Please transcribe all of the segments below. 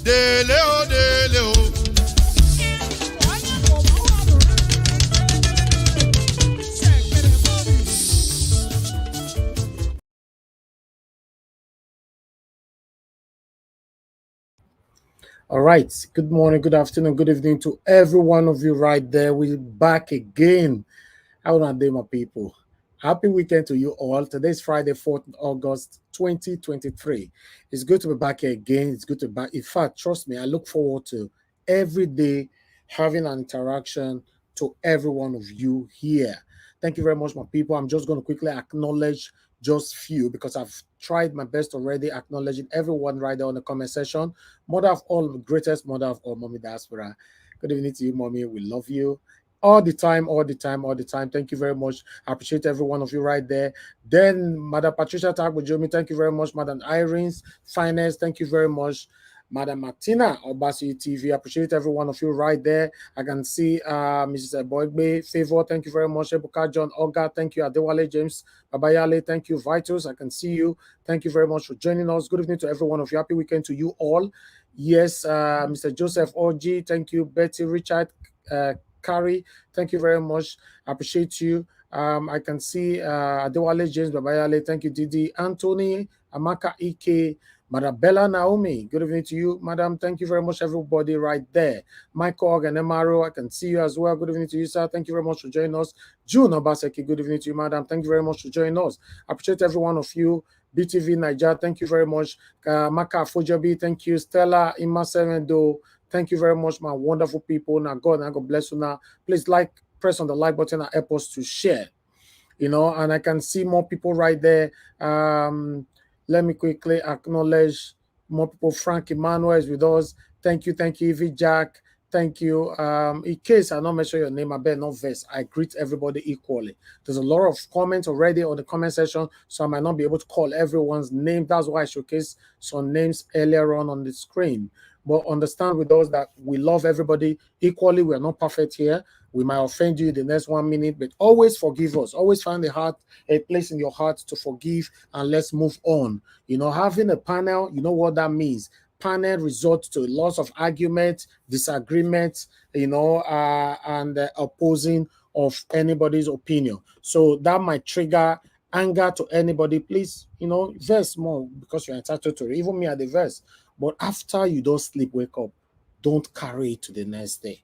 Dele o, dele o. All right. Good morning, good afternoon, good evening to every one of you right there. We're back again. How are they, my people? Happy weekend to you all. Today's Friday, 4th August, 2023. It's good to be back here again. It's good to be back. In fact, trust me, I look forward to every day having an interaction to every one of you here. Thank you very much, my people. I'm just going to quickly acknowledge just few because I've tried my best already acknowledging everyone right there on the comment section. Mother of all, greatest mother of all, Mommy Diaspora. Good evening to you, Mommy. We love you all the time, all the time, all the time. Thank you very much. I appreciate every one of you right there. Then Madam Patricia Tagbojomi, thank you very much. Madam Irene's Finance, thank you very much. Madam Martina Obasi TV, I appreciate every one of you right there. I can see Mrs. Boygbe, Favor, thank you very much. Ebuka John Oga, thank you. Adewale James Babayale, thank you. Vitals, I can see you. Thank you very much for joining us. Good evening to every one of you. Happy weekend to you all. Yes, Mr. Joseph Oji, thank you. Betty Richard, Carrie, thank you very much. I appreciate you. I can see Adewale James Babayale, thank you. Didi Anthony, Amaka Ike, Madam Bella Naomi, good evening to you, Madam. Thank you very much, everybody right there. Michael and Emaro, I can see you as well. Good evening to you, sir. Thank you very much for joining us. June Obaseki, good evening to you, Madam. Thank you very much for joining us. I appreciate every one of you. BTV Niger, thank you very much. Maka Fujabi, thank you. Stella Imasemendo, thank you very much, my wonderful people. Now, God bless you. Now, please press on the like button and help us to share. And I can see more people right there. Let me quickly acknowledge more people. Frank Emmanuel is with us. Thank you, Evie Jack. Thank you. In case I not mention your name, I better not vex. I greet everybody equally. There's a lot of comments already on the comment section, so I might not be able to call everyone's name. That's why I showcase some names earlier on the screen. But understand with us that we love everybody equally. We are not perfect here. We might offend you in the next 1 minute, but always forgive us. Always find a place in your heart to forgive, and let's move on. Having a panel, you know what that means. Panel results to lots of argument, disagreement, and opposing of anybody's opinion. So that might trigger anger to anybody. Please, verse more because you're entitled to it. Even me at the verse. But after you don't sleep, wake up. Don't carry it to the next day.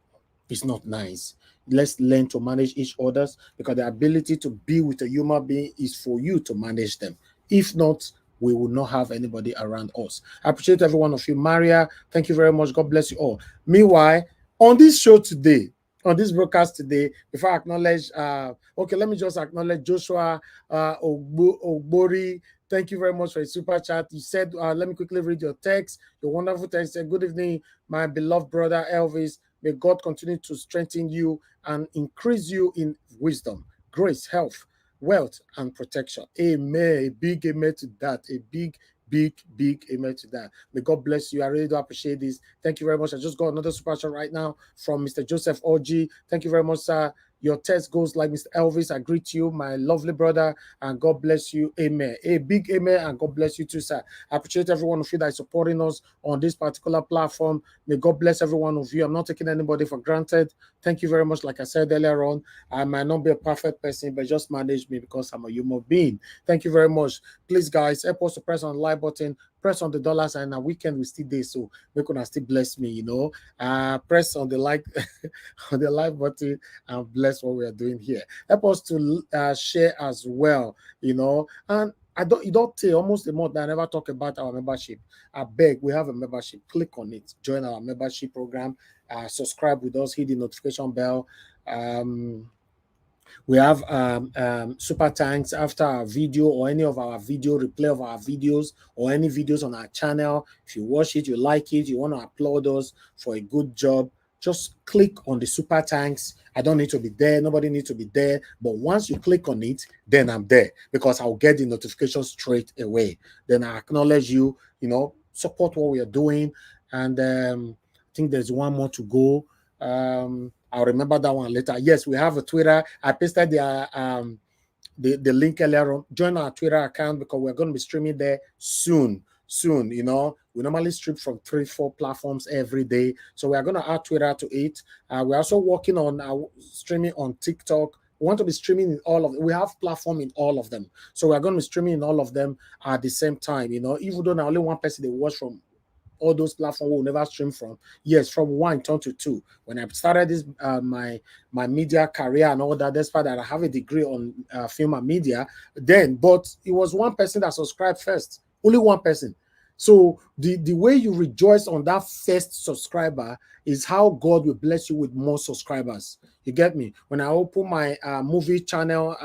It's not nice. Let's learn to manage each other's, because the ability to be with a human being is for you to manage them. If not, we will not have anybody around us. I appreciate every one of you. Maria, thank you very much. God bless you all. Meanwhile, on this show today, on this broadcast today, before I acknowledge, let me just acknowledge Joshua Ogbori. Thank you very much for a super chat. You said, let me quickly read your text. Your wonderful text said, good evening, my beloved brother Elvis. May God continue to strengthen you and increase you in wisdom, grace, health, wealth, and protection. Amen. A big amen to that. A big amen to that. May God bless you. I really do appreciate this. Thank you very much. I just got another super chat right now from Mr. Joseph Oji. Thank you very much, sir. Your text goes like Mr. Elvis. I greet you, my lovely brother, and God bless you. Amen. A big amen, and God bless you too, sir. I appreciate every one of you that is supporting us on this particular platform. May God bless every one of you. I'm not taking anybody for granted. Thank you very much. Like I said earlier on, I might not be a perfect person, but just manage me because I'm a human being. Thank you very much. Please, guys, help us to press on the like button, press on the dollar sign. Our weekend will still there, so we can still bless me, press on the like on the like button and bless what we are doing here. Help us to share as well, and you don't take almost a month that I never talk about our membership. I beg, we have a membership. Click on it, join our membership program, subscribe with us, hit the notification bell. We have super thanks after our video or any of our video, replay of our videos or any videos on our channel. If you watch it, you like it, you want to applaud us for a good job, just click on the super thanks. I don't need to be there. Nobody needs to be there. But once you click on it, then I'm there because I'll get the notification straight away. Then I acknowledge you, support what we are doing. And I think there's one more to go. I'll remember that one later. Yes, we have a Twitter. I pasted the link earlier on. Join our Twitter account because we're going to be streaming there soon. soon. You know, we normally stream from 3-4 platforms every day. So we are going to add Twitter to it. We're also working on streaming on TikTok. We want to be streaming in all of them. We have platform in all of them. So we're going to be streaming in all of them at the same time. You know, even though only one person they watch from all those platforms will never stream from. Yes, from one turn to two. When I started this my media career and all that, despite that I have a degree on film and media, then but it was one person that subscribed first, only one person. So the way you rejoice on that first subscriber is how God will bless you with more subscribers. You get me? When I open my movie channel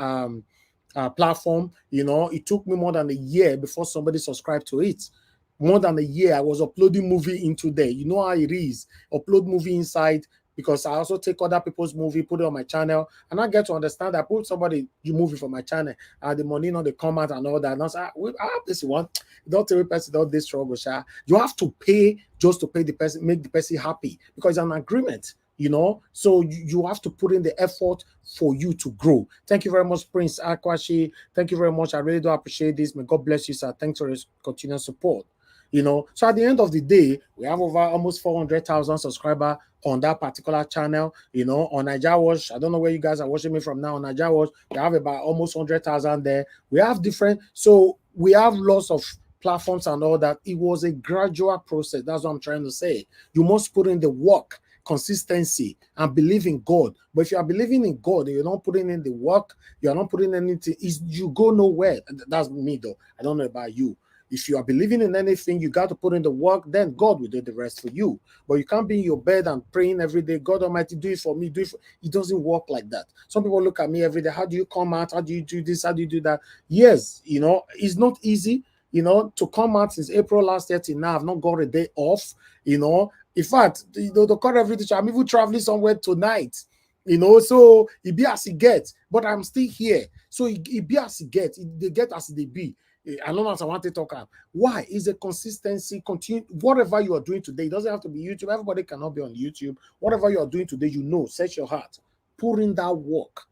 platform, you know, it took me more than a year before somebody subscribed to it. More than a year, I was uploading movie into there. You know how it is. Upload movie inside, because I also take other people's movie, put it on my channel, and I get to understand that put somebody you movie for my channel, the money, you know, the comment and all that. And I say, I have this one. Don't tell the person, don't this struggle, sha. You have to pay just to pay the person, make the person happy, because it's an agreement. You know, so you have to put in the effort for you to grow. Thank you very much, Prince Akwashi. Thank you very much. I really do appreciate this. May God bless you, sir. Thanks for your continued support. You know, so at the end of the day, we have over almost 400,000 subscribers on that particular channel. You know, on Niger Watch, I don't know where you guys are watching me from now. On Niger Watch, we have about almost 100,000 there. We have different, so we have lots of platforms and all that. It was a gradual process. That's what I'm trying to say. You must put in the work, consistency, and believe in God. But if you are believing in God, you're not putting in the work, you're not putting anything, you go nowhere. That's me though. I don't know about you. If you are believing in anything, you got to put in the work, then God will do the rest for you. But you can't be in your bed and praying every day, God Almighty, do it for me, do it for... It doesn't work like that. Some people look at me every day, how do you come out? How do you do this? How do you do that? Yes, you know, it's not easy, you know, to come out since April last year till now. I've not got a day off, you know. In fact, you know, to cut everything, I'm even traveling somewhere tonight. You know, so it be as it gets, but I'm still here. So it be as it gets, they get as they be. I know as I want to talk about. Why? Is a consistency, continue whatever you are doing today. It doesn't have to be YouTube. Everybody cannot be on YouTube. Whatever you are doing today, you know, set your heart. Put in that work.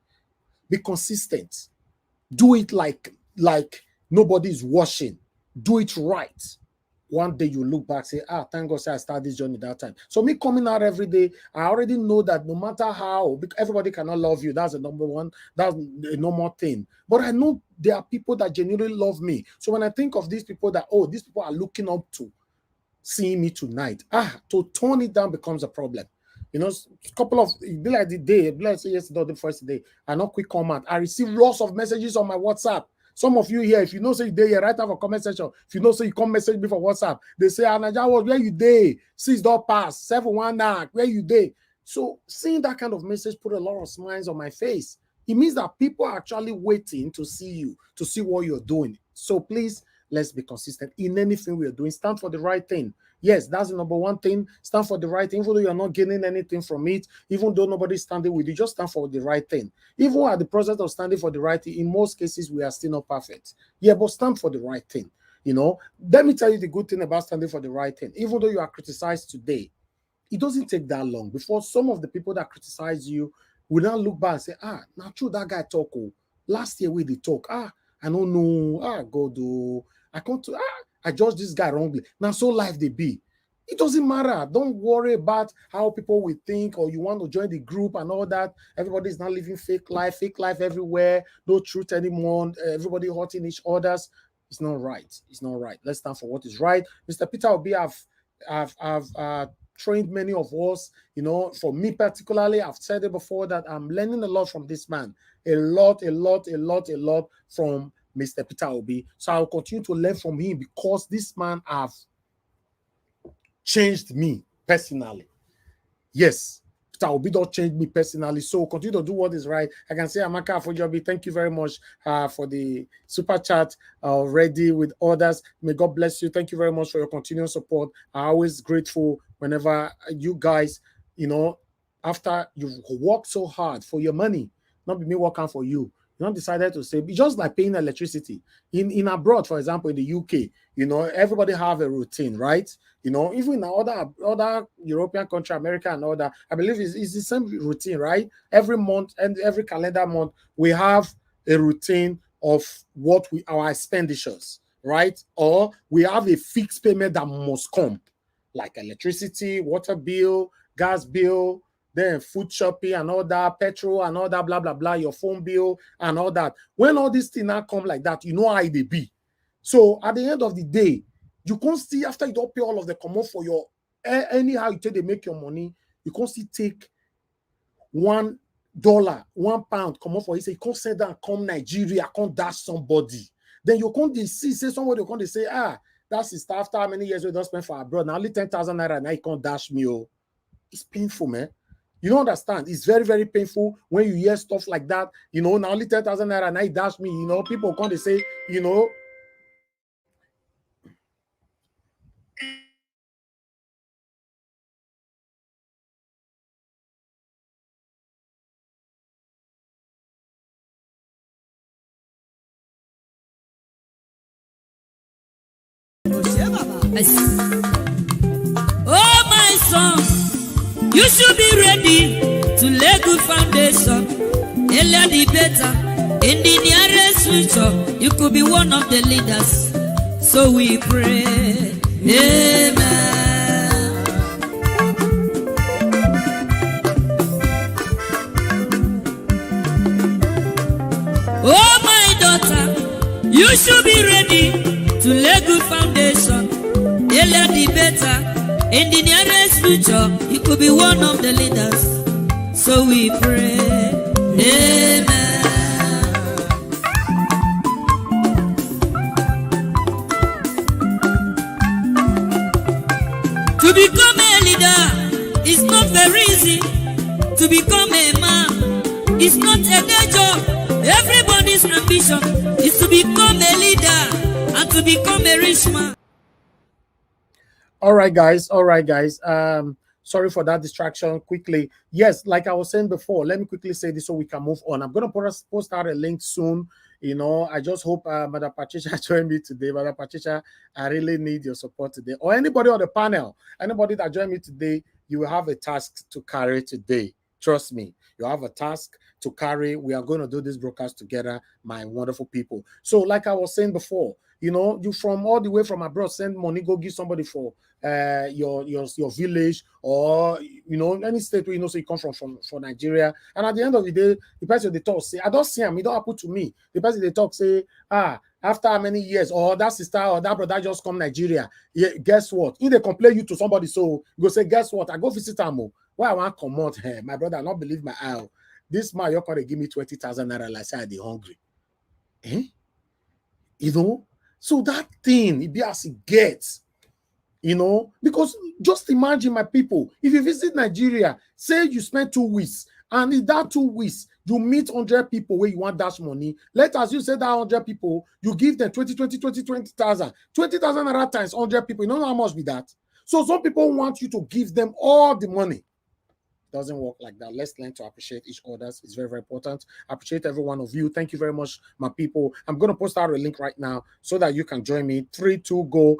Be consistent. Do it like nobody's watching. Do it right. One day you look back, say, thank God I started this journey that time. So me coming out every day, I already know that no matter how, everybody cannot love you. That's the number one. That's a normal thing. But I know there are people that genuinely love me. So when I think of these people that, these people are looking up to seeing me tonight, to tone it down becomes a problem. You know, a couple of, it be like the day, let's say yesterday or the first day, I not quick comment. I received lots of messages on my WhatsApp. Some of you here, if you know, say you day, you write out a comment section. If you know, say you come message me for WhatsApp, they say, Niger, where you day? 6.pass, 719, where you day? So seeing that kind of message put a lot of smiles on my face. It means that people are actually waiting to see you, to see what you're doing. So please, let's be consistent in anything we are doing. Stand for the right thing. Yes, that's the number one thing. Stand for the right thing. Even though you're not gaining anything from it, even though nobody's standing with you, just stand for the right thing. Even at the process of standing for the right thing, in most cases, we are still not perfect. Yeah, but stand for the right thing. You know, let me tell you the good thing about standing for the right thing. Even though you are criticized today, it doesn't take that long before some of the people that criticize you will now look back and say, now true, that guy talk. Last year we did talk. I don't know. God, I can't. I judge this guy wrongly. Now, so life they be. It doesn't matter. Don't worry about how people will think, or you want to join the group and all that. Everybody's not living fake life everywhere. No truth anymore. Everybody hurting each other's. It's not right. It's not right. Let's stand for what is right. Mr. Peter Obi, I've trained many of us. You know, for me particularly, I've said it before that I'm learning a lot from this man. A lot from Mr. Peter Obi. So I'll continue to learn from him because this man has changed me personally. Yes, Peter Obi don't change me personally. So continue to do what is right. I can say, Amaka Afojobi, thank you very much for the super chat already with others. May God bless you. Thank you very much for your continued support. I'm always grateful whenever you guys, you know, after you've worked so hard for your money, not be me working for you. You know, decided to say, just like paying electricity in abroad, for example, in the UK, you know, everybody have a routine, right? You know, even in other European country, America and all that, I believe it's the same routine, right? Every month and every calendar month, we have a routine of our expenditures. right? Or we have a fixed payment that must come, like electricity, water bill, gas bill, then food shopping and all that, petrol and all that, blah, blah, blah, your phone bill and all that. When all these things now come like that, you know how they be. So at the end of the day, you can't see after you don't pay all of the common for your, anyhow you take, they make your money, you can't see take $1, £1 come up for it. Say you can't send that come Nigeria, can't dash somebody. Then you can't see, say somebody you can't say, that's his after how many years we don't spend for abroad. Now only 10,000 naira, now you can't dash me. Oh, it's painful, man. You don't understand. It's very, very painful when you hear stuff like that. You know, now only 10,000 naira, now you dash me. You know, people can't say, you know. Oh, my son, you should be ready to lay good foundation. Earlier the better. In the nearest future, you could be one of the leaders. So we pray. Amen. Oh, my daughter, you should be ready to lay good foundation. Earlier the better. In the nearest future, you could be one of the leaders. So we pray. Amen. To become a leader is not very easy. To become a man is not a day job. Everybody's ambition is to become a leader and to become a rich man. All right, guys. Sorry for that distraction. Quickly, yes, like I was saying before, let me quickly say this so we can move on. I'm gonna post out a link soon. You know, I just hope Madam Patricia joined me today. Madam Patricia, I really need your support today. Or anybody on the panel, anybody that joined me today, you will have a task to carry today. Trust me, you have a task to carry. We are going to do this broadcast together, my wonderful people. So, like I was saying before, you know, you from all the way from abroad, send money, go give somebody for your village, or you know, any state where you know, so you come from Nigeria. And at the end of the day, the person they talk say, I don't see him, it don't happen to me. The person they talk say, after how many years, or that sister or that brother just come Nigeria. Yeah, guess what? If they complain you to somebody, so you go say, guess what? I go visit Amo. Why I want to come out here? My brother, I not believe my eye. This man, you're going to give me 20,000 naira like say I dey hungry. You know? So that thing, it be as it gets, you know, because just imagine, my people, if you visit Nigeria, say you spend 2 weeks, and in that 2 weeks, you meet 100 people where you want dash money. Let us, you say that 100 people, you give them 20,000 naira times 100 people. You know how much be that? So some people want you to give them all the money. Doesn't work like that. Let's learn to appreciate each other. It's very, very important. I appreciate every one of you. Thank you very much, my people. I'm going to post out a link right now so that you can join me. 3, 2, go.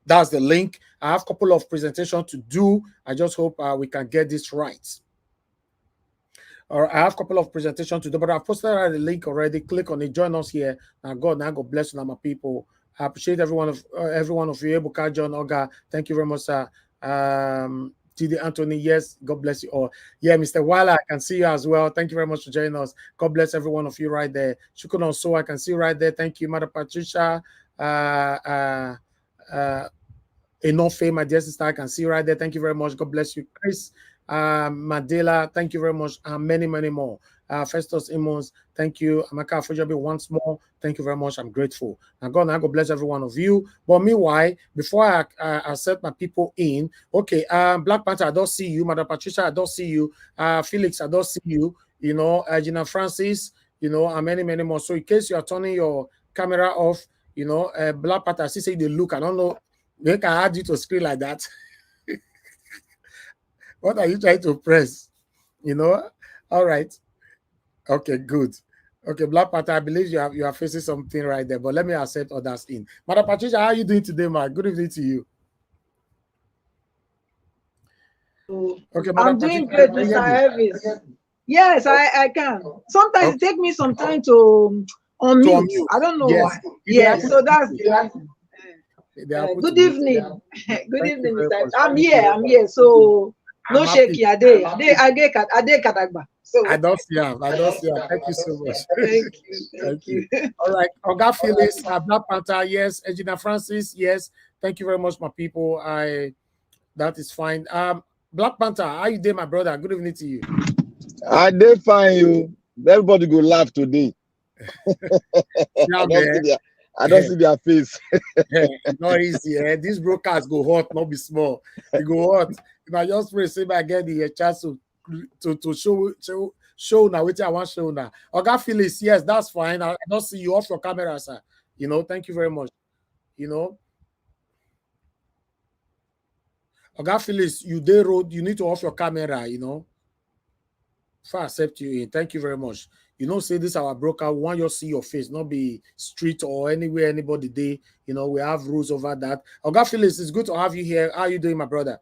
That's the link. I have a couple of presentations to do. I just hope we can get this right. Or I have a couple of presentations to do, but I've posted out the link already. Click on it. Join us here. Now, God bless you, now, my people. I appreciate every one of you. Ebuka, John, Oga. Thank you very much, sir. TD Anthony, yes, God bless you all. Yeah, Mr. Wala, I can see you as well. Thank you very much for joining us. God bless every one of you right there. Shukun so I can see you right there. Thank you, Mother Patricia. Enough, my dear sister, I can see you right there. Thank you very much. God bless you, Chris. Mandela, thank you very much, and many, many more. Festus Imons, thank you. Amaka Fujabi once more, thank you very much. I'm grateful. And God bless every one of you. But meanwhile, before I set my people in, okay, Black Panther, I don't see you. Mother Patricia, I don't see you. Felix, I don't see you. You know, Gina Francis, you know, and many, many more. So in case you are turning your camera off, you know, Black Panther, I see say they look. I don't know. They can add you to a screen like that. What are you trying to press? You know? All right. Okay, good. Okay, Black Panther, I believe you are facing something right there, but let me accept others in. Madam Patricia, how are you doing today, man? Good evening to you. Okay, I'm doing great, Mr. Elvis. Yes, I can. Sometimes it takes me some time to on mute. I don't know why. Yeah, so that's good evening. Good evening, Mr. I'm here. So no shaking. So I don't see him. Thank you so much. Thank you. All right. Oga Phyllis, Black Panther, yes. Engineer Francis, yes. Thank you very much, my people. That is fine. Black Panther, how you doing, my brother? Good evening to you. I did find you. Everybody go laugh today. I don't see their face. Not easy. These broadcasts go hot, not be small. They go hot. I just pray say I get the chance to show now. Which I want to show now. Oga Phyllis, yes, that's fine. I don't see you off your camera, sir. Thank you very much. Oga Phyllis, you need to off your camera, If I accept you in, thank you very much. Say this our broker, we want you to see your face, not be street or anywhere, anybody day. We have rules over that. Oga Phyllis, it's good to have you here. How are you doing, my brother?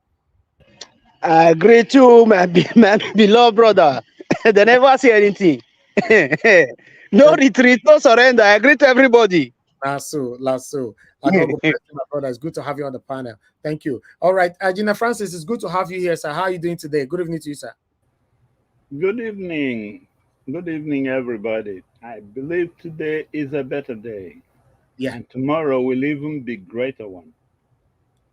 I greet you, my beloved brother. They never say anything. No retreat, no surrender. I greet everybody. That's so. I don't go back to my brother. It's good to have you on the panel. Thank you. All right, Gina Francis, it's good to have you here, sir. How are you doing today? Good evening to you, sir. Good evening. Good evening, everybody. I believe today is a better day. Yeah. And tomorrow will even be a greater one.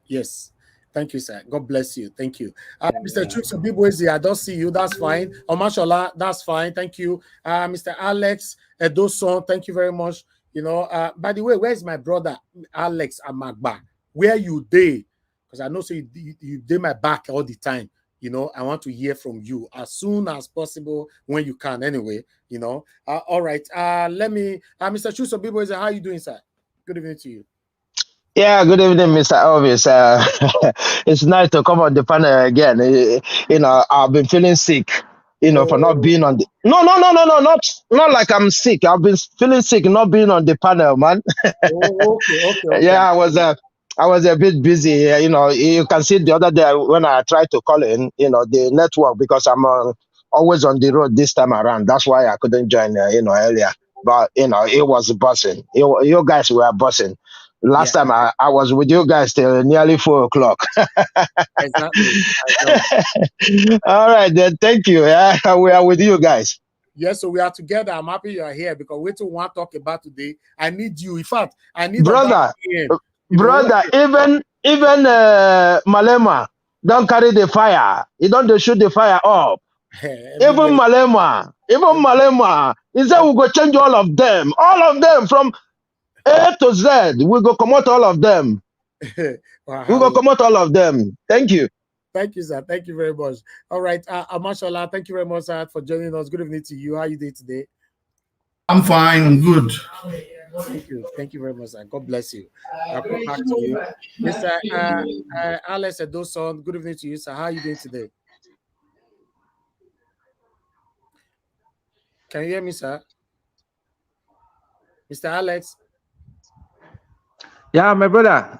Yes. Thank you, sir. God bless you. Thank you. Mr. Chuks Obiboezi, I don't see you. That's fine. Omashola, that's fine. Thank you. Mr. Alex Edoson, thank you very much. By the way, where's my brother Alex Amagba? Where you dey? Because I know you dey my back all the time. I want to hear from you as soon as possible when you can. Anyway, all right. Mr. Chuks Obiboezi, how are you doing, sir? Good evening to you. Yeah, good evening, Mr. Elvis. It's nice to come on the panel again. I've been feeling sick, for not being on the. No, not like I'm sick. I've been feeling sick not being on the panel, man. Okay. Yeah, I was a bit busy. You can see the other day when I tried to call in, the network, because I'm always on the road this time around. That's why I couldn't join, earlier. But, it was buzzing. You guys were buzzing. Last time I was with you guys till nearly 4 o'clock. Exactly. All right, then. Thank you. Yeah, we are with you guys. Yes, so we are together. I'm happy you are here because we don't want to talk about today. I need you. In fact, I need brother. Even Malema don't carry the fire. He don't shoot the fire up. Even Malema, he said we go change all of them from A to Z. We go come out all of them. Wow. We go come out all of them. Thank you. Thank you, sir. Thank you very much. All right, Amashola, thank you very much, sir, for joining us. Good evening to you. How are you doing today? I'm fine. I'm good. Thank you. Thank you very much, sir. God bless you. I'll come back to you. Mr. Alex Edoson, good evening to you, sir. How are you doing today? Can you hear me, sir? Mr. Alex? Yeah, my brother.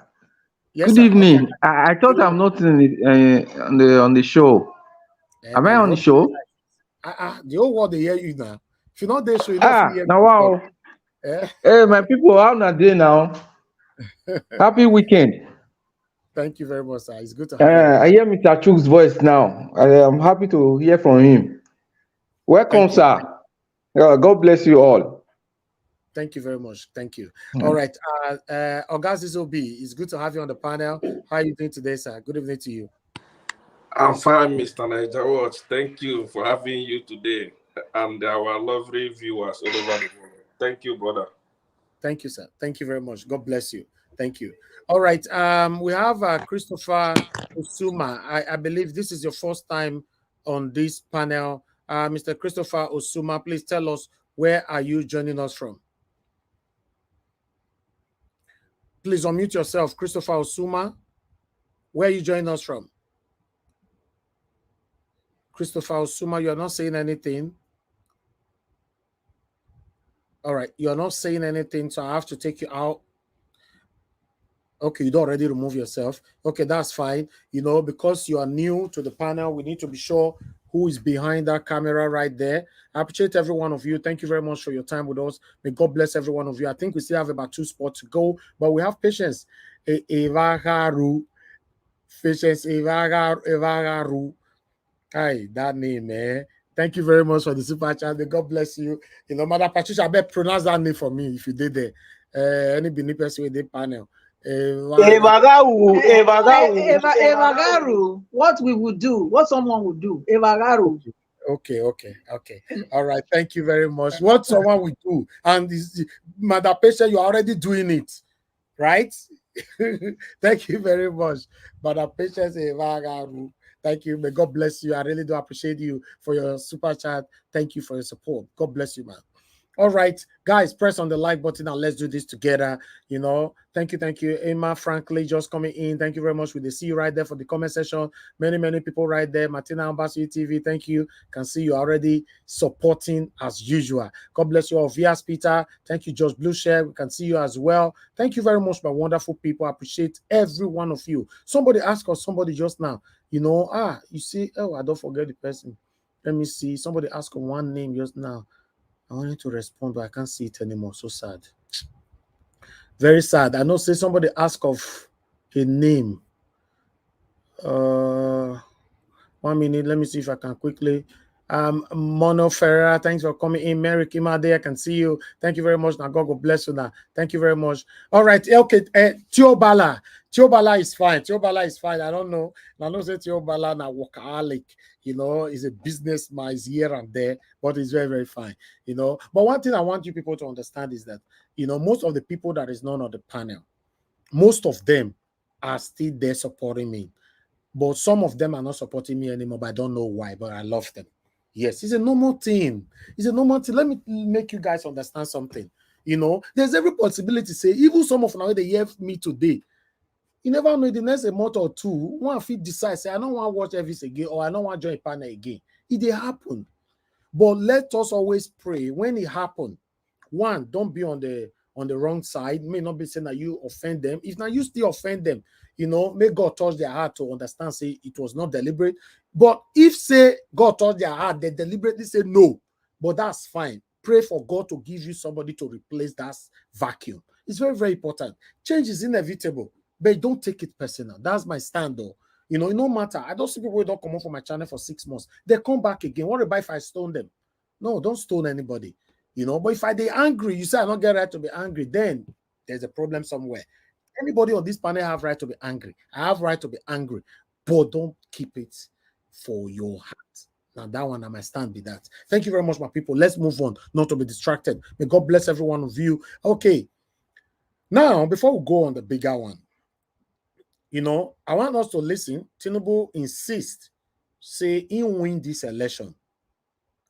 Yes, good sir. evening. I thought I'm not on the show. Am I on the show? The whole world they hear you now. If you're not there, so you don't hear now wow. Hey, my people, how are they now? Happy weekend. Thank you very much, sir. It's good to have you. I hear Mr. Chuk's voice now. I am happy to hear from him. Welcome, sir. God bless you all. Thank you very much. Thank you. All right. Augustus OB, it's good to have you on the panel. How are you doing today, sir? Good evening to you. I'm fine, Mr. Niger Watch. Thank you for having you today and our lovely viewers all over the world. Thank you, brother. Thank you, sir. Thank you very much. God bless you. Thank you. All right. We have Christopher Osuma. I believe this is your first time on this panel. Mr. Christopher Osuma, please tell us, where are you joining us from? Please unmute yourself, Christopher Osuma. Where are you joining us from? Christopher Osuma, you're not saying anything. All right, you're not saying anything, so I have to take you out. Okay, you don't already remove yourself. Okay, that's fine. Because you are new to the panel, we need to be sure who is behind that camera right there. I appreciate every one of you. Thank you very much for your time with us. May God bless every one of you. I think we still have about 2 spots to go, but we have patience. Evagaru. Patience Evagaru. Hi, that name, man. Thank you very much for the super chat. May God bless you. You know, Mother Patricia, I bet pronounce that name for me if you did there. Any Benin person with the panel. Evagaru. What we would do, what someone would do. Evagaru. Okay. All right. Thank you very much. What someone would do, and Mother Patricia, you're already doing it, right? Thank you very much, Mother Patricia Evagaru. Thank you. May God bless you. I really do appreciate you for your super chat. Thank you for your support. God bless you, man. All right, guys, press on the like button and let's do this together. You know, thank you. Emma, frankly, just coming in. Thank you very much. We see you right there for the comment section. Many people right there. Martina Ambassador TV, thank you. Can see you already supporting as usual. God bless you all. Vias Peter, thank you. Josh Blueshare, we can see you as well. Thank you very much, my wonderful people. I appreciate every one of you. Somebody asked us, somebody just now, you know, you see, oh, I don't forget the person. Let me see. Somebody asked one name just now. I wanted to respond, but I can't see it anymore. So sad. Very sad. I know, say somebody asked of a name. 1 minute. Let me see if I can quickly. Mono Ferreira, thanks for coming in. Mary Kimade, I can see you. Thank you very much. Now, God bless you now. Thank you very much. All right. Okay. Tiobala. Tiobala is fine. Tiobala is fine. I don't know. I know say Tiobala na workaholic. You know, is a businessman, is here and there, but it's very fine. You know, but one thing I want you people to understand is that, you know, most of the people that is known on the panel, most of them are still there supporting me. But some of them are not supporting me anymore, but I don't know why, but I love them. Yes, it's a normal thing. It's a normal thing. Let me make you guys understand something. You know, there's every possibility, say, even some of now they hear me today. You never know, the next a month or two, one feet decide, say, I don't want to watch Elvis again, or I don't want to join a panel again. It did happen. But let us always pray when it happens. One, don't be on the wrong side. May not be saying that you offend them. If not, you still offend them. You know, may God touch their heart to understand, say it was not deliberate. But if, say, God touched their heart, they deliberately say no. But that's fine. Pray for God to give you somebody to replace that vacuum. It's very important. Change is inevitable, but don't take it personal. That's my stand, though. You know, no matter. I don't see people who don't come on from my channel for 6 months. They come back again. What about if I stone them? No, don't stone anybody. You know, but if I they angry, you say I don't get right to be angry, then there's a problem somewhere. Anybody on this panel have right to be angry. I have right to be angry, but don't keep it for your heart. Now that one, I might stand with that. Thank you very much, my people. Let's move on, not to be distracted. May God bless every one of you. Okay. Now, before we go on the bigger one, you know, I want us to listen. Tinubu insists, say he win this election.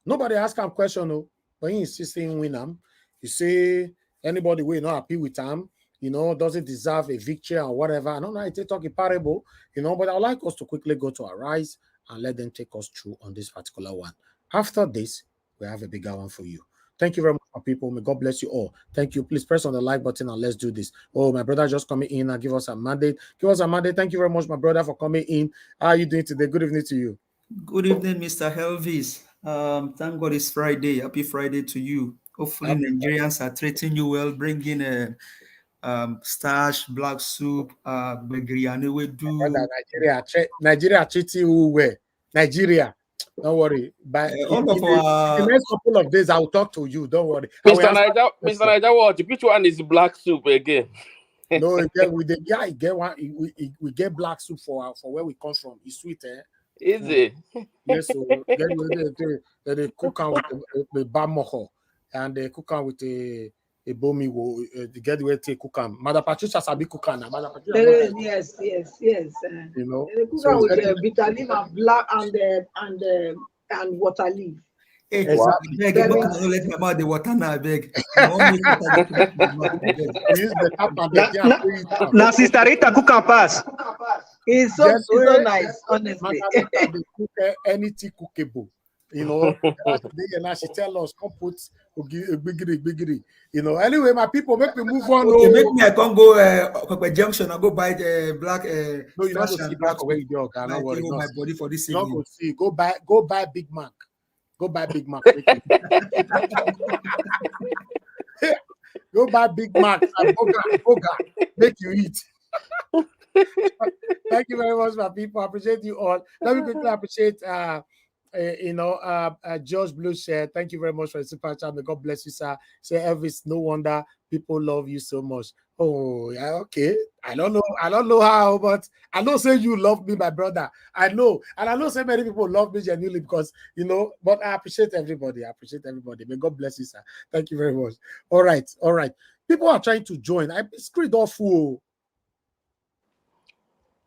Nobody ask him question, no, but he insists he win them. You say anybody will not happy with him, you know, doesn't deserve a victory or whatever. I don't know, it's talking parable, you know, but I'd like us to quickly go to Arise and let them take us through on this particular one. After this, we have a bigger one for you. Thank you very much, my people. May God bless you all. Thank you. Please press on the like button and let's do this. Oh, my brother just coming in and give us a mandate. Give us a mandate. Thank you very much, my brother, for coming in. How are you doing today? Good evening to you. Good evening, Mr. Elvis. Thank God it's Friday. Happy Friday to you. Hopefully, Nigerians are treating you well, bringing a starch, black soup, Nigeria treating you well. Nigeria. Don't worry. But in the next couple of days, I will talk to you. Don't worry. Mr. Niger, what? Which one is black soup again? No, with the guy, get one. We get black soup for where we come from. It's sweet, eh? Is it? Yes, so they cook on with bamoho, and they cook on with a bomi. They get the way to cook on. Mother Patricia sabi cook on. Yes. You know, they cook on with the bitter leaf and black and water leaf. Exactly. Beg, don't let me about the water now, beg. Now, Sister Rita cook and pass. It's so nice, honestly. Anything cookable. You know, today and now she tell us, come put bigiri. You know, anyway, my people, make me move on. Okay, make me I can't go Okwe Junction and go buy the black no, you not go see black where you go. Don't worry. My body for this you not evening. go see. Go buy Big Mac. Go buy Big Mac. Go buy Big Mac and burger. Make you eat. Thank you very much, my people. I appreciate you all. Let me quickly appreciate George Blueshare. Thank you very much for the super chat. May God bless you, sir. Say Elvis, no wonder people love you so much. Oh, yeah, okay. I don't know how, but I know say you love me, my brother. I know, and I know so many people love me genuinely because but I appreciate everybody. May God bless you, sir. Thank you very much. All right. People are trying to join. I screwed off full.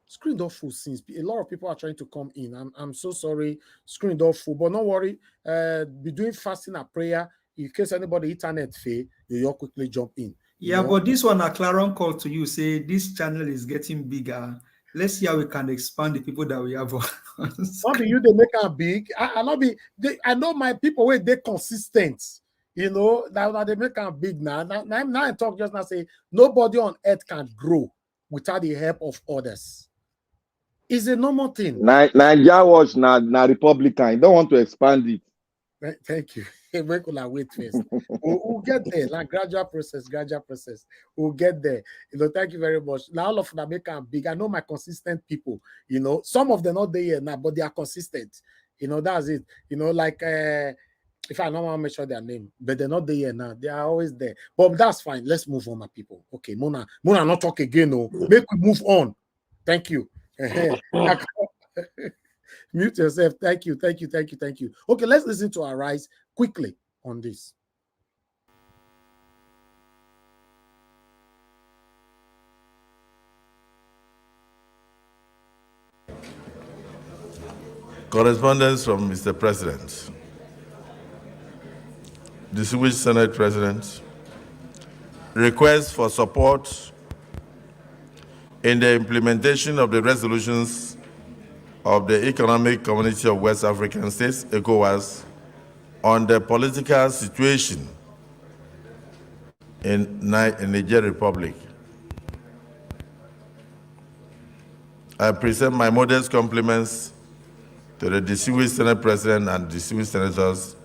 Screen door full since a lot of people are trying to come in. I'm so sorry, screen door full, but don't worry. Be doing fasting and prayer. In case anybody internet fail, you all quickly jump in. Yeah, but this one, a Claron call to you, say this channel is getting bigger. Let's see how we can expand the people that we have. Not be you they make them big. I know my people where they consistent. Now they make them big now. Now I talk just now say nobody on earth can grow without the help of others. It's a normal thing. Niger was not Republican. You don't want to expand it. Thank you. Wait first. We'll get there. Like gradual process. We'll get there. Thank you very much. Now all of them make them big. I know my consistent people. Some of them not there yet now, but they are consistent. That's it. Like if I don't want to make sure their name, but they're not there yet now. They are always there. But that's fine. Let's move on, my people. Okay, Mona, not talk again. No, make we move on. Thank you. Mute yourself. Thank you. Okay, let's listen to Arise quickly on this. Correspondence from Mr. President. Distinguished Senate President, request for support in the implementation of the resolutions of the Economic Community of West African States, ECOWAS, on the political situation in Niger Republic. I present my modest compliments to the distinguished Senate President and distinguished senators,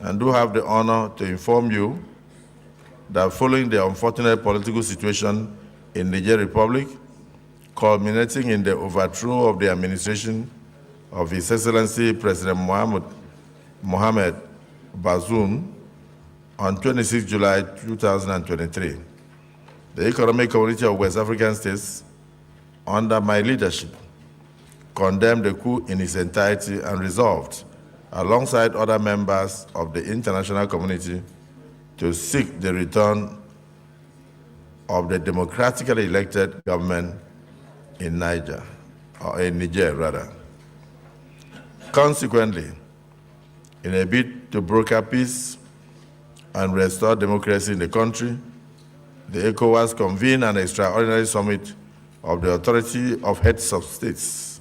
and do have the honor to inform you that following the unfortunate political situation in Niger Republic, culminating in the overthrow of the administration of His Excellency President Mohamed Bazoum on 26 July 2023, the Economic Community of West African States, under my leadership, condemned the coup in its entirety and resolved, alongside other members of the international community, to seek the return of the democratically elected government in Niger. Consequently, in a bid to broker peace and restore democracy in the country, the ECOWAS convened an extraordinary summit of the Authority of Heads of States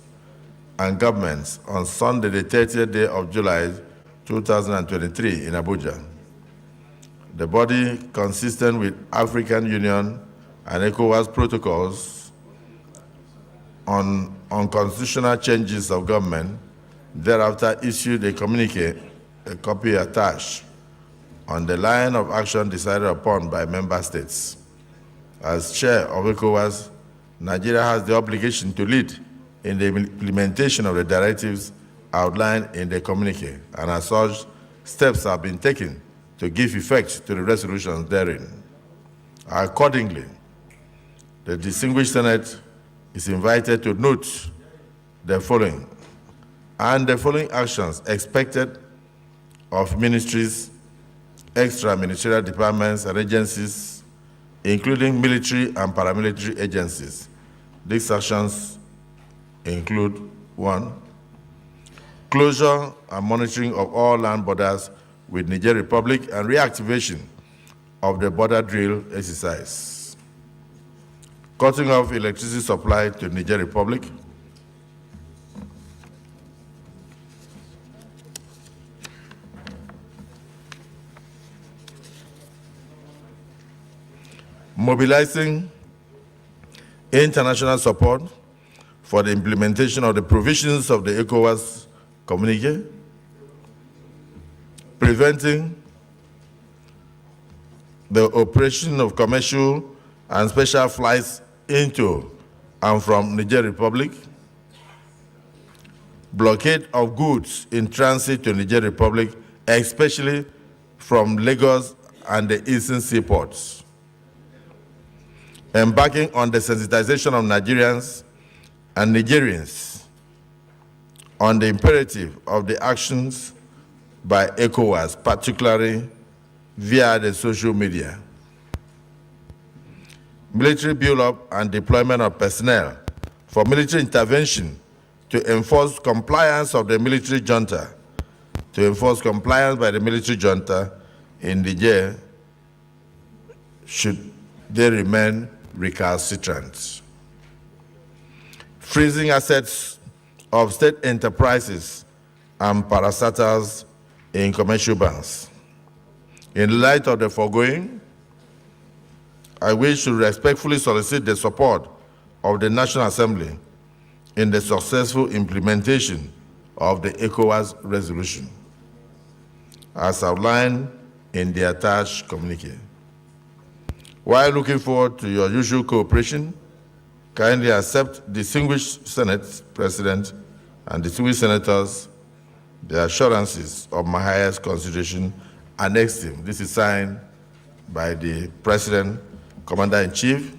and Governments on Sunday, the 30th day of July 2023 in Abuja. The body, consistent with African Union and ECOWAS protocols on constitutional changes of government, thereafter issued a communique, a copy attached, on the line of action decided upon by member states. As chair of ECOWAS, Nigeria has the obligation to lead in the implementation of the directives outlined in the communique, and as such, steps have been taken to give effect to the resolutions therein. Accordingly, the distinguished Senate is invited to note the following, and the following actions expected of ministries, extra-ministerial departments and agencies, including military and paramilitary agencies. These actions include: 1, closure and monitoring of all land borders with Niger Republic and reactivation of the border drill exercise. Cutting off electricity supply to Niger Republic. mobilizing international support for the implementation of the provisions of the ECOWAS communique, preventing the operation of commercial and special flights into and from Niger Republic, blockade of goods in transit to Niger Republic, especially from Lagos and the eastern seaports, embarking on the sensitization of Nigerians and Nigerians on the imperative of the actions by ECOWAS, particularly via the social media. Military buildup and deployment of personnel for military intervention to enforce compliance of the military junta, to enforce compliance by the military junta in Niger, should they remain recalcitrant. Freezing assets of state enterprises and parastatals in commercial banks. In light of the foregoing, I wish to respectfully solicit the support of the National Assembly in the successful implementation of the ECOWAS resolution, as outlined in the attached communique. While looking forward to your usual cooperation, kindly accept distinguished Senate President and distinguished senators the assurances of my highest consideration annexed him. This is signed by the President, Commander-in-Chief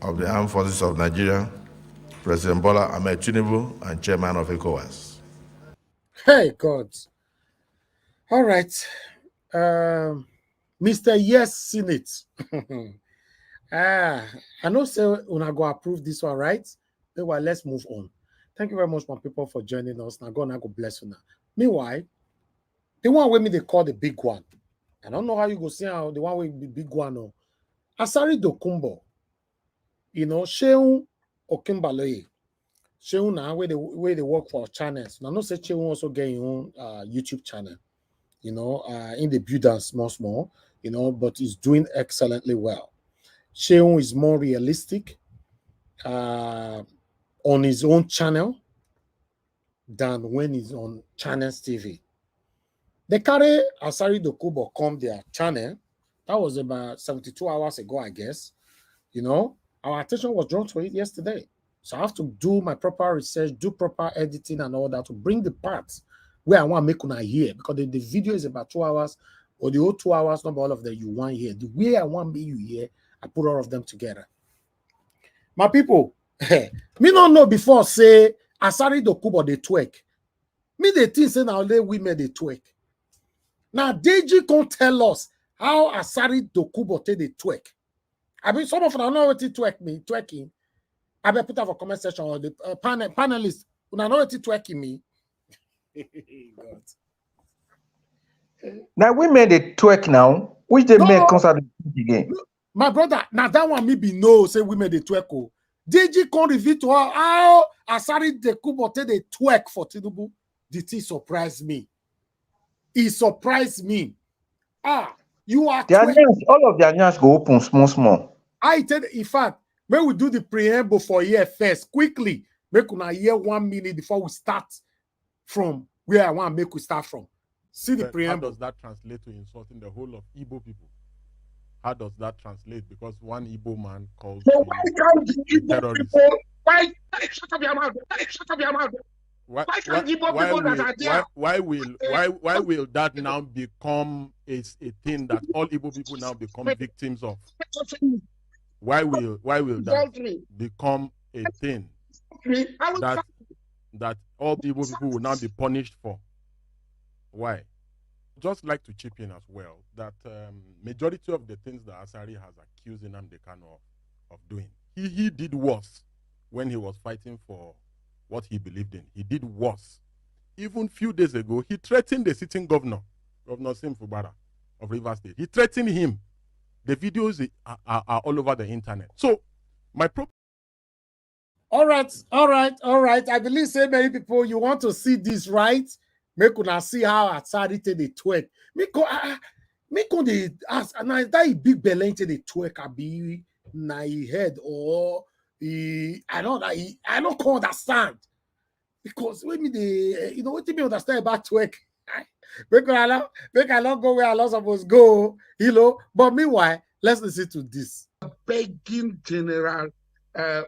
of the Armed Forces of Nigeria, President Bola Ahmed Tinubu, and Chairman of ECOWAS. Hey, God. All right. Mr. Yes, Senate. I know say una go approve this one, right? Well, let's move on. Thank you very much, my people, for joining us. Now, God bless you now. Meanwhile, the one with me they call the big one. I don't know how you go see how the one with the big one. No. Asari Dokumbo. You know, Sheun Okimbaloye. Sheun now where they work for channels. Now, no say Sheun also get your own YouTube channel. You know, in the build small, you know, but he's doing excellently well. Sheun is more realistic on his own channel than when he's on Channels TV. They carry Asari Dokubo come their channel. That was about 72 hours ago, I guess. You know, our attention was drawn to it yesterday. So I have to do my proper research, do proper editing and all that to bring the parts where I want to make una hear, because the video is about 2 hours, or the whole 2 hours, not all of them you want here. The way I want me you hear, I put all of them together. My people, me not know before say Asari Dokubo they twerk. Me they think say now they women they twerk. Now Deji can't tell us how Asari Dokubo they twerk. I mean, some of them know what it twerking. I better put up a comment section or the panelist. When I know what it twerking me. God. Now women they twerk now, which they make concert again. My brother, now that one me be no say women they twerk. Oh. DG can't reveal to her how Asari Dokubo they twerk for Tinubu. The thing surprised me. It surprised me. You are all of their names go open small. I tell you, in fact, when we do the preamble for here first, quickly, make una hear 1 minute before we start from where I want to make we start from. See the preamble. How does that translate to insulting the whole of Igbo people? How does that translate? Because one Igbo man calls so why can't the Igbo people? Why shut up your mouth? Shut up your mouth. Why can't Igbo people that are there? Why will that now become a thing that all Igbo people now become victims of? Why will that become a thing that all Igbo people will now be punished for? Why? Just like to chip in as well that majority of the things that Asari has accused Nnamdi Kanu of doing, he did worse when he was fighting for what he believed in. He did worse. Even a few days ago, he threatened the sitting governor, Governor Sim Fubara of Rivers State. He threatened him. The videos are all over the internet. So, All right. I believe so many people, you want to see this, right? Make una see how Asari they twerk. Me con dey ask, and that big belly into the twerk abi na he head or he, I don't understand because when me the you know what me understand about twerk. Make I not go where I not supposed go, you know. But meanwhile, let's listen to this. Begging General,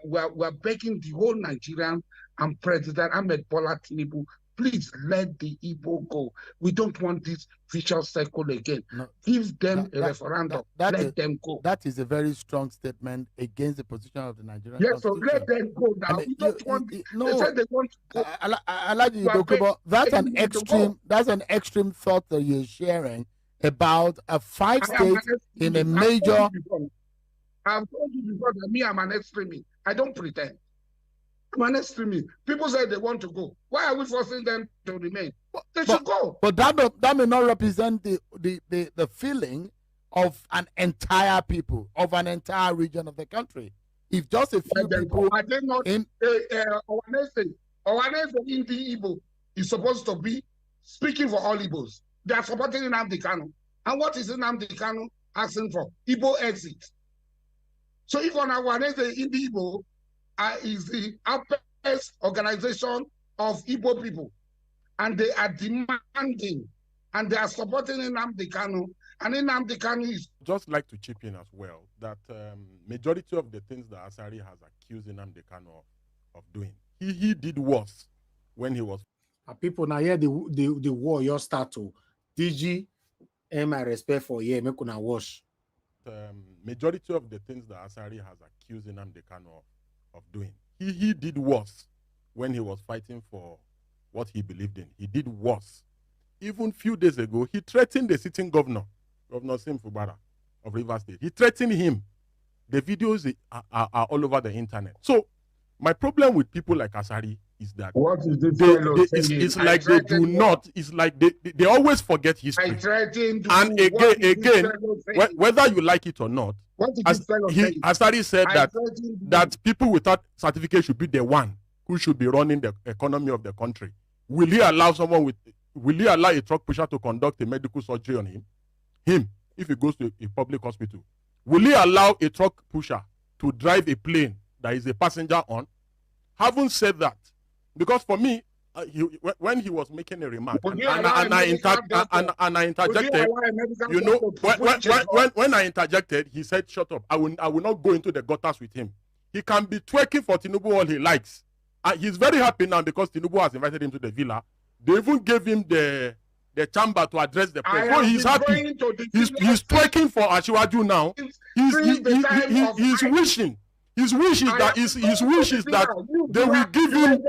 we're begging the whole Nigerian and President Ahmed Bola Tinubu, please let the Igbo go. We don't want this vicious cycle again. No, give them a referendum. Let them go. That is a very strong statement against the position of the Nigerian Yes, so Constitution. let them go now. We don't want. No, they said they want to go. I like you, but that's an extreme. That's an extreme thought that you're sharing about a 5 states in a major. I've told you before that me, I'm an extremist. I don't pretend. I'm an extremist. People say they want to go. Why are we forcing them to remain? They should go. But that may not represent the feeling of an entire people, of an entire region of the country. If just a few people I think not in the Igbo is supposed to be speaking for all Igbos. They are supporting Nnamdi Kanu. And what is Nnamdi Kanu asking for? Igbo exit. So if on our Wednesday in the Igbo is the uppermost organization of Igbo people, and they are demanding and they are supporting Nnamdi Kanu, and Nnamdi Kanu is just like to chip in as well that majority of the things that Asari has accused Nnamdi Kanu of doing, he did worse when he was. People now hear the war your start to DG and my respect for make una wash. Majority of the things that Asari has accused Nnamdi Kanu of doing, he did worse when he was fighting for what he believed in. He did worse. Even few days ago, he threatened the sitting governor, Governor Sim Fubara of Rivers State. He threatened him. The videos are all over the internet. So my problem with people like Asari is that what is this it's like they do not. It's like they always forget history. And again, whether you like it or not, Asari said that people without certificate should be the one who should be running the economy of the country. Will he allow a truck pusher to conduct a medical surgery on him if he goes to a public hospital? Will he allow a truck pusher to drive a plane that is a passenger on? Haven't said that. Because for me, when he was making a remark, and I interjected, you know, when I interjected, he said, "Shut up! I will not go into the gutters with him. He can be twerking for Tinubu all he likes. He's very happy now because Tinubu has invited him to the villa. They even gave him the chamber to address the press. So he's happy. He's twerking for Asiwaju now. He's wishing. His wish is that they will give him.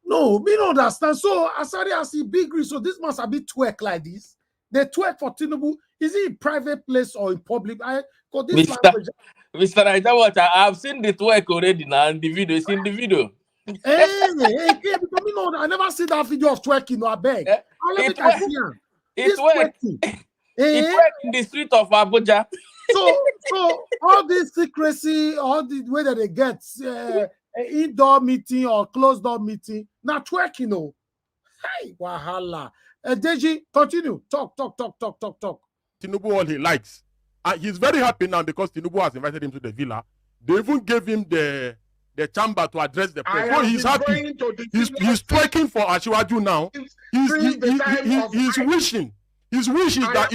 No, we don't understand. So Asari has a big risk. So this must have been twerk like this. They twerk for Tinubu. Is it in private place or in public? Mr. Niger, I've seen the twerk already now in the video. It's in the video. I never see that video of twerking. No, I beg. It's twerking. It's twerking in the street of Abuja. So all this secrecy, all the way that they get indoor meeting or closed door meeting, not twerking. No, hey, wahala. Deji, continue. Talk. Tinubu all he likes. He's very happy now because Tinubu has invited him to the villa. They even gave him the chamber to address the press. So he's happy. He's twerking for Asiwaju now. He's wishing. His wish is that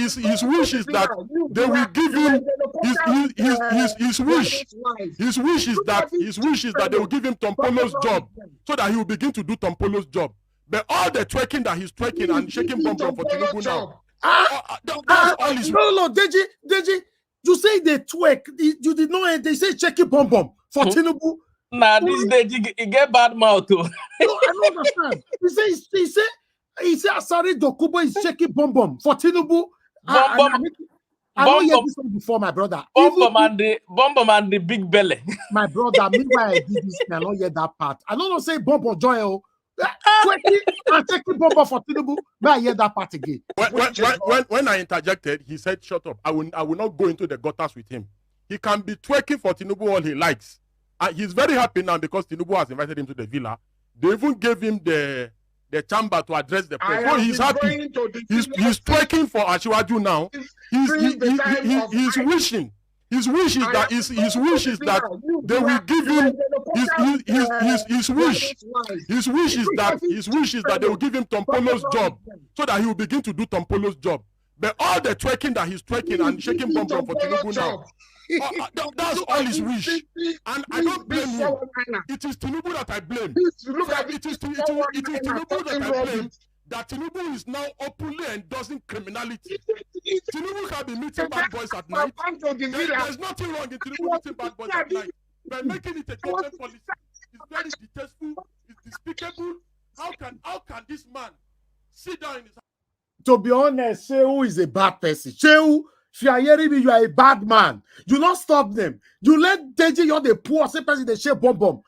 they will give him his wish. His wish is that they will give him Tom Polo's job so that he will begin to do Tom Polo's job. But all the twerking that he's twerking and shaking bomb for Tinubu now. No, Deji, you say they twerk. You did not. They say shaking bomb for Tinubu. Nah, this Deji he get bad mouth too. No, I don't understand. He said Asari Dokubo is shaking bomb for Tinubu. I don't hear this one before, my brother. Bomb and the big belly. My brother, meanwhile I did this, I don't hear that part. I don't know say bomb joy. I'm taking bomb for Tinubu, but I hear that part again. When I interjected, he said, "Shut up! I will not go into the gutters with him. He can be twerking for Tinubu all he likes. He's very happy now because Tinubu has invited him to the villa. They even gave him the the chamber to address the press. I So have he's been happy. going to the He's twerking for Asiwaju now. He's wishing. His wish is that his wish is that they will give him his wish. His wish is that they will give him Tompolo's job so that he will begin to do Tompolo's job. But all the twerking that he's twerking and shaking bomb for Tinubu now, that's all his wish. And I don't blame him. It is Tinubu that I blame. It is Tinubu that I blame. That Tinubu is now openly endorsing criminality. Tinubu can be meeting bad boys at night. There's nothing wrong in Tinubu meeting bad boys at night. But making it a government policy is very detestable, it's despicable. How can this man sit down in his house? To be honest, Shehu is a bad person. Shehu, if you are hearing me, you are a bad man. You not stop them. You let Deji, you're the poor, same person, they share bomb.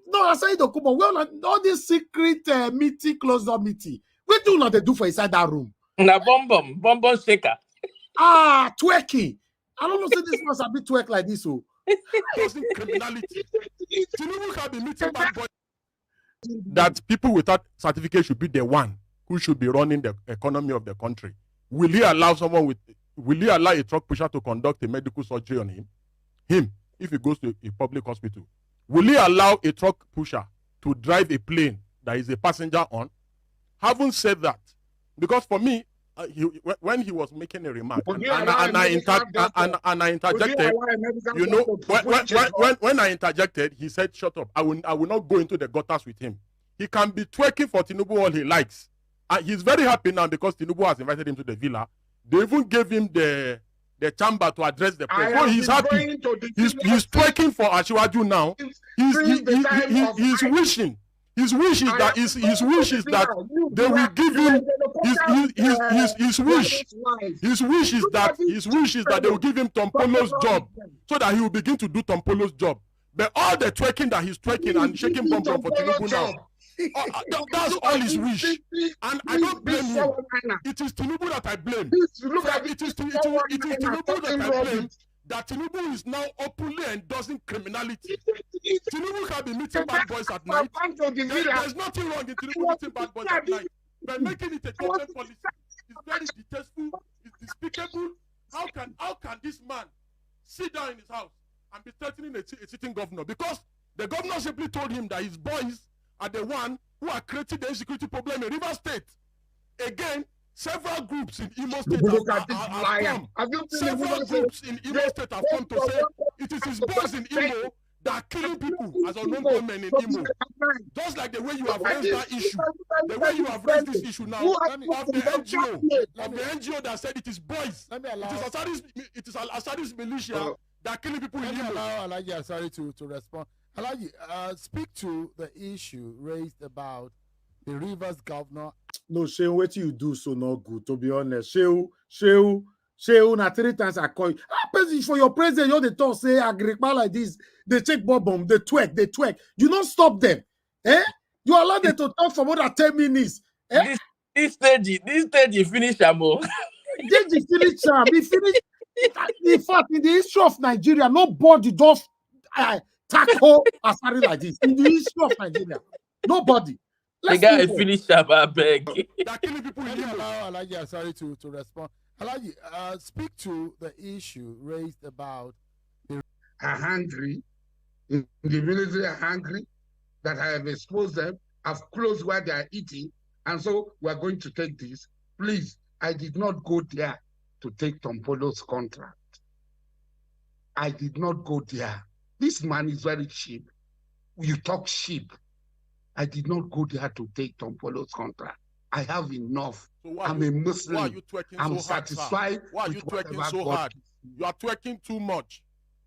No, I say the come on. Well, all this secret meeting, closed-door meeting. What do not they do for inside that room? Na bomb shaker. Twerking. I don't know. Say this must have been twerk like this. So, criminality. Tinubu can be meeting bad boys. That people without certificate should be the one who should be running the economy of the country. Will he allow a truck pusher to conduct a medical surgery on him? If he goes to a public hospital. Will he allow a truck pusher to drive a plane that is a passenger on? Having said that, because for me, when he was making a remark, and I interjected, you know, when I interjected, he said, "Shut up! I will not go into the gutters with him. He can be twerking for Tinubu all he likes. He's very happy now because Tinubu has invited him to the villa. They even gave him the chamber to address the press. So he's happy. He's twerking for Asiwaju now. He's wishing. His wish is that they will give him his wish. His wish is that they will give him Tompolo's job so that he will begin to do Tompolo's job. But all the twerking that he's twerking and shaking bomb for Tinubu now, that's all his wish. And I don't blame him. It is Tinubu that I blame. It is Tinubu that I blame. That Tinubu is now openly endorsing criminality. Tinubu can be meeting bad boys at night. There's nothing wrong in Tinubu meeting bad boys at night. But making it a government policy is very detestable, it's despicable. How can this man sit down in his house and be threatening a sitting governor? Because the governor simply told him that his boys are the one who are creating the insecurity problem in River State. Again, several groups in Imo State have come. Several groups in Imo State have come to say it is his boys in Imo that are killing people as unknown gunmen in Imo. Just like the way you have raised that issue, the way you have raised this issue now of the NGO that said it is boys. It is Asari's militia that are killing people in Imo. Allow Alhaji Asari to respond. Alhaji, speak to the issue raised about the Rivers governor. No, Shehu, what you do so not good, to be honest. Shehu, na 3 times I call you. For your president, you the talk say Agrippa like this. They take bomb, they twerk. You don't stop them. You allow them to talk for more than 10 minutes. This stage you finish Amo. Deji finish him. He finished. In fact, in the history of Nigeria, nobody does tackle Asari like this. In the history of Nigeria, nobody. The guy finished up, I beg. Allow Alhaji Asari to respond. Alhaji, speak to the issue raised about the are hungry. The military are hungry. That I have exposed them. I've closed where they are eating, and so we are going to take this. Please, I did not go there to take Tompolo's contract. I did not go there. This man is very cheap. You talk cheap. I did not go there to take Tompolo's contract. I have enough. So I'm a Muslim. Why are you twerking I'm so satisfied. Hard, why are you twerking so hard? You are twerking too much.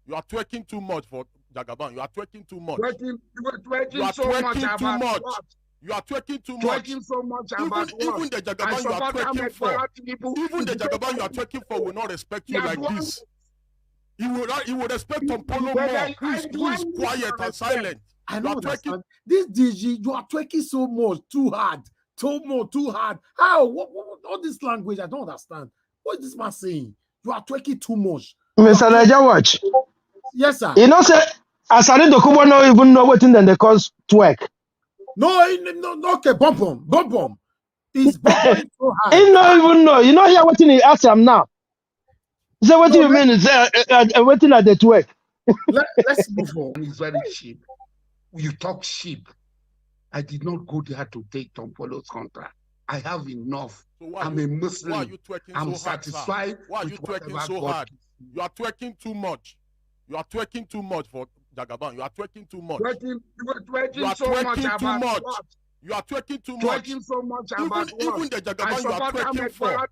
You are twerking too much for Jagaban. You are twerking too much. You are twerking so much. You are twerking too much. Twerking so much even the Jagaban you are twerking for, even the Jagaban you are twerking for will not respect you like this. He will respect Tompolo more, who is quiet and silent. I know this DG, you are twerking so much, too hard. Too hard. How? What all this language? I don't understand. What is this man saying? You are twerking too much. Mr. Niger Watch. Yes, sir. You know, say Asari Dokubo no even know what in they call twerk. No, okay, bump. He's bumping so high. He don't even know. You know here what he ask him now. So what do you mean? Is waiting at the twerk? Let's move on. It's very cheap. You talk cheap. I did not go there to take Tom Polo's contract. I have enough. So I'm a Muslim. Why are you twerking I'm so hard, satisfied. Sir? Why are you twerking so hard? You are twerking too much. You are twerking too much for Jagaban. You are twerking too much. You are twerking You are so twerking much too about much. what? You are twerking too much. Twerking so much about Even what? the Jagaban you are twerking for.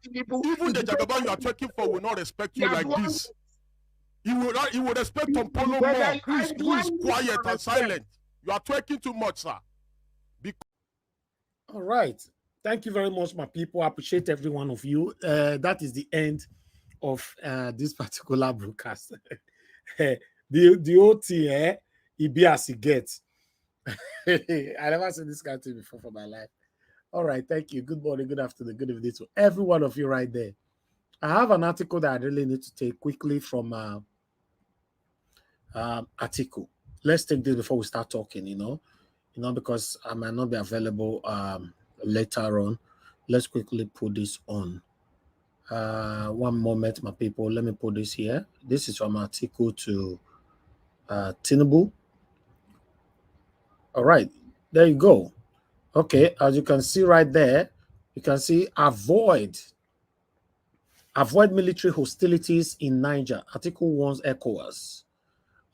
Even the Jagaban you are twerking for will not respect you like this. He will respect Tom Polo more. Who is quiet and silent. You are twerking too much, sir. All right. Thank you very much, my people. I appreciate every one of you. That is the end of this particular broadcast. the OT, it be as it gets. I never seen this kind of thing before for my life. All right. Thank you. Good morning, good afternoon, good evening to every one of you right there. I have an article that I really need to take quickly from Atiku. Let's take this before we start talking, because I might not be available later on. Let's quickly put this on. One moment, my people. Let me put this here. This is from Atiku to Tinubu. All right, there you go. Okay, as you can see right there, you can see avoid military hostilities in Niger. Atiku warns ECOWAS.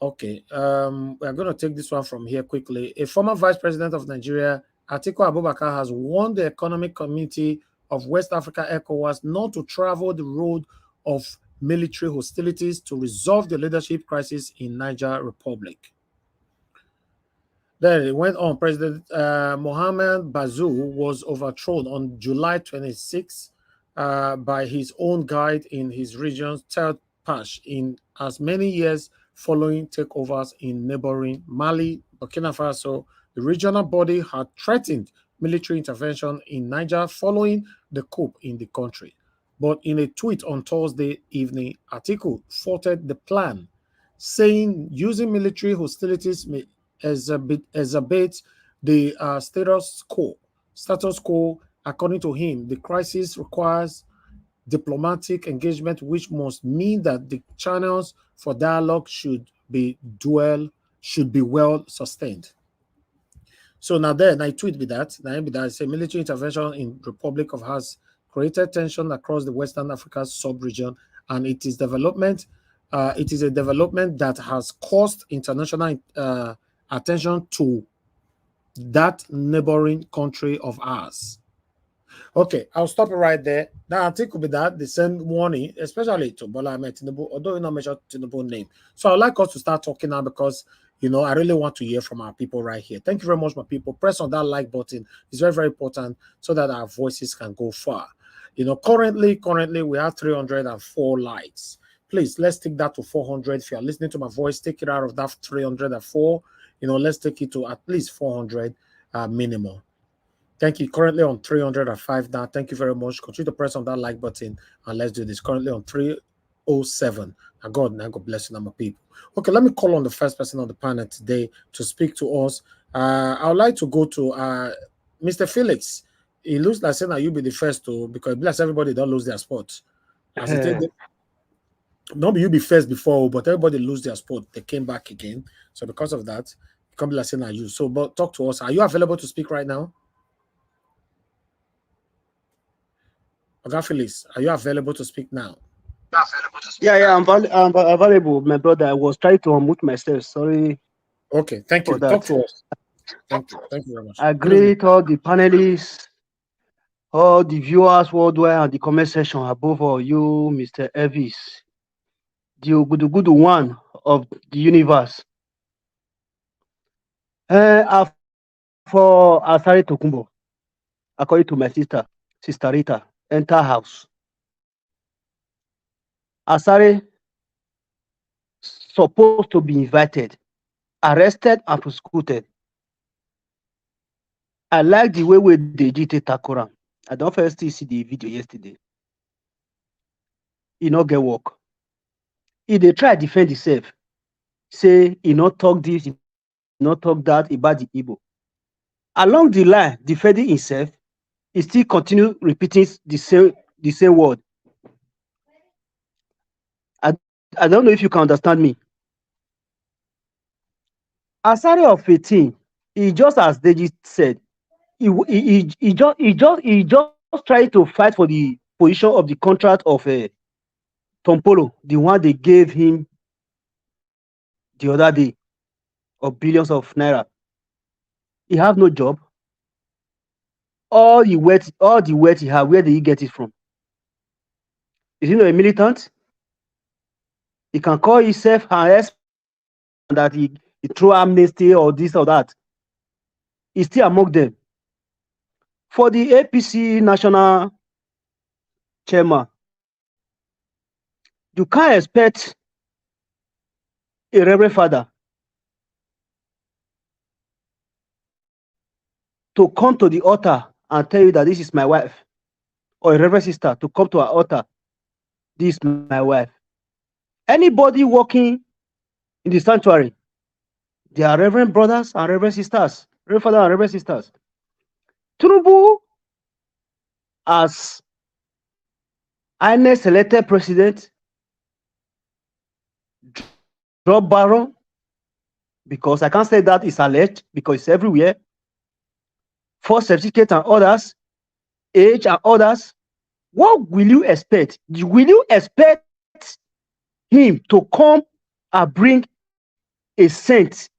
Okay, we're going to take this one from here quickly. A former vice president of Nigeria, Atiku Abubakar, has warned the Economic Community of West Africa, ECOWAS, not to travel the road of military hostilities to resolve the leadership crisis in Niger Republic. Then it went on. President Mohamed Bazoum was overthrown on July 26 by his own guide in his region's third patch in as many years following takeovers in neighboring Mali, Burkina Faso. The regional body had threatened military intervention in Niger following the coup in the country. But in a tweet on Thursday evening, Atiku faulted the plan, saying using military hostilities may exacerbate the status quo. According to him, the crisis requires diplomatic engagement, which must mean that the channels for dialogue should be well sustained. So now then I tweet with that. I say military intervention in Republic of has created tension across the Western Africa sub-region, and it is a development that has caused international attention to that neighboring country of ours. Okay, I'll stop it right there. Now, I think with that, the same warning, especially to Bola Ahmed Tinubu, although you not mention Tinubu's name. So I'd like us to start talking now because, I really want to hear from our people right here. Thank you very much, my people. Press on that like button. It's very, very important so that our voices can go far. Currently, we have 304 likes. Please, let's take that to 400. If you are listening to my voice, take it out of that 304. Let's take it to at least 400 minimum. Thank you. Currently on 305 now. Thank you very much. Continue to press on that like button and let's do this. Currently on 307. Now God bless you, number of people. Okay, let me call on the first person on the panel today to speak to us. I would like to go to Mr. Felix. It looks like saying that you'll be the first to, because it bless everybody don't lose their spot. Not you be first before, but everybody lose their spot. They came back again. So because of that, it can't be like saying that you. So, but talk to us. Are you available to speak right now? Okay, Felix, are you available to speak now? Yeah, I'm available, my brother. I was trying to unmute myself. Sorry. Okay, thank you. Talk to us. Thank you very much. I greet all the panelists, all the viewers worldwide, and the comment section. Above all, you, Mr. Elvis, the good one of the universe. For Asari Tokumbo, according to my sister Rita, enter house. Asari supposed to be invited, arrested, and prosecuted. I like the way we Deji take Takura. I don't first see the video yesterday. He not get work. He they try to defend himself. Say he not talk this, he not talk that about the Igbo. along the line, defending himself, he still continue repeating the same word. I don't know if you can understand me. Asari of 18, he just as Deji said, he just tried to fight for the position of the contract of Tompolo, the one they gave him the other day of billions of naira. He have no job. All the wealth he have, where did he get it from? Is he not a militant? He can call himself an that he throw amnesty or this or that. He's still among them. For the APC national chairman, you can't expect a reverend father to come to the altar and tell you that this is my wife, or a reverend sister to come to our altar, this is my wife. Anybody working in the sanctuary, they are reverend brothers and reverend sisters, reverend father and reverend sisters. Tinubu, as INEC elected president, drop Baron, because I can't say that it's alleged, because it's everywhere. Force certificate and others, age and others. What will you expect? Will you expect him to come and bring a cent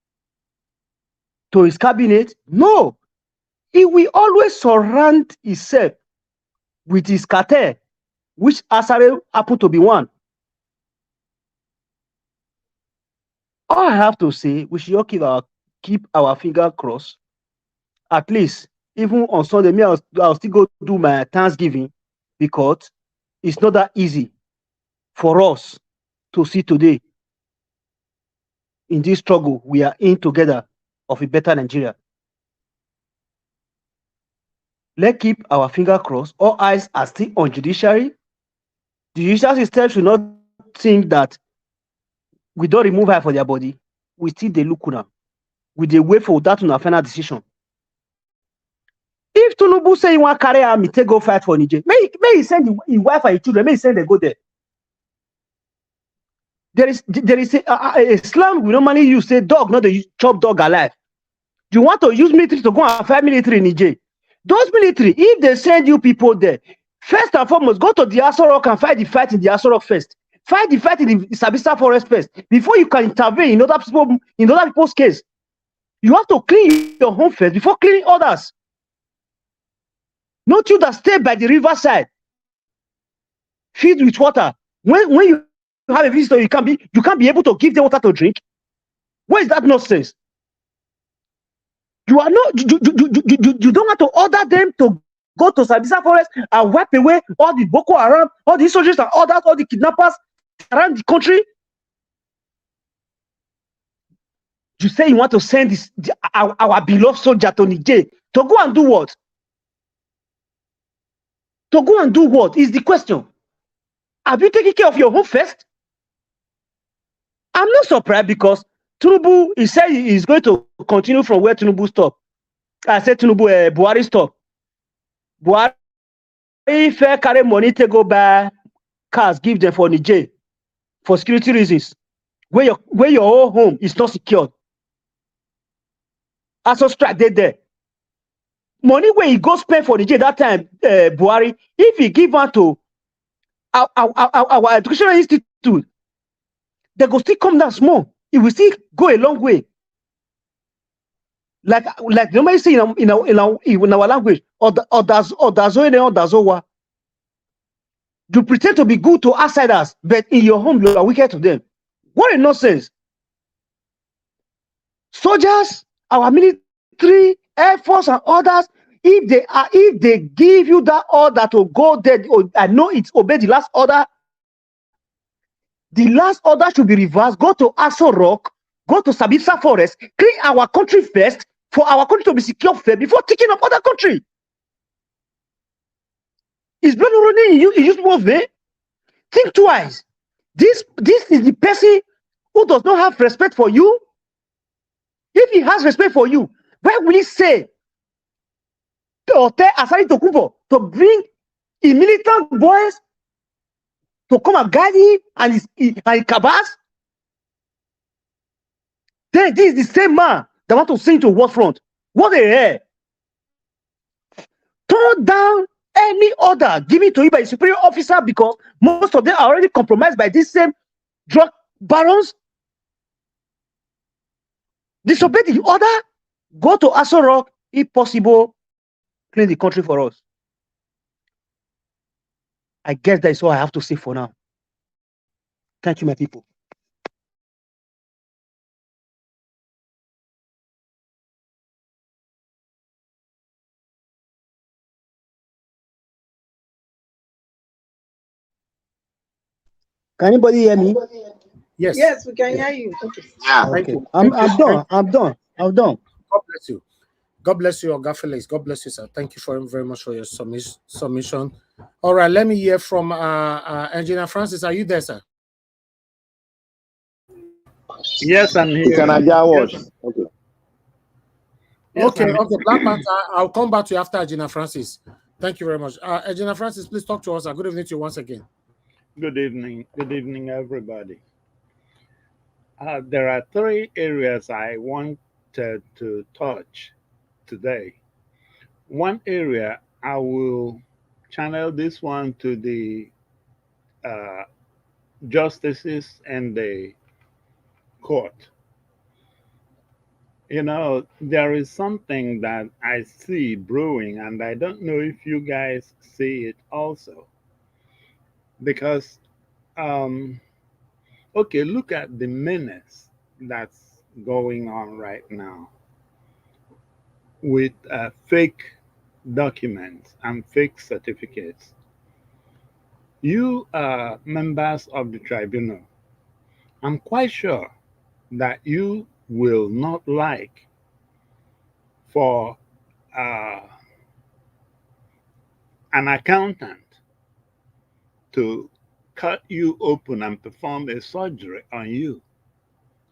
to his cabinet? No. He will always surround himself with his cartel, which Asari happened to be one. All I have to say, we should all keep our finger crossed. At least, even on Sunday, I'll still go do my Thanksgiving, because it's not that easy for us to see today in this struggle we are in together of a better Nigeria. Let's keep our finger crossed. All eyes are still on judiciary. The judicial system should not think that we don't remove her for their body. We still they look now. We they wait for that to a final decision. If Tinubu say he want to carry army, take go fight for Niger, may he send his wife and his children, may he send them go there. There is a slang we normally use, say dog, not the chop dog alive. You want to use military to go and fight military in Niger. Those military, if they send you people there, first and foremost, go to the Asari and fight the fight in the Asari first. Fight the fight in the Sabisa forest first. Before you can intervene in other people's case. You have to clean your home first before cleaning others. Not you that stay by the riverside, filled with water. When you have a visitor, you can't be able to give them water to drink. Where is that nonsense? You are not. You don't want to order them to go to Sabisa forest and wipe away all the Boko Haram, all the soldiers and others, all the kidnappers around the country. You say you want to send our beloved soldier to Niger to go and do what? To go and do what is the question. Have you taken care of your home first? I'm not surprised, because Tinubu, he said he's going to continue from where Tinubu stopped. I said Tinubu, Buhari stopped. Buhari fair carry money to go buy cars, give them for Niger for security reasons. Where your whole home is not secured. Also strike dead there. Money where he go spend for Niger that time, Buhari, if he give out to our educational institute, they go still come down small. It will still go a long way. Like nobody say in our language, or you pretend to be good to outsiders, but in your home you are wicked to them. What a nonsense! Soldiers, our military, Air Force, and others, if they give you that order to go there, I know it's obey the last order. The last order should be reversed. Go to Aso Rock, go to Sabisa Forest, clean our country first, for our country to be secure first before taking up other country. Is blood running in you people's vein? Think twice. This is the person who does not have respect for you. If he has respect for you, why will he say or tell Asari to bring a militant boys to come and guide him and his cabas? Then this is the same man that want to sing to war front. What a hair! Turn down any order given to you by a superior officer because most of them are already compromised by these same drug barons. Disobey the order, go to Aso Rock, if possible, clean the country for us. I guess that is all I have to say for now. Thank you, my people. Can anybody hear me? Yes. Yes, we can hear you. Okay. Yeah. Thank Okay. you. I'm done. God bless you. God bless you, Oga Felix. God bless you, sir. Thank you very much for your submission. All right, let me hear from Engineer Francis. Are you there, sir? Yes, I'm here. It's an Niger watch. Okay. Yes, Okay, Black Panther. I'll come back to you after Engineer Francis. Thank you very much. Engineer Francis, please talk to us. Good evening to you once again. Good evening. Good evening, everybody. There are three areas I wanted to touch today. One area, I will channel this one to the justices and the court. You know, there is something that I see brewing, and I don't know if you guys see it also. Because, okay, look at the menace that's going on right now with fake documents and fake certificates. You are members of the tribunal. I'm quite sure that you will not like for an accountant to cut you open and perform a surgery on you,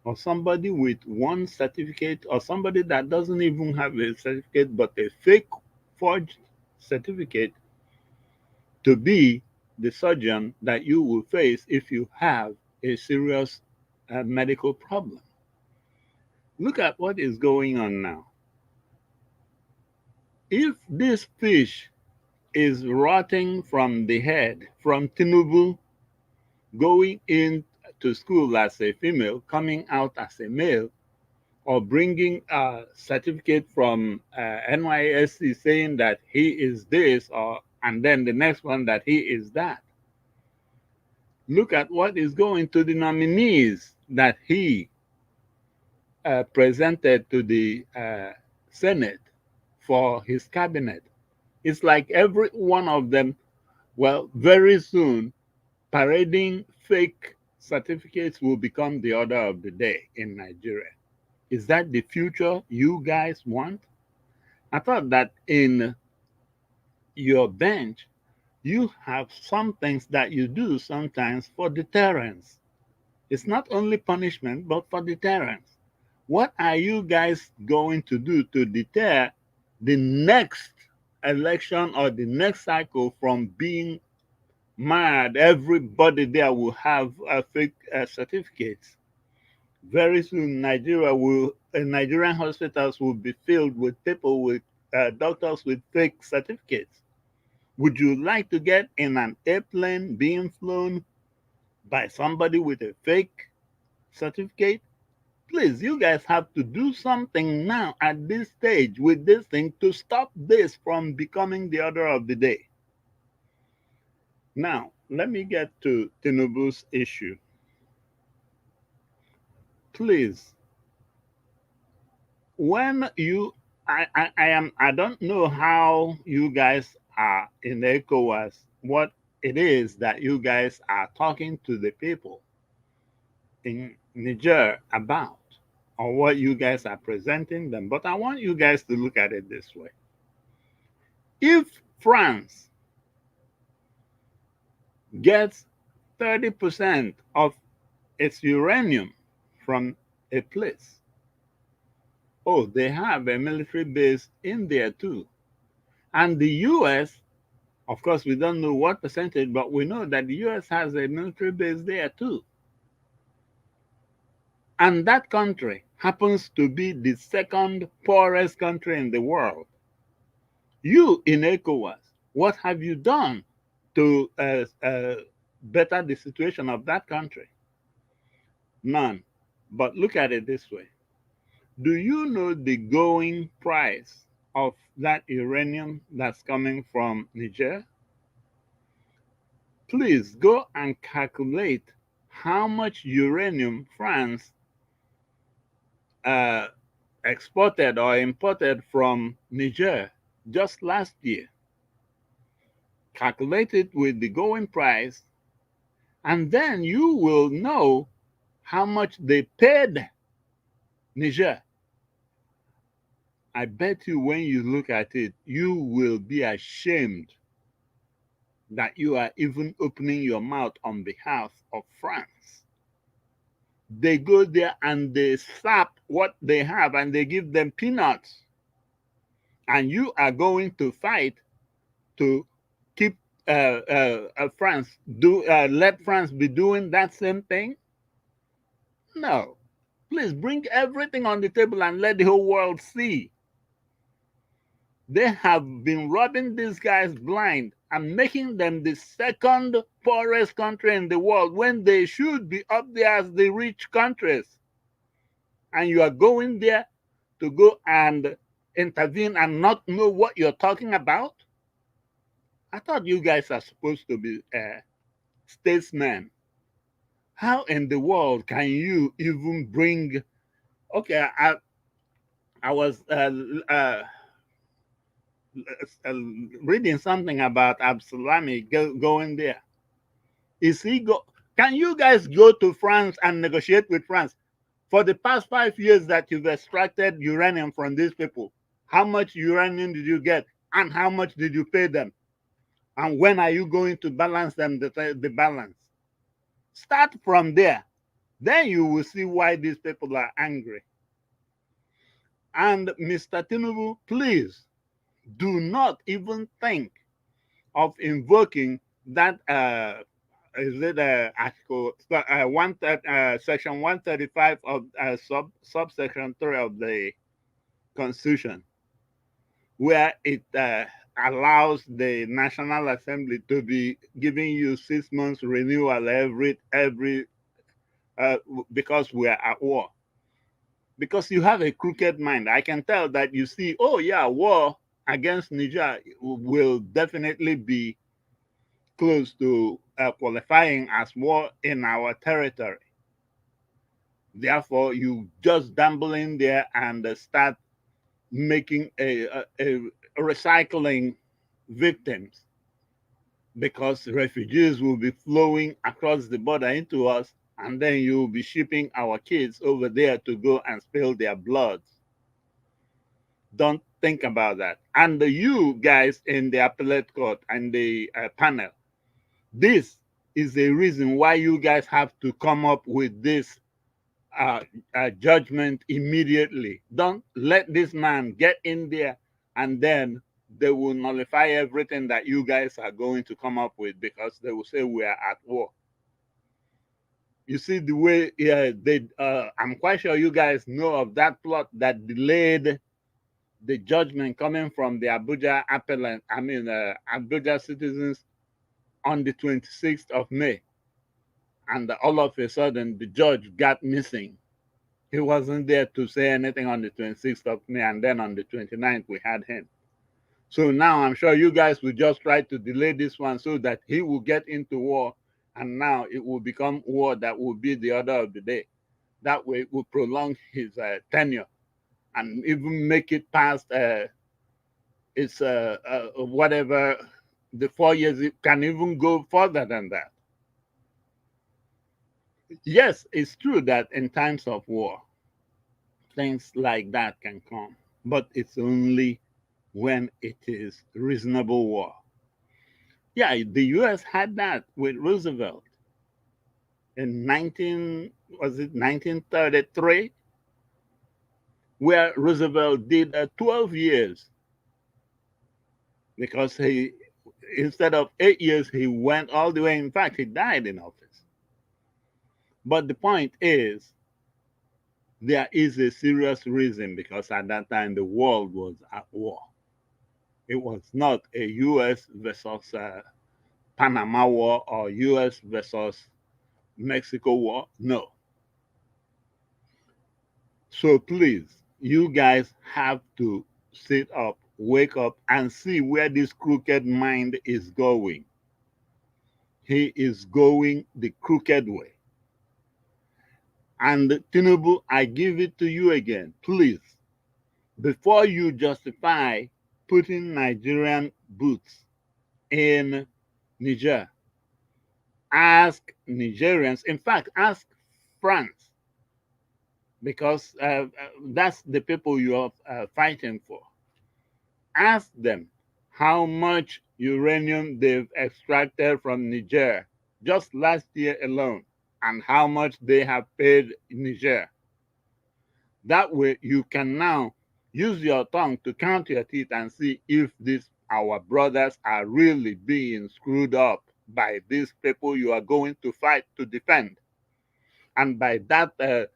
or somebody with one certificate, or somebody that doesn't even have a certificate but a fake forged certificate, to be the surgeon that you will face if you have a serious medical problem. Look at what is going on now. If this fish is rotting from the head, from Tinubu going into school as a female, coming out as a male, or bringing a certificate from NYSC saying that he is this, and then the next one that he is that. Look at what is going to the nominees that he presented to the Senate for his cabinet. It's like every one of them, well, very soon, parading fake certificates will become the order of the day in Nigeria. Is that the future you guys want? I thought that in your bench, you have some things that you do sometimes for deterrence. It's not only punishment, but for deterrence. What are you guys going to do to deter the next election or the next cycle from being mad? Everybody there will have fake certificates. Very soon, Nigerian hospitals will be filled with people with doctors with fake certificates. Would you like to get in an airplane being flown by somebody with a fake certificate? Please, you guys have to do something now at this stage with this thing to stop this from becoming the order of the day. Now, let me get to Tinubu's issue. Please, when you, I don't know how you guys are in ECOWAS, what it is that you guys are talking to the people in Niger about, or what you guys are presenting them. But I want you guys to look at it this way. If France gets 30% of its uranium from a place, oh, they have a military base in there too. And the US, of course, we don't know what percentage, but we know that the US has a military base there too. And that country happens to be the second poorest country in the world. You in ECOWAS, what have you done to better the situation of that country? None. But look at it this way. Do you know the going price of that uranium that's coming from Niger? Please go and calculate how much uranium France exported or imported from Niger just last year. Calculate it with the going price, and then you will know how much they paid Niger. I bet you when you look at it, you will be ashamed that you are even opening your mouth on behalf of France. They go there and they sap what they have and they give them peanuts. And you are going to fight to keep France, let France be doing that same thing? No. Please bring everything on the table and let the whole world see. They have been robbing these guys blind and making them the second poorest country in the world when they should be up there as the rich countries. And you are going there to go and intervene and not know what you're talking about? I thought you guys are supposed to be statesmen. How in the world can you even bring... Okay, I was reading something about Absalami going there. Is he Can you guys go to France and negotiate with France? For the past 5 years that you've extracted uranium from these people, how much uranium did you get? And how much did you pay them? And when are you going to balance them, the balance? Start from there. Then you will see why these people are angry. And Mr. Tinubu, please, do not even think of invoking that article section 135 of subsection 3 of the Constitution, where it allows the National Assembly to be giving you 6 months renewal every because we are at war. Because you have a crooked mind. I can tell that you see, oh yeah, war against Niger will definitely be close to qualifying as war in our territory. Therefore, you just dabble in there and start making a recycling victims, because refugees will be flowing across the border into us, and then you will be shipping our kids over there to go and spill their blood. Don't think about that. And you guys in the appellate court and the panel, this is the reason why you guys have to come up with this judgment immediately. Don't let this man get in there and then they will nullify everything that you guys are going to come up with, because they will say we are at war. You see the way I'm quite sure you guys know of that plot that delayed the judgment coming from the Abuja appellant, Abuja citizens on the 26th of May. And all of a sudden, the judge got missing. He wasn't there to say anything on the 26th of May, and then on the 29th, we had him. So now I'm sure you guys will just try to delay this one so that he will get into war, and now it will become war that will be the order of the day. That way it will prolong his tenure and even make it past its whatever, the 4 years. It can even go further than that. Yes, it's true that in times of war, things like that can come, but it's only when it is reasonable war. Yeah, the US had that with Roosevelt in 1933, where Roosevelt did 12 years because he, instead of 8 years, he went all the way. In fact, he died in office. But the point is, there is a serious reason, because at that time the world was at war. It was not a U.S. versus Panama war or U.S. versus Mexico war. No. So please, you guys have to sit up, wake up, and see where this crooked mind is going. He is going the crooked way. And Tinubu, I give it to you again. Please, before you justify putting Nigerian boots in Niger, ask Nigerians, in fact, ask France, because that's the people you are fighting for. Ask them how much uranium they've extracted from Niger just last year alone, and how much they have paid Niger. That way you can now use your tongue to count your teeth and see if these our brothers are really being screwed up by these people you are going to fight to defend, and by that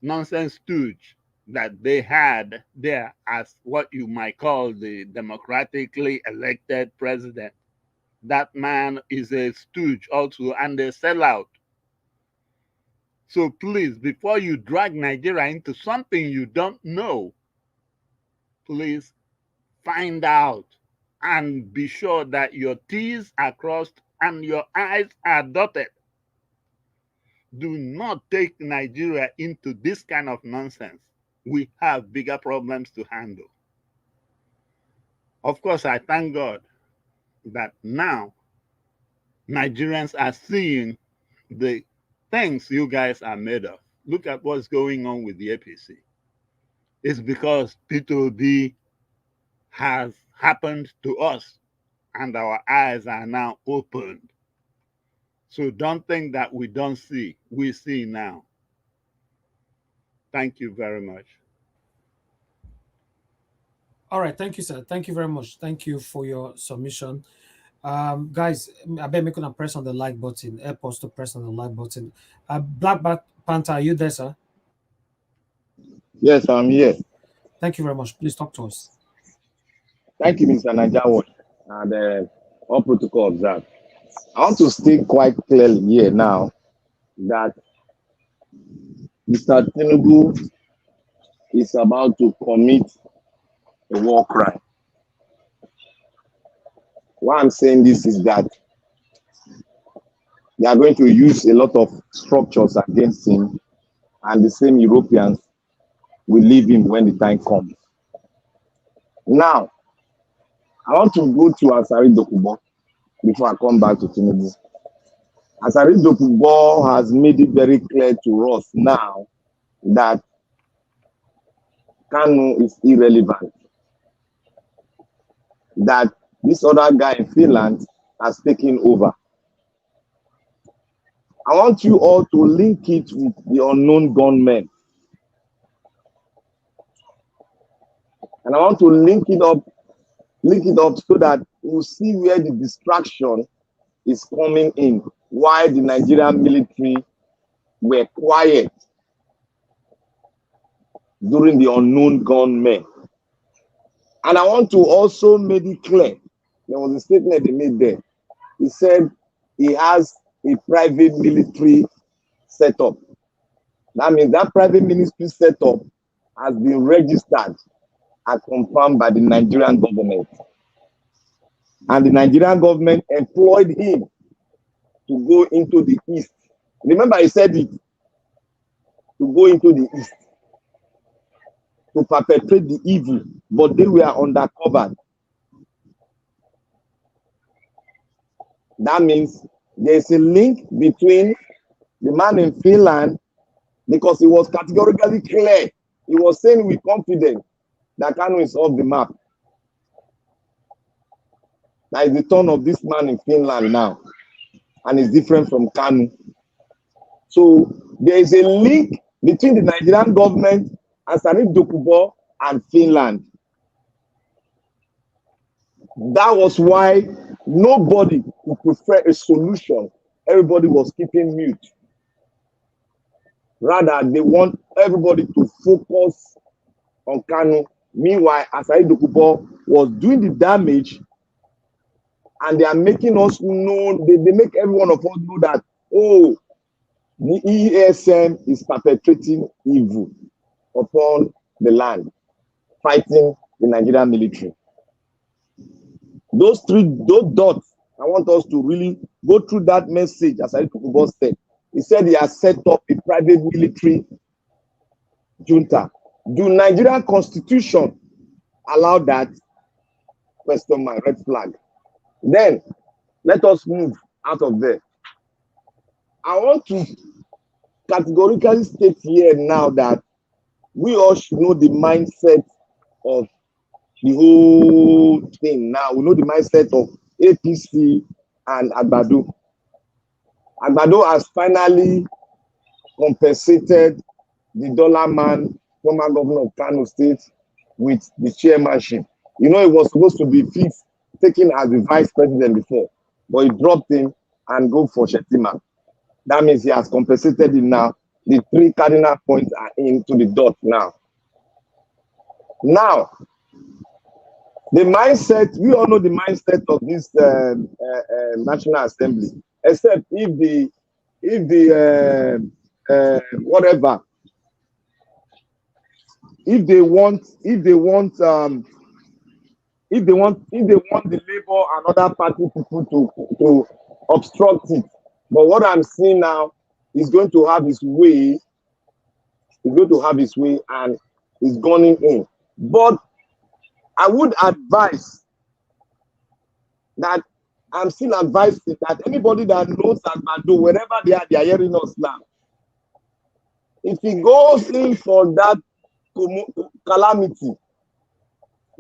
nonsense stooge that they had there as what you might call the democratically elected president. That man is a stooge also and a sellout. So please, before you drag Nigeria into something you don't know, please find out and be sure that your T's are crossed and your I's are dotted. Do not take Nigeria into this kind of nonsense. We have bigger problems to handle. Of course, I thank God that now Nigerians are seeing the things you guys are made of. Look at what's going on with the APC. It's because P2B has happened to us and our eyes are now opened. So don't think that we don't see. We see now. Thank you very much. All right. Thank you, sir. Thank you very much. Thank you for your submission. Guys, I bet me gonna press on the like button. Help us to press on the like button. Black Panther, are you there, sir? Yes, I'm here. Thank you very much. Please talk to us. Thank you, Mr. Niger, and all protocol observed. I want to state quite clearly here now that Mr. Tinubu is about to commit a war crime. Why I'm saying this is that they are going to use a lot of structures against him, and the same Europeans will leave him when the time comes. Now, I want to go to Asari Dokubo before I come back to Tinubu. Asari Dokubo has made it very clear to us now that Kanu is irrelevant, that this other guy in Finland has taken over. I want you all to link it with the unknown gunmen. And I want to link it up so that we'll see where the distraction is coming in, why the Nigerian military were quiet during the unknown gunmen. And I want to also make it clear, there was a statement they made there. He said he has a private military setup. That means that private military setup has been registered and confirmed by the Nigerian government. And the Nigerian government employed him to go into the east. Remember, I said it, to go into the east, to perpetrate the evil, but they were undercover. That means there's a link between the man in Finland, because he was categorically clear. He was saying with confidence that Kanu is off the map. That is the turn of this man in Finland now, and it's different from Kanu. So there is a link between the Nigerian government, Asari Dokubo, and Finland. That was why nobody would prefer a solution. Everybody was keeping mute. Rather, they want everybody to focus on Kanu. Meanwhile, Asari Dokubo was doing the damage, and they are making us know, they make every one of us know that, oh, the ESM is perpetrating evil upon the land, fighting the Nigerian military. Those dots, I want us to really go through that message, as Asari Dokubo said. He said he has set up a private military junta. Do Nigerian constitution allow that? Question mark, red flag. Then let us move out of there. I want to categorically state here now that we all should know the mindset of the whole thing now. We know the mindset of APC and Agbado. Agbado has finally compensated the dollar man, former governor of Kano State, with the chairmanship. You know, it was supposed to be fixed, taken as the vice president before, but he dropped him and go for Shetima. That means he has compensated him now. The 3 cardinal points are into the dot now. Now, the mindset, we all know the mindset of this National Assembly, except if the whatever, if they want the Labour and other party people to obstruct it. But what I'm seeing now is going to have his way. He's going to have his way, and he's going in. But I would advise that I'm still advising that anybody that knows Agbado, wherever they are hearing us now. If he goes in for that calamity,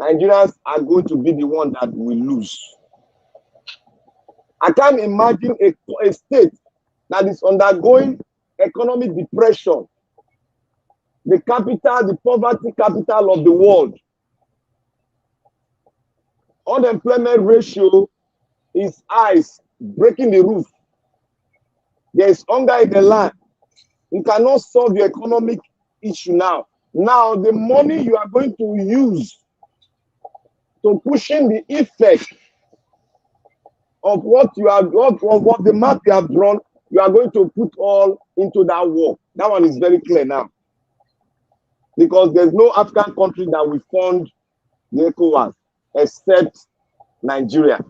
Nigerians are going to be the one that will lose. I can't imagine a state that is undergoing economic depression, the poverty capital of the world. Unemployment ratio is high, breaking the roof. There is hunger in the land. You cannot solve your economic issue now. Now, the money you are going to use to pushing the effect of what you have, what the map you have drawn, you are going to put all into that war. That one is very clear now. Because there's no African country that will fund the ECOWAS except Nigeria.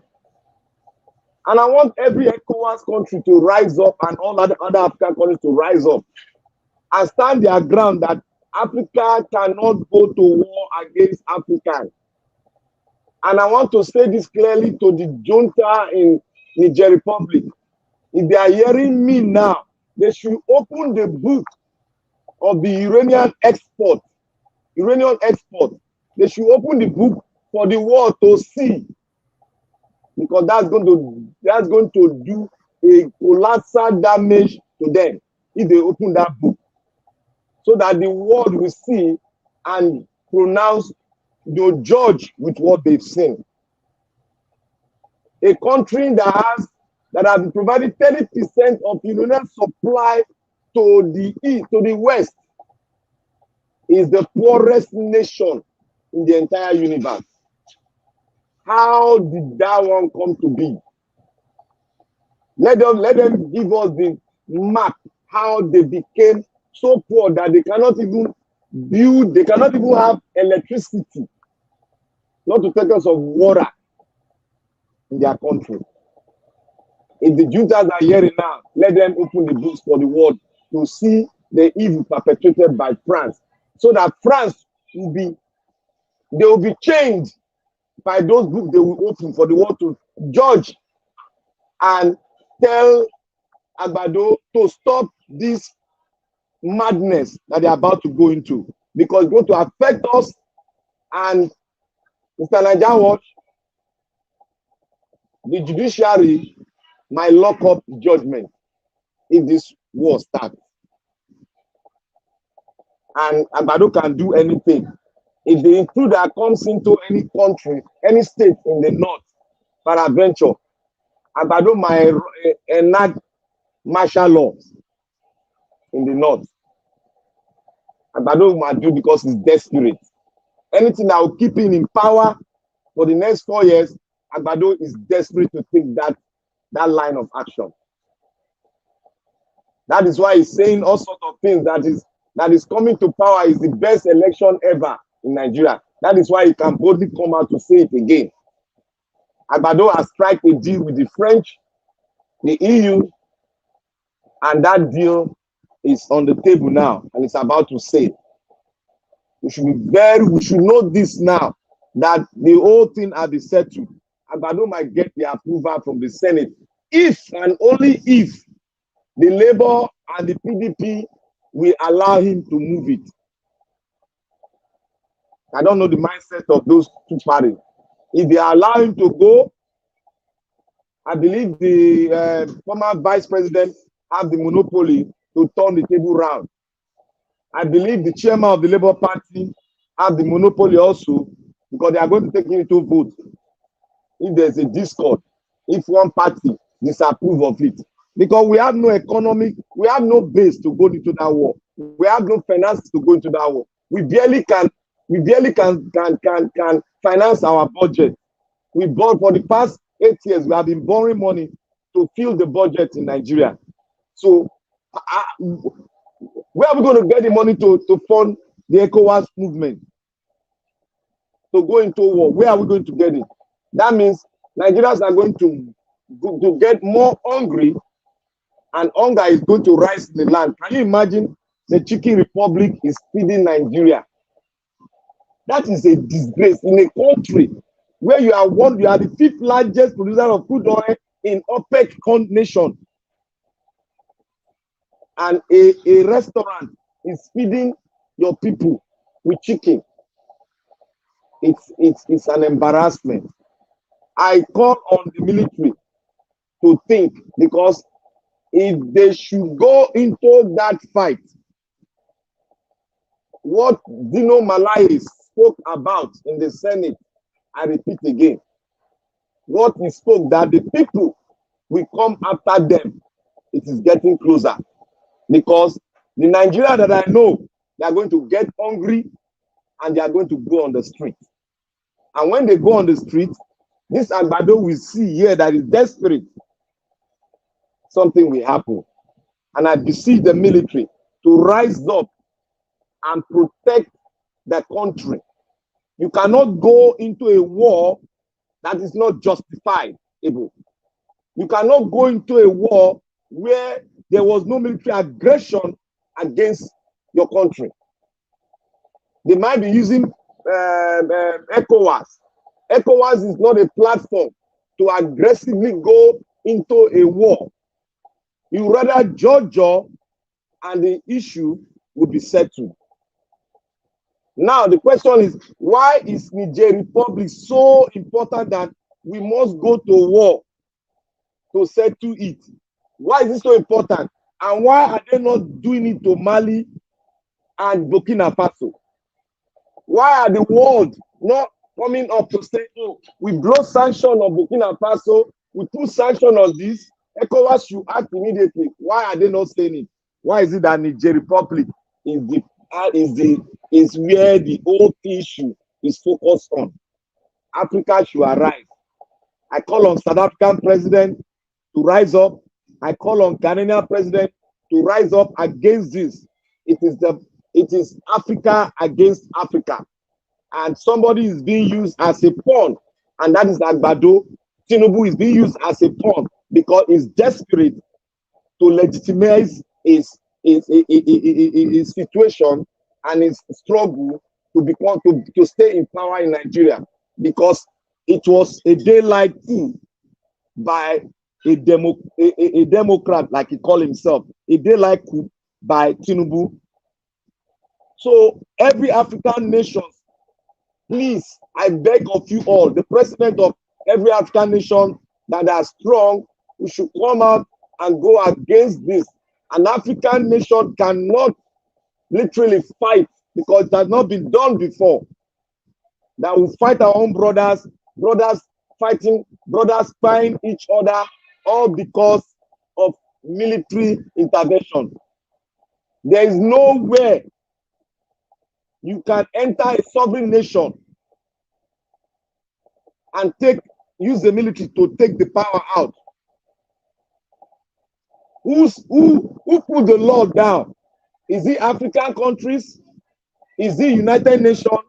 And I want every ECOWAS country to rise up and all other African countries to rise up and stand their ground that Africa cannot go to war against Africans. And I want to say this clearly to the junta in Niger Republic. If they are hearing me now, they should open the book of the uranium export. They should open the book for the world to see, because that's going to do a colossal damage to them if they open that book, so that the world will see and pronounce, the judge with what they've seen. A country that has provided 30% of uranium supply to the West is the poorest nation in the entire universe. How did that one come to be? Let them give us the map, how they became so poor that they cannot even build, they cannot even have electricity, not to take us of water in their country. If the juntas are hearing now, let them open the books for the world to see the evil perpetrated by France, so that France will be changed by those books they will open for the world to judge and tell Agbado to stop this madness that they're about to go into, because it's going to affect us. And Mr. Niger Watch, the judiciary might lock up judgment if this war starts. And Agbado can do anything If the intruder comes into any country, any state in the north, peradventure, Agbado might enact martial laws in the north. Agbado might do because he's desperate. Anything that will keep him in power for the next 4 years, Agbado is desperate to take that line of action. That is why he's saying all sorts of things that is coming to power is the best election ever in Nigeria. That is why he can boldly come out to say it again. Agbado has struck a deal with the French, the EU, and that deal is on the table now and it's about to sail. We should know this now, that the whole thing has been settled. Agbado might get the approval from the Senate if and only if the Labour and the PDP will allow him to move it. I don't know the mindset of those two parties. If they allow him to go, I believe the former vice president have the monopoly to turn the table round. I believe the chairman of the Labour Party have the monopoly also, because they are going to take him to vote. If there's a discord, if one party disapprove of it, because we have no economic, we have no base to go into that war. We have no finance to go into that war. We barely can finance our budget. We bought for the past 8 years. We have been borrowing money to fill the budget in Nigeria. So, where are we going to get the money to fund the ECOWAS movement? To go into war, where are we going to get it? That means Nigerians are going to get more hungry, and hunger is going to rise in the land. Can you imagine the Chicken Republic is feeding Nigeria? That is a disgrace in a country where you are the 5th largest producer of crude oil in OPEC nation. And a restaurant is feeding your people with chicken. It's an embarrassment. I call on the military to think, because if they should go into that fight, what Dino Malai spoke about in the Senate, I repeat again, what he spoke, that the people will come after them, it is getting closer. Because the Nigeria that I know, they are going to get hungry and they are going to go on the street. And when they go on the street, this Agbado will see here that is desperate. Something will happen. And I beseech the military to rise up and protect the country. You cannot go into a war that is not justified, Ibu. You cannot go into a war where there was no military aggression against your country. They might be using ECOWAS. ECOWAS is not a platform to aggressively go into a war. You rather judge and the issue will be settled. Now, the question is, why is Niger Republic so important that we must go to war to settle it? Why is it so important? And why are they not doing it to Mali and Burkina Faso? Why are the world not coming up to say, oh, we blow sanction on Burkina Faso, we put sanction on this, ECOWAS should act immediately? Why are they not saying it? Why is it that Niger Republic is where the whole issue is focused on? Africa should arise. I call on South African president to rise up. I call on Ghanaian president to rise up against this. It is Africa against Africa. And somebody is being used as a pawn, and that is Agbado. Tinubu is being used as a pawn because he's desperate to legitimize his situation and his struggle to stay in power in Nigeria, because it was a daylight coup by a Democrat, like he called himself, a daylight coup by Tinubu. So every African nation, please, I beg of you all, the president of every African nation that are strong, we should come out and go against this. An African nation cannot literally fight because it has not been done before. that will fight our own brothers, brothers fighting, brothers spying each other, all because of military intervention. There is nowhere you can enter a sovereign nation and use the military to take the power out. Who put the law down? Is it African countries? Is it United Nations?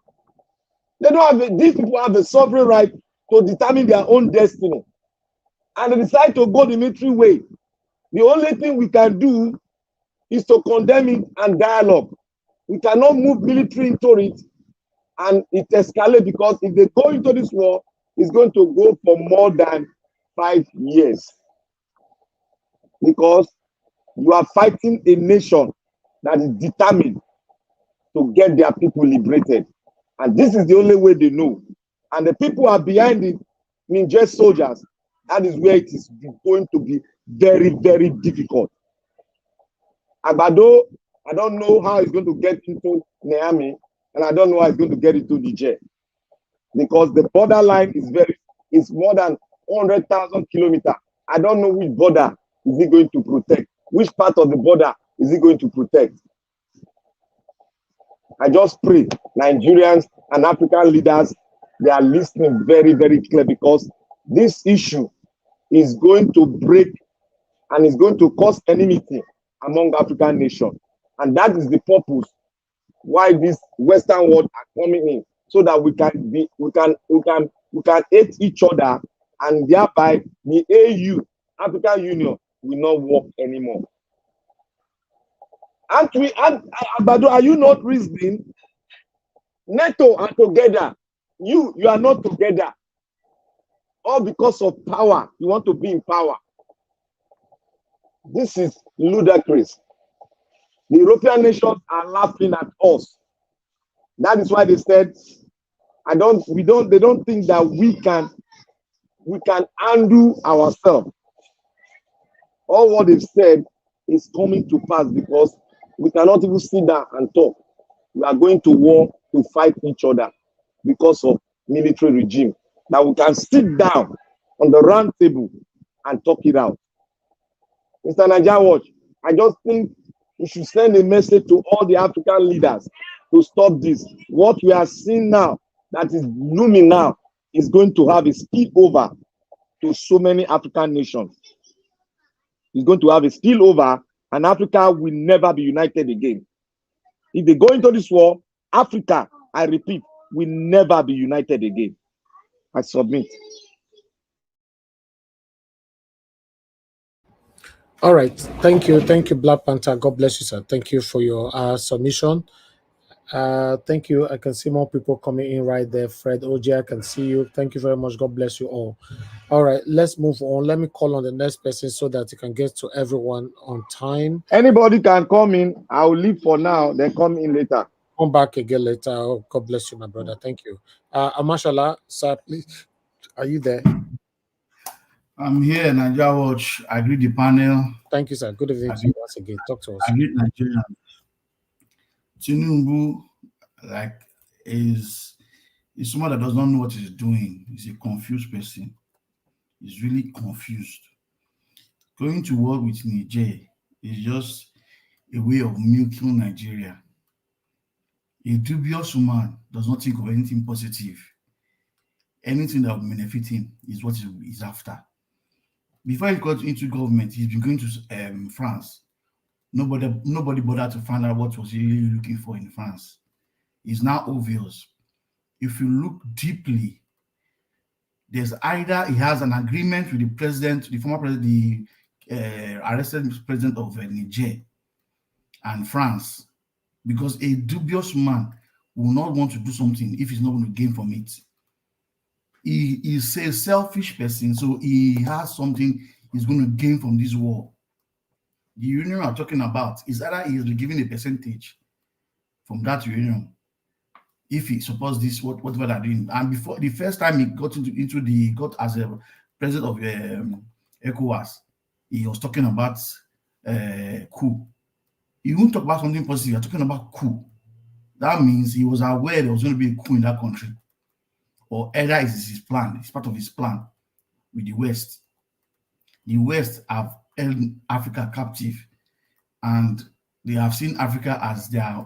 They don't have these people have the sovereign right to determine their own destiny. And they decide to go the military way. The only thing we can do is to condemn it and dialogue. We cannot move military into it and it escalates, because if they go into this war, it's going to go for more than 5 years. Because you are fighting a nation that is determined to get their people liberated. And this is the only way they know. And the people are behind it, Niger soldiers. That is where it is going to be very, very difficult. Agbado, I don't know how it's going to get into Niamey, and I don't know how it's going to get into Niger. Because the borderline is more than 100,000 kilometers. I don't know which border is it going to protect. Which part of the border is it going to protect? I just pray Nigerians and African leaders, they are listening very, very clear, because this issue is going to break and is going to cause enmity among African nations. And that is the purpose why this Western world are coming in, so that we can hate each other, and thereby the AU, African Union, will not work anymore. Agbado, are you not reasoning? NATO are together. You are not together. All because of power. You want to be in power. This is ludicrous. The European nations are laughing at us. That is why they said, they don't think that we can undo ourselves. All what they've said is coming to pass, because we cannot even sit down and talk. We are going to war to fight each other because of military regime. Now we can sit down on the round table and talk it out. Mr. Niger Watch, I just think we should send a message to all the African leaders to stop this. What we are seeing now, that is looming now, is going to have a spillover to so many African nations. It's going to have a spillover, and Africa will never be united again. If they go into this war, Africa, I repeat, will never be united again. I submit. All right. Thank you, Black Panther. God bless you, sir. Thank you for your submission. Thank you. I can see more people coming in right there. Fred OJ, I can see you. Thank you very much. God bless you all. All right, let's move on. Let me call on the next person so that you can get to everyone on time. Anybody can come in. I'll leave for now, then come in later. Come back again later. Oh, God bless you, my brother. Thank you. Amashala, sir, please, are you there? I'm here, Niger Watch. I greet the panel. Thank you, sir. Good evening to you once again. Talk to us. I greet Nigeria. Tinubu, is someone that does not know what he's doing. He's a confused person. He's really confused. Going to war with Niger is just a way of milking Nigeria. A dubious man does not think of anything positive. Anything that will benefit him is what he's after. Before he got into government, he's been going to France. Nobody bothered to find out what was he really looking for in France. It's now obvious. If you look deeply, there's either he has an agreement with the president, the former president, the arrested president of Niger and France, because a dubious man will not want to do something if he's not going to gain from it. He is a selfish person, so he has something he's going to gain from this war. The union are talking about is either he is giving a percentage from that union if he supports this, whatever they're doing. And before the first time he got got as a president of ECOWAS, he was talking about coup. He won't talk about something positive. You're talking about coup. That means he was aware there was going to be a coup in that country. or either it's his plan, it's part of his plan with the West. The West have held Africa captive, and they have seen Africa as their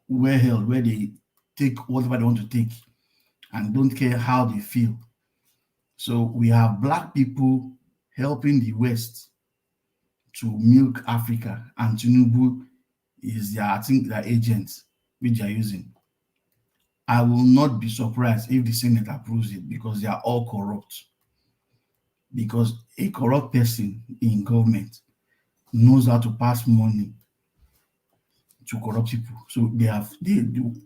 well-held, where they take whatever they want to take and don't care how they feel. So we have black people helping the West to milk Africa, and Tinubu is their, I think, their agent, which they are using. I will not be surprised if the Senate approves it, because they are all corrupt. Because a corrupt person in government knows how to pass money to corrupt people. So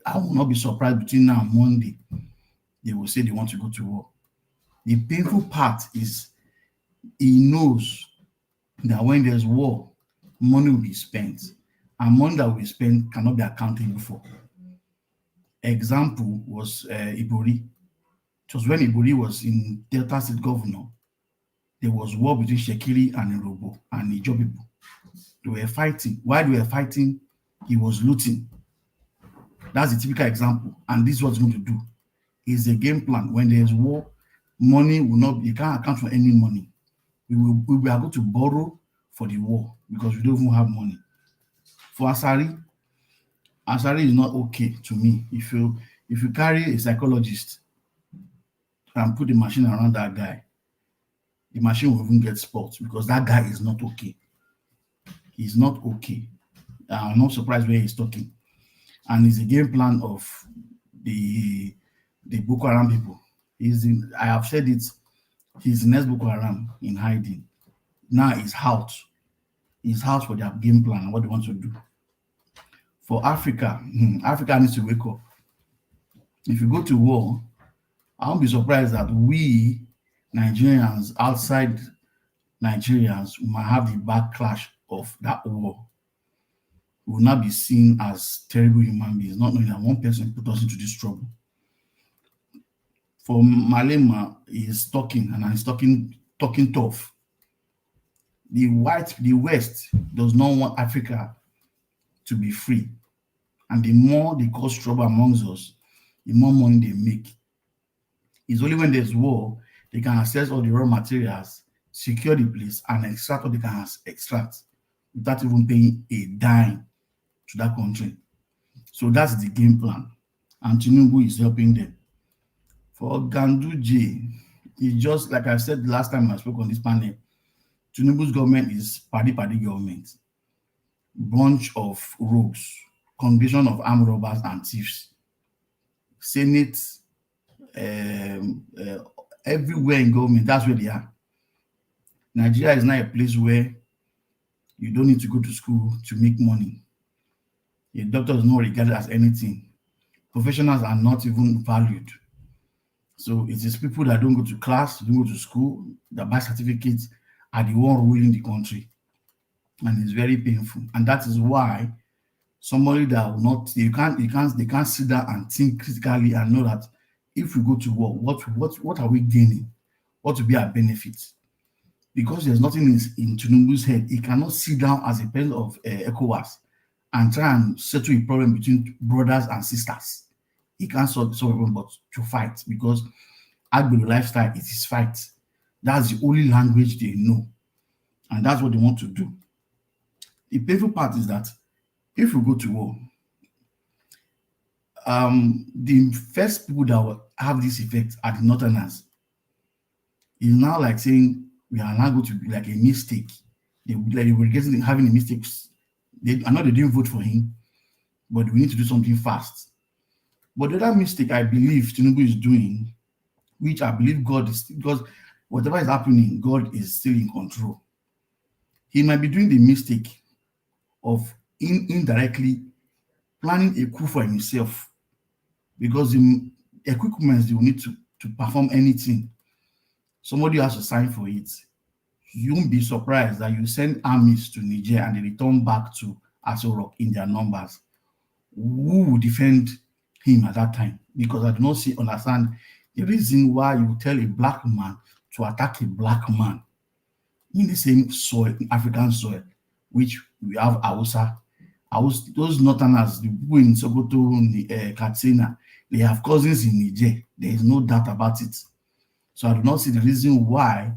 I will not be surprised between now and Monday, they will say they want to go to war. The painful part is he knows that when there's war, money will be spent, and money that will be spent cannot be accountable for. Example was Ibori. It was when Ibori was in Delta State governor. There was war between Shekiri and Irobo and Ijo people. They were fighting. While they were fighting, he was looting. That's a typical example. And this is what he's going to do. It's a game plan. When there's war, money will not be, you can't account for any money. We are going to borrow for the war because we don't even have money. For Asari is not okay to me. If you carry a psychologist and put the machine around that guy, the machine will even get spoiled because that guy is not okay. He's not okay. I'm not surprised where he's talking. And it's a game plan of the Boko Haram people. I have said it, he's next Boko Haram in hiding. Now he's out. He's out for their game plan and what they want to do. For Africa, Africa needs to wake up. If you go to war, I won't be surprised that we Nigerians, outside Nigerians, might have the backlash of that war. We will not be seen as terrible human beings, not knowing that one person put us into this trouble. For Malema, he is talking, and he's talking tough. The West does not want Africa to be free. And the more they cause trouble amongst us, the more money they make. It's only when there's war, they can access all the raw materials, secure the place, and extract what they can extract without even paying a dime to that country. So that's the game plan. And Tinubu is helping them. For Ganduje, it's just like I said the last time I spoke on this panel, Tinubu's government is party government. Bunch of rogues, congregation of armed robbers and thieves. Senate, everywhere in government, that's where they are. Nigeria is not a place where you don't need to go to school to make money. A doctor is not regarded as anything. Professionals are not even valued. So it is people that don't go to class, don't go to school, that buy certificates, are the one ruling the country. And it's very painful. And that is why somebody that will not, they can't sit down and think critically and know that if we go to war, what are we gaining? What will be our benefits? Because there's nothing in Tinubu's head. He cannot sit down as a president of ECOWAS and try and settle a problem between brothers and sisters. He can't solve a problem but to fight, because Agbero lifestyle, it is fight. That's the only language they know. And that's what they want to do. The painful part is that if we go to war, the first people that will have this effect are the Northerners. It's now like saying we are now going to be like a mistake. They were having a mistake. I know they didn't vote for him, but we need to do something fast. But the other mistake I believe Tinubu is doing, which I believe God is, because whatever is happening, God is still in control. He might be doing the mistake of indirectly planning a coup for himself, because the equipment they will need to perform anything, somebody has to sign for it. You won't be surprised that you send armies to Niger and they return back to Asari in their numbers. Who will defend him at that time? Because I do not understand the reason why you tell a black man to attack a black man in the same soil, African soil, which we have Hausa. Those Northerners, the people in Sokoto, Katsina, They have cousins in Niger. There is no doubt about it. So I do not see the reason why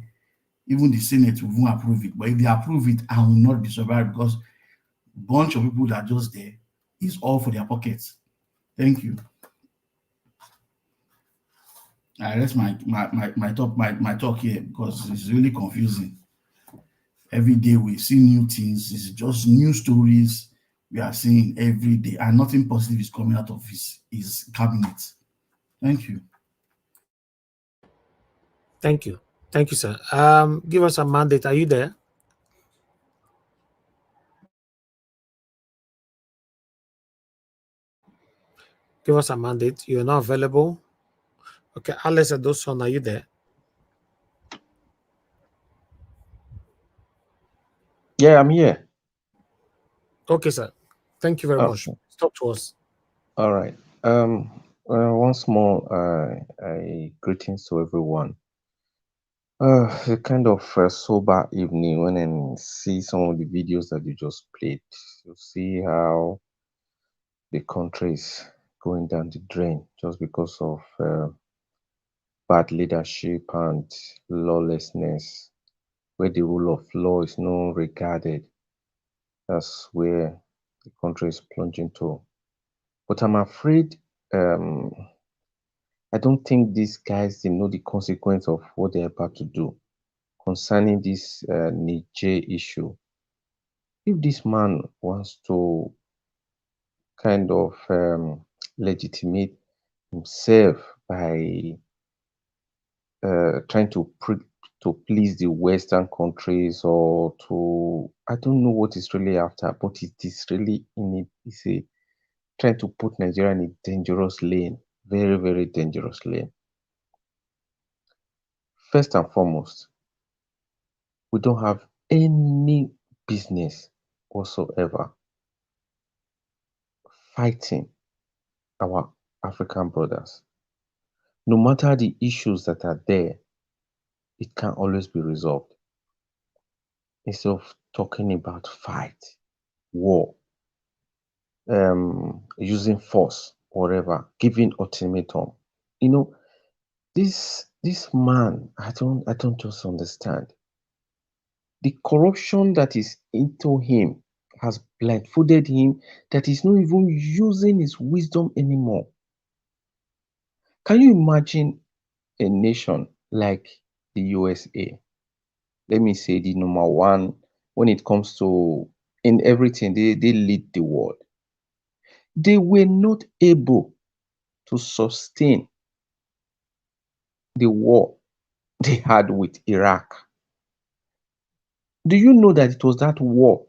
even the Senate will even approve it. But if they approve it, I will not be surprised because bunch of people that are just there is all for their pockets. Thank you. I rest my talk here because it's really confusing. Every day we see new things. It's just new stories we are seeing every day, and nothing positive is coming out of his cabinet. Thank you. Thank you. Thank you, sir. Give us a mandate. Are you there? Give us a mandate. You're not available. Okay, Alex Adoson, are you there? Yeah, I'm here. Okay, sir. Thank you very much. Stop to us. All right. Once more, greetings to everyone. A kind of sober evening when I see some of the videos that you just played. You see how the country is going down the drain just because of bad leadership and lawlessness, where the rule of law is not regarded. That's where the country is plunging to. But I'm afraid I don't think these guys they know the consequence of what they're about to do concerning this Niger issue. If this man wants to kind of legitimate himself by trying to please the Western countries or to, I don't know what he's really after, but it is really trying to put Nigeria in a dangerous lane, very, very dangerous lane. First and foremost, we don't have any business whatsoever fighting our African brothers. No matter the issues that are there, it can always be resolved. Instead of talking about fight, war, using force, whatever, giving ultimatum. You know, this man, I don't just understand. The corruption that is into him has blindfolded him that he's not even using his wisdom anymore. Can you imagine a nation like the USA? Let me say the number one when it comes to in everything, they lead the world. They were not able to sustain the war they had with Iraq. Do you know that it was that war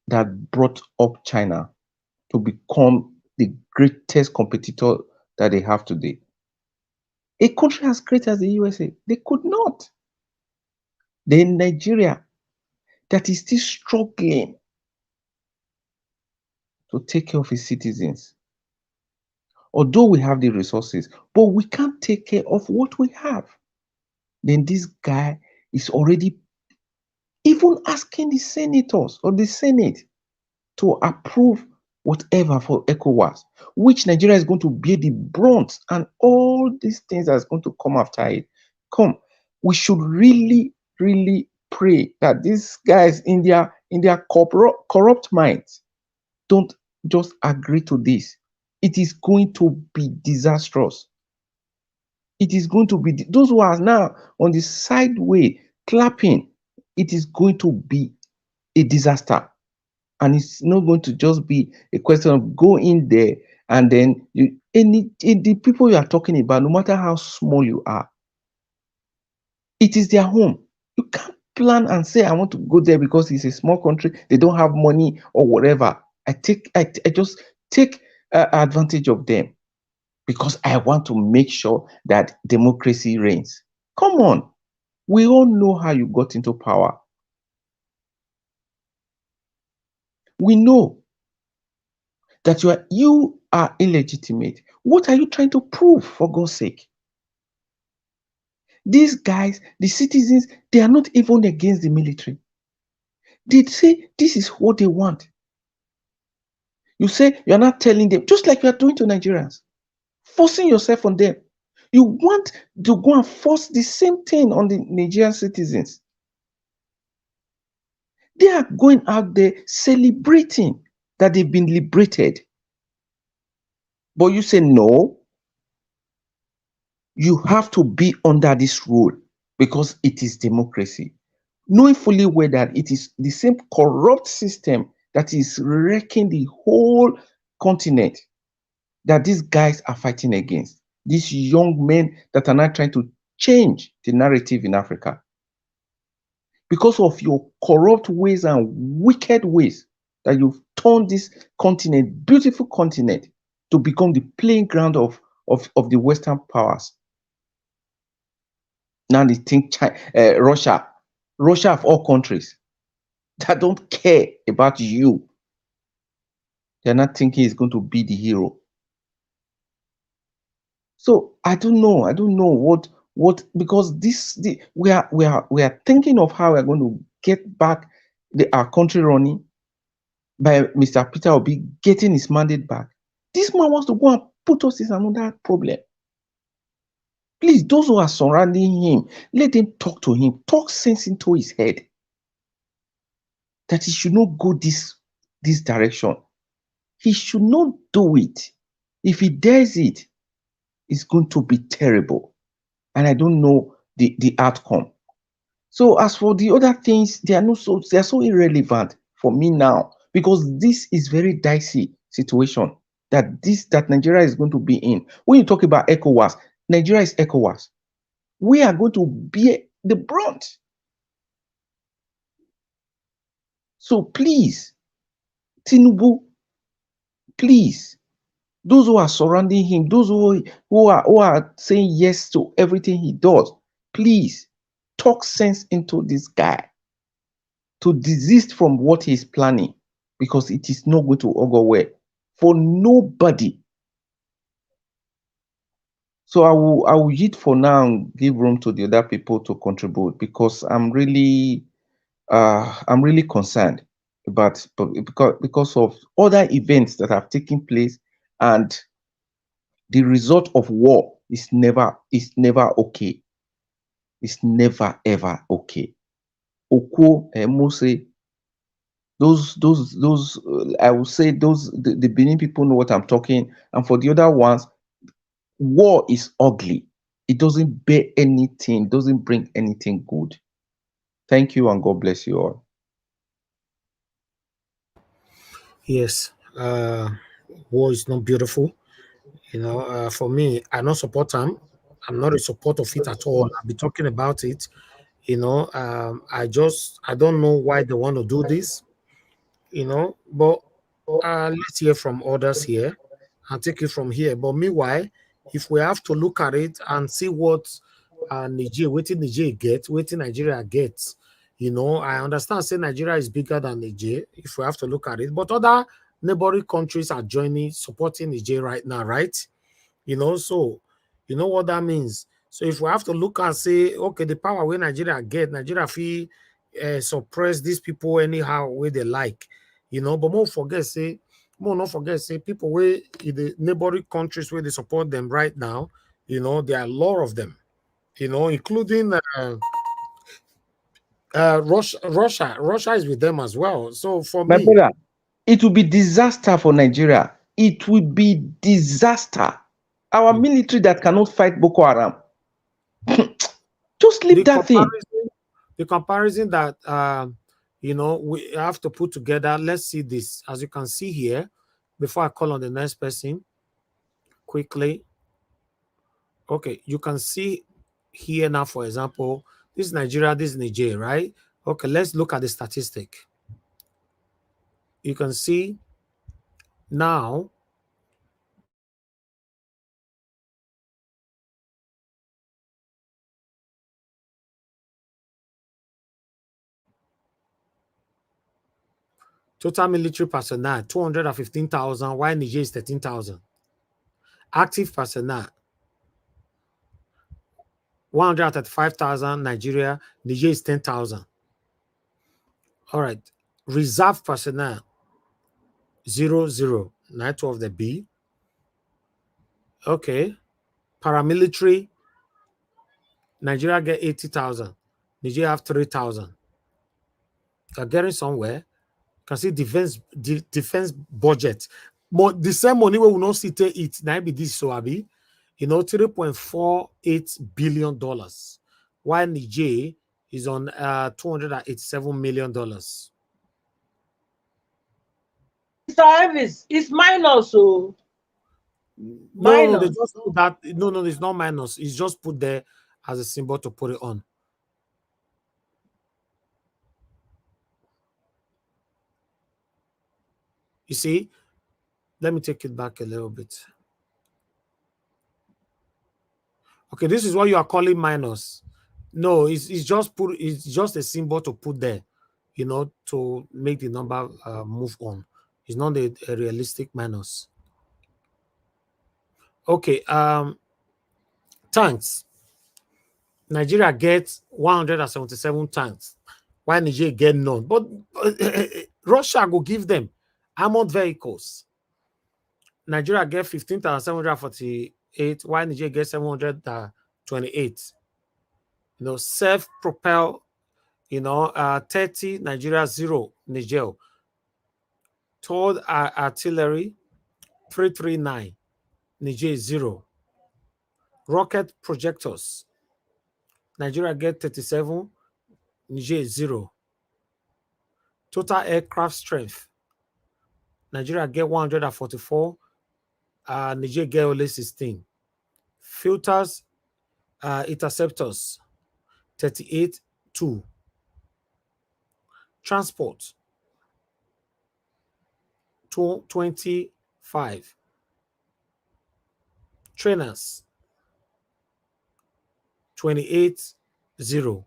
that brought up China to become the greatest competitor that they have today? A country as great as the USA, they could not. Then Nigeria, that is still struggling to take care of its citizens. Although we have the resources, but we can't take care of what we have. Then this guy is already even asking the senators or the Senate to approve whatever for ECOWAS, which Nigeria is going to bear the brunt and all these things that's going to come after it. We should really, really pray that these guys in their corrupt minds don't just agree to this. It is going to be disastrous. It is going to be those who are now on the side way clapping. It is going to be a disaster, and it's not going to just be a question of go in there and then the people you are talking about, no matter how small you are, it is their home. You can't plan and say I want to go there because it's a small country, they don't have money or whatever. I just take advantage of them because I want to make sure that democracy reigns. Come on, we all know how you got into power. We know that you are illegitimate. What are you trying to prove, for God's sake? These guys, the citizens, they are not even against the military. They say this is what they want. You say you're not telling them, just like you are doing to Nigerians. forcing yourself on them. You want to go and force the same thing on the Nigerian citizens. They are going out there celebrating that they've been liberated. But you say, no, you have to be under this rule because it is democracy. Knowing fully well that it is the same corrupt system that is wrecking the whole continent that these guys are fighting against. These young men that are now trying to change the narrative in Africa. Because of your corrupt ways and wicked ways that you've turned this continent, beautiful continent, to become the playing ground of the Western powers. Now they think Russia of all countries that don't care about you, they're not thinking it's going to be the hero. So I don't know what because we are thinking of how we're going to get back our country running by Mr. Peter Obi getting his mandate back. This man wants to go and put us in another problem. Please, those who are surrounding him, let them talk to him, talk sense into his head that he should not go this direction. He should not do it. If he does it, it's going to be terrible. And I don't know the outcome. So as for the other things, they are so irrelevant for me now, because this is very dicey situation that Nigeria is going to be in. When you talk about ECOWAS, Nigeria is ECOWAS. We are going to bear the brunt. So please, Tinubu, please, those who are surrounding him, those who are saying yes to everything he does, please talk sense into this guy to desist from what he's planning, because it is not going to go well for nobody. So I will yield for now and give room to the other people to contribute, because I'm really concerned about because of other events that have taken place, and the result of war is never okay. It's never ever okay. Oko Mose, those I will say the Benin people know what I'm talking, and for the other ones, war is ugly. It doesn't bear anything, doesn't bring anything good. Thank you, and God bless you all. Yes, war is not beautiful. For me, I don't support them. I'm not a support of it at all. I'll be talking about it. I don't know why they want to do this. But let's hear from others here and take it from here. But meanwhile, if we have to look at it and see what Nigeria gets, I understand say Nigeria is bigger than Niger if we have to look at it, but other neighboring countries are supporting Niger right now, right? So you know what that means. So if we have to look and say, okay, the power where Nigeria feel suppress these people anyhow where they like, but more not forget say people where in the neighboring countries where they support them right now, there are a lot of them, including Russia. Russia is with them as well. So for My me, brother, it will be disaster for Nigeria. It will be disaster. Our military that cannot fight Boko Haram. Just leave that thing. The comparison that we have to put together. Let's see this. As you can see here, before I call on the next person quickly. Okay, you can see here now, for example, this is Nigeria, this is Niger, right? Okay, let's look at the statistic. You can see now total military personnel 215,000, while Niger is 13,000. Active personnel 135,000, Nigeria, Niger is 10,000. All right. Reserve personnel 0, 0, 912 the B. Okay. Paramilitary. Nigeria get 80,000. Nigeria have 3,000. They're getting somewhere. You can see defense budget. The same money we will not see it. Now be this so abi. $3.48 billion. While Niger is on $287 million. Mr. Elvis, it's minus, so No, they just put that. No, it's not minus. It's just put there as a symbol to put it on. You see, let me take it back a little bit. Okay, this is what you are calling minus. No, it's just a symbol to put there, to make the number move on. It's not a realistic minus. Okay, tanks. Nigeria gets 177 tanks, while Niger get none. But Russia will give them armored vehicles. Nigeria get 15,748, while Niger gets 728. Self-propel, 30, Nigeria 0, Niger. Third artillery, 339, Niger 0. Rocket projectors, Nigeria get 37, Niger 0. Total aircraft strength, Nigeria get 144, Niger get only 16. Filters, interceptors, 38, 2. Transport, 25. Trainers, 28, 0.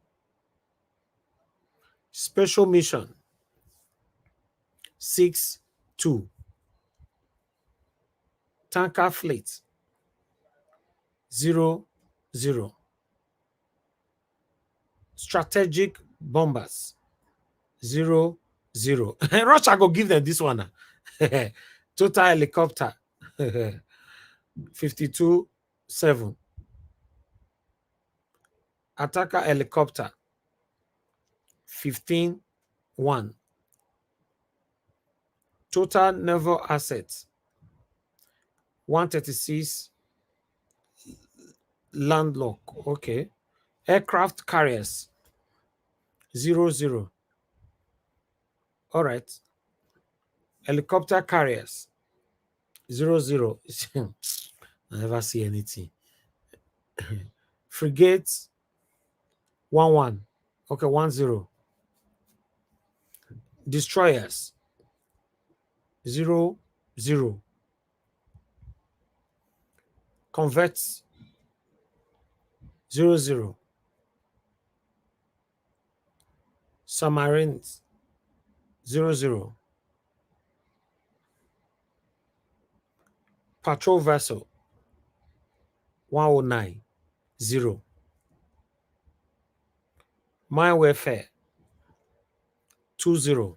Special mission, 6, 2. Tanker fleet, 0, 0. Strategic bombers, 0, 0. Russia go give them this one. Total helicopter, 52, 7. Attacker helicopter, 15, 1. Total naval assets, 136. Landlock, okay. Aircraft carriers, 0, 0. All right. Helicopter carriers, 0, 0. I never see anything. Frigates, 1, 1. Okay, 1, 0. Destroyers, 0, 0. Converts, 0, 0. Submarines, 0, 0. Patrol vessel, 109, 0. Mine warfare, 20.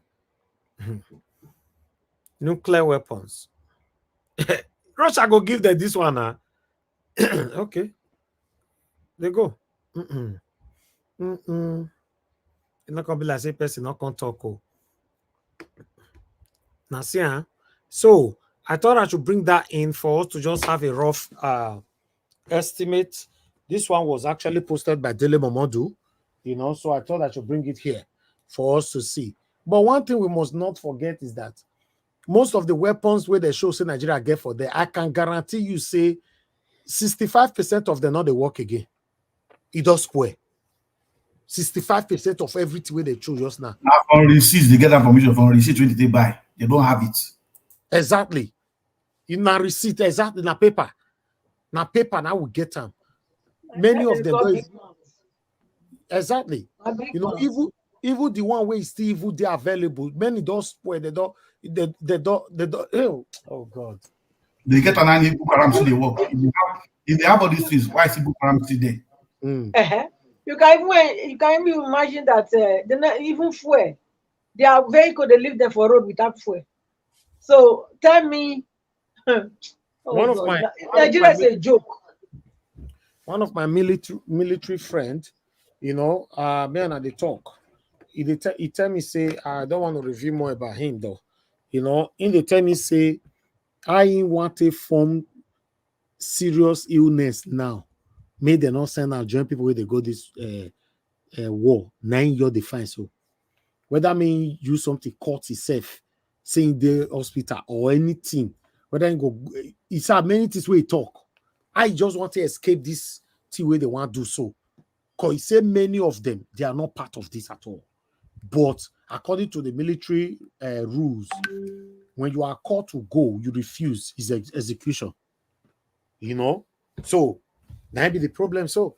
Nuclear weapons. Russia go give them this one. Okay. They go. It's not gonna be like say person not gonna talk. Now see, so I thought I should bring that in for us to just have a rough estimate. This one was actually posted by Dele Momodu, so I thought I should bring it here for us to see. But one thing we must not forget is that most of the weapons where they show say Nigeria get for there, I can guarantee you say 65% of them not they work again. It does square. 65% of everything where they choose just now. Now on receipts, they get that permission from receipt when they buy. They don't have it. Exactly. In a receipt, exactly in a paper. Now paper now we get them. Many of them don't. Exactly. Even the one where is still even they are available. Many don't spoil. They don't. Oh God. They get an annual book around they work. If they have all these things, why is the book around there? You can even imagine that they're not even fuel. Their vehicle they leave them for road without fuel. So tell me, One of God. my Nigeria is a joke. One of my military friend, me and I they talk. He tell me say I don't want to review more about him though. In the tell me say I want to form serious illness now. May they not send out join people where they go this war 9-year defense. So whether mean use something court itself, saying the hospital or anything, whether you go, it's many things where he talk. I just want to escape this thing where they want to do so. Because he said many of them, they are not part of this at all. But according to the military rules, when you are called to go, you refuse, is execution. So that be the problem. So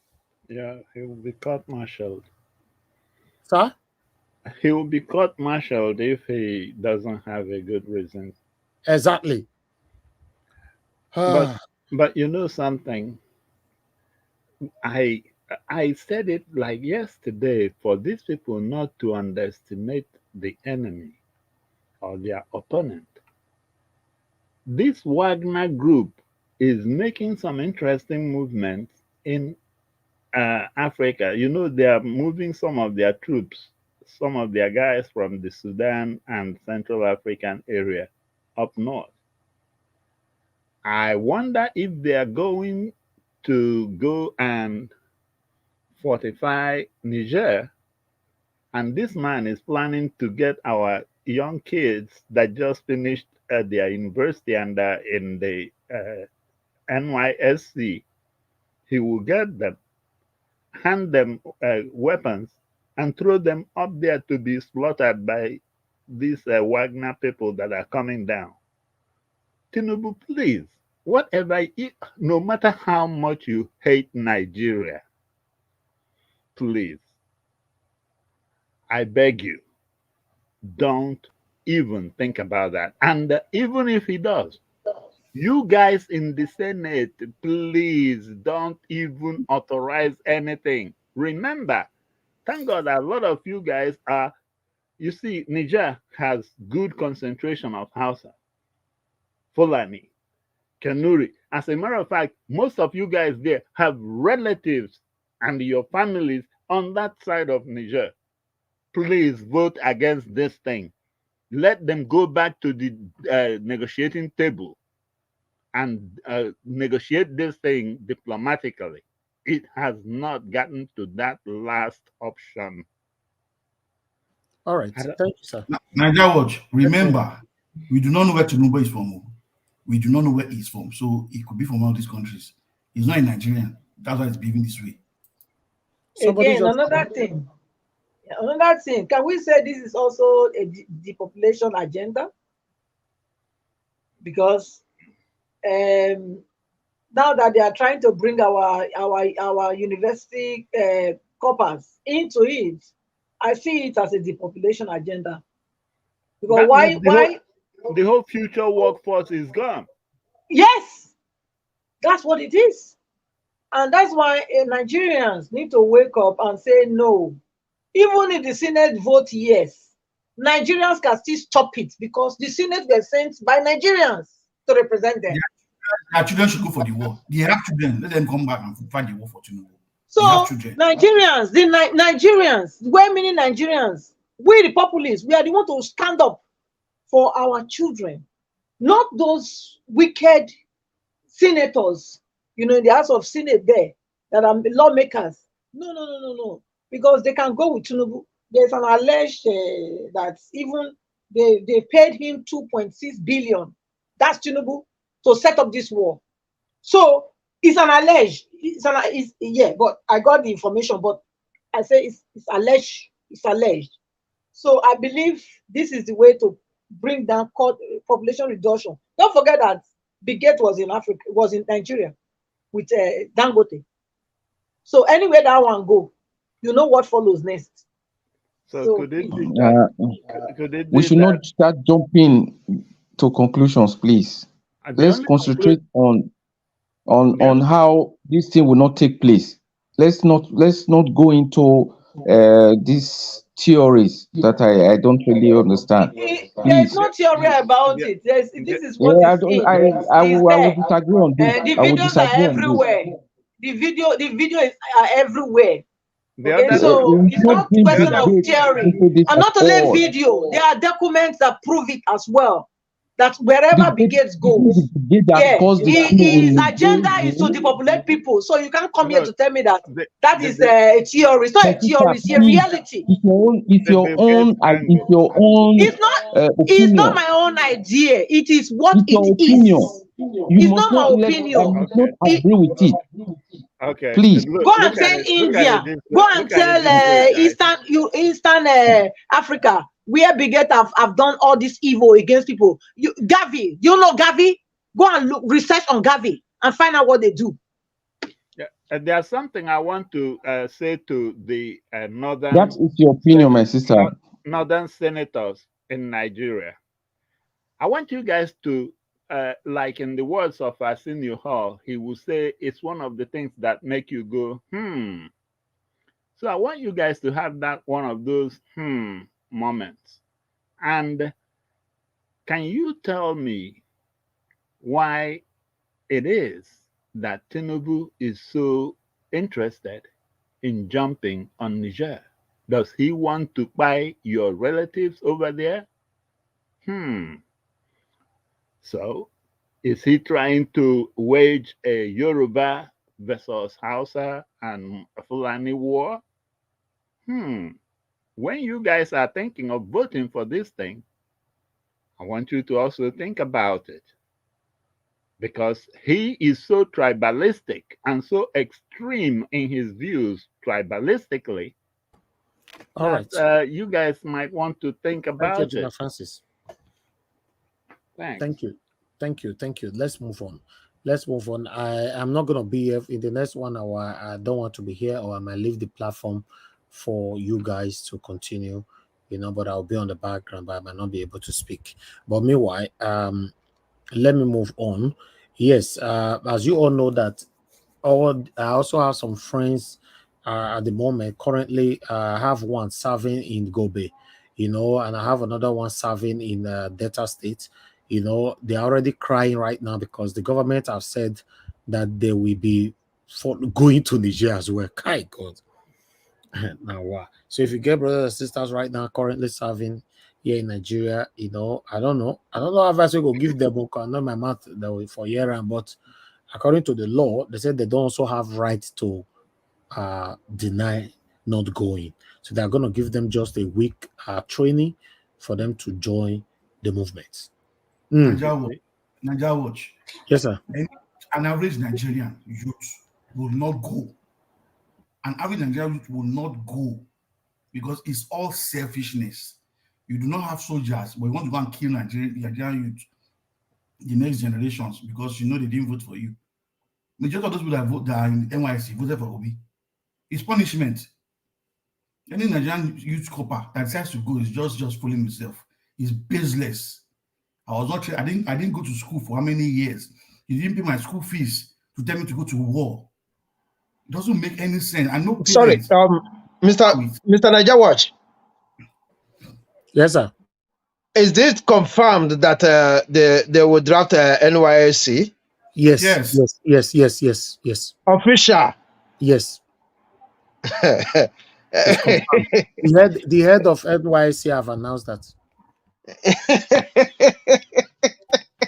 yeah, he will be court-martialed. Sir? He will be court-martialed if he doesn't have a good reason. Exactly. But you know something? I said it like yesterday, for these people not to underestimate the enemy or their opponent. This Wagner group is making some interesting movements in Africa. They are moving some of their troops, some of their guys from the Sudan and Central African area up north. I wonder if they are going to go and fortify Niger, and this man is planning to get our young kids that just finished their university and are in the NYSC. He will get them, hand them weapons, and throw them up there to be slaughtered by these Wagner people that are coming down. Tinubu, please, no matter how much you hate Nigeria, please, I beg you, don't even think about that. And even if he does, you guys in the Senate, please don't even authorize anything. Remember, thank God that a lot of you guys are, you see, Niger has good concentration of Hausa, Fulani, Kanuri. As a matter of fact, most of you guys there have relatives and your families on that side of Niger. Please vote against this thing. Let them go back to the negotiating table and negotiate this thing diplomatically. It has not gotten to that last option. All right. Thank you, sir. Niger Watch, remember, we do not know where Tinubu is from. We do not know where he's from. So he could be from all these countries. He's not a Nigerian. That's why he's behaving this way. Again, another thing. Can we say this is also a depopulation agenda? Because now that they are trying to bring our university corpus into it, I see it as a depopulation agenda. Because the whole future workforce is gone. Yes, that's what it is. And that's why Nigerians need to wake up and say no. Even if the Senate vote yes, Nigerians can still stop it because the Senate were sent by Nigerians to represent them. Our children should go for the war. They have children. Let them come back and fight the war for Tinubu. So Nigerians, where many Nigerians, we the populists, we are the one to stand up for our children, not those wicked senators, in the House of Senate there that are lawmakers. No. Because they can go with Tinubu. There's an alleged that even they paid him 2.6 billion. That's Tinubu to set up this war. So it's an alleged. But I got the information. But I say it's alleged. It's alleged. So I believe this is the way to bring down population reduction. Don't forget that Bigate was in Africa, was in Nigeria with Dangote. So anywhere that one go, you know what follows next. So could it be we should not start jumping to conclusions, please. Let's concentrate on how this thing will not take place. Let's not go into these theories that I don't really understand. There is Please. no theory about it. This is what Yeah, is in. I Is will there. disagree on this. The I will videos are disagree on this. everywhere. The video are everywhere. The Okay, other so We it's not not bring question of debate theory. into this And at not only all. video, there are documents that prove it as well. That wherever The Bigates goes, debate that caused the coup his in agenda is to Nigeria. depopulate people. So you can't come here No, to tell me that the, that is a theory. It's not a theory, it's a Please, reality. it's the your Bill own, Gates angle. it's your own It's not opinion. my own idea. It is what It's your it opinion. is. You It's must not my not let. opinion. You must not agree with it. Okay. Please. Go and tell India. Go and tell Eastern Africa, where Bigot have done all this evil against people. Gavi, you know Gavi? Go and research on Gavi and find out what they do. Yeah. There's something I want to say to the northern. That is your opinion, my sister. Northern senators in Nigeria. I want you guys to, like in the words of Arsenio Hall, he will say it's one of the things that make you go, So I want you guys to have that one of those moments. And can you tell me why it is that Tinubu is so interested in jumping on Niger? Does he want to buy your relatives over there? So is he trying to wage a Yoruba versus Hausa and Fulani war? When you guys are thinking of voting for this thing, I want you to also think about it. Because he is so tribalistic and so extreme in his views tribalistically. All right. You guys might want to think about it. Francis. Thanks. Thank you. Let's move on. I'm not going to be here in the next 1 hour. I don't want to be here, or I might leave the platform for you guys to continue, but I'll be on the background, but I might not be able to speak. But meanwhile, let me move on. Yes, as you all know that I also have some friends at the moment. Currently, I have one serving in Gobe, and I have another one serving in Delta State. They're already crying right now because the government have said that they will be going to Niger as well. Kai God. Now, wow. So if you get brothers and sisters right now currently serving here in Nigeria, I don't know if I should go give them book. I know my mouth for year round, but according to the law, they said they don't also have right to deny not going. So they're going to give them just a week training for them to join the movement. Niger Watch. Yes, sir. An average Nigerian youth will not go. An average Nigerian youth will not go because it's all selfishness. You do not have soldiers, but you want to go and kill Nigerian youth, the next generations, because they didn't vote for you. Majority of those people that are in NYC voted for Obi. It's punishment. Any Nigerian youth copper that decides to go is just fooling himself. It's baseless. I didn't go to school for how many years? You didn't pay my school fees to tell me to go to war. It doesn't make any sense. I know. Sorry, Mr. Niger Watch. Yes, sir. Is this confirmed that they will draft NYSC? Yes. Official. Yes. The head of NYSC have announced that.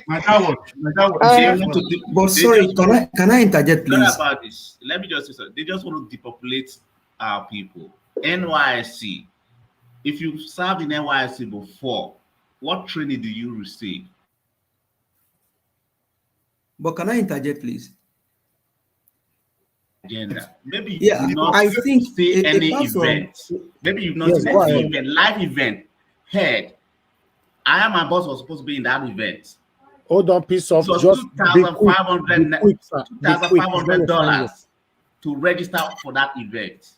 But sorry, can I interject, please? Sorry about this. Let me just say something. They just want to depopulate our people. NYSC. If you served in NYSC before, what training do you receive? But can I interject, please? Agenda. Maybe Yeah, you not I think see any event. Maybe you've not seen any event, live event. Head. I and my boss was supposed to be in that event. Hold on, piece of just $2,500 to register for that event.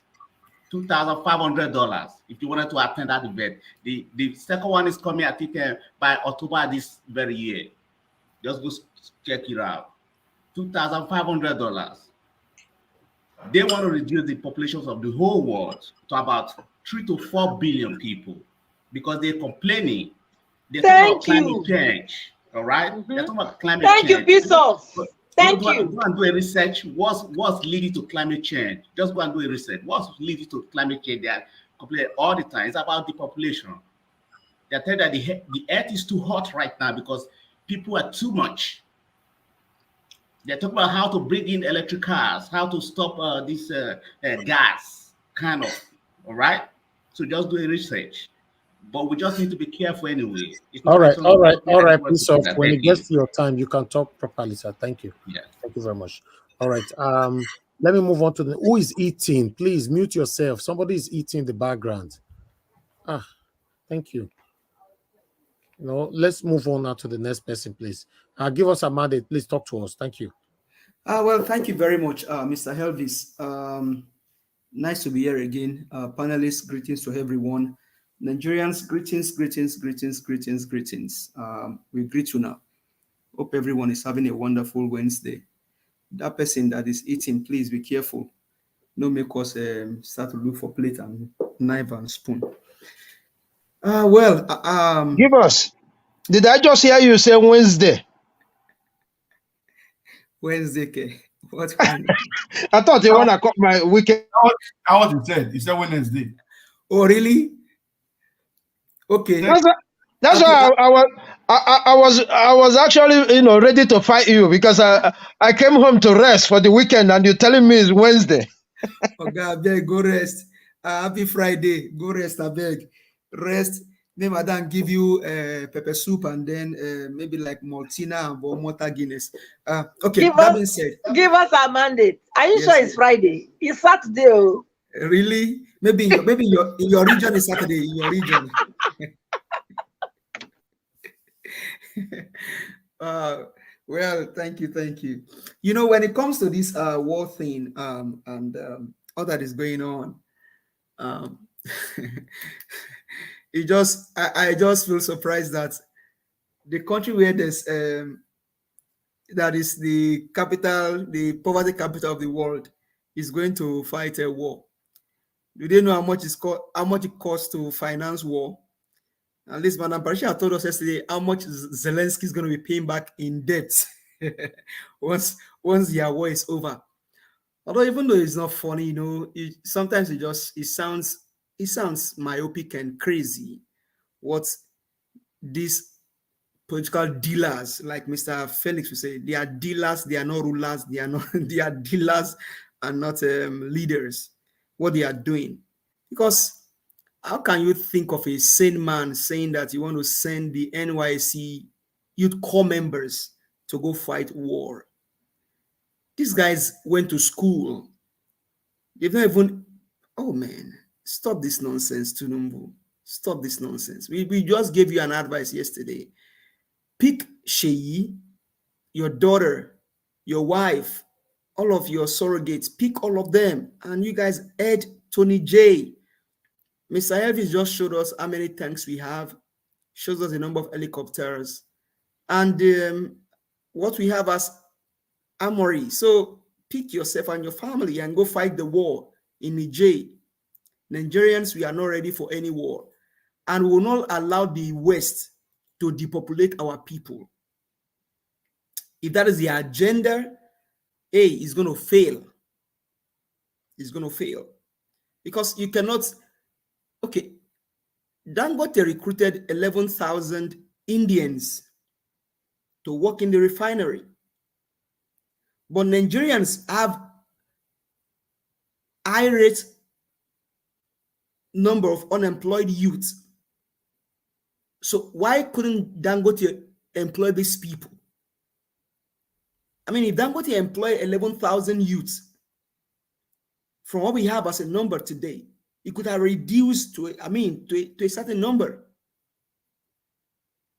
$2,500 if you wanted to attend that event. The second one is coming, I think, by October this very year. Just go check it out. $2,500. They want to reduce the populations of the whole world to about 3 to 4 billion people because they're complaining. They're talking about climate change. All right? They're talking about climate change. Thank you, peace off. Thank you. Go and do a research. What's leading to climate change? Just go and do a research. What's leading to climate change? They are complaining all the time. It's about depopulation. They're telling that the earth is too hot right now because people are too much. They're talking about how to bring in electric cars, how to stop this gas, kind of. All right? So just do a research. But we just need to be careful anyway. All right. Peace off. When it gets to your time, you can talk properly, sir. Thank you. Yeah. Thank you very much. All right. Let me move on to who is eating. Please mute yourself. Somebody is eating in the background. Thank you. Let's move on now to the next person, please. Give us a mandate. Please talk to us. Thank you. Well, thank you very much, Mr. Helvis. Nice to be here again. Panelists, greetings to everyone. Nigerians, greetings. We greet you now. Hope everyone is having a wonderful Wednesday. That person that is eating, please be careful. Don't make us start to look for plate and knife and spoon. Give us. Did I just hear you say Wednesday? Wednesday, okay. What kind? I thought you want to cut my weekend. How what he said? He said Wednesday. Oh, really? Okay. That's why I was actually ready to fight you because I came home to rest for the weekend and you're telling me it's Wednesday. Okay, I beg, go rest. Happy Friday. Go rest, I beg. Rest. Then Madam give you pepper soup and then maybe like Maltina or Malta Guinness. Okay, that being said. Give us a mandate. Are you sure it's Friday? It's Saturday. Oh. Really? Maybe in your region is Saturday. In your region. Well, thank you. When it comes to this war thing and all that is going on, I just feel surprised that the country where there's that is the capital, the poverty capital of the world, is going to fight a war. Do they know how much it costs to finance war? At least Madam Parisha told us yesterday how much Zelensky is going to be paying back in debt once the war is over. Although even though it's not funny, sometimes it sounds myopic and crazy. What these political dealers, like Mr. Felix would say, they are dealers, they are not rulers, they are dealers and not leaders. What they are doing, because how can you think of a sane man saying that you want to send the NYC youth corps members to go fight war? These guys went to school. They've not even, oh man, stop this nonsense, Tinubu. Stop this nonsense. We just gave you an advice yesterday. Pick Sheyi, your daughter, your wife, all of your surrogates, pick all of them, and you guys add Tony J. Mr. Elvis just showed us how many tanks we have, shows us the number of helicopters, and what we have as armory. So pick yourself and your family and go fight the war in Niger. Nigerians, we are not ready for any war, and we will not allow the West to depopulate our people. If that is the agenda, it's going to fail. It's going to fail. Because you cannot, okay, Dangote recruited 11,000 Indians to work in the refinery. But Nigerians have high rate number of unemployed youth. So why couldn't Dangote employ these people? I mean, if Dangote employ 11,000 youths, from what we have as a number today, it could have reduced to a certain number.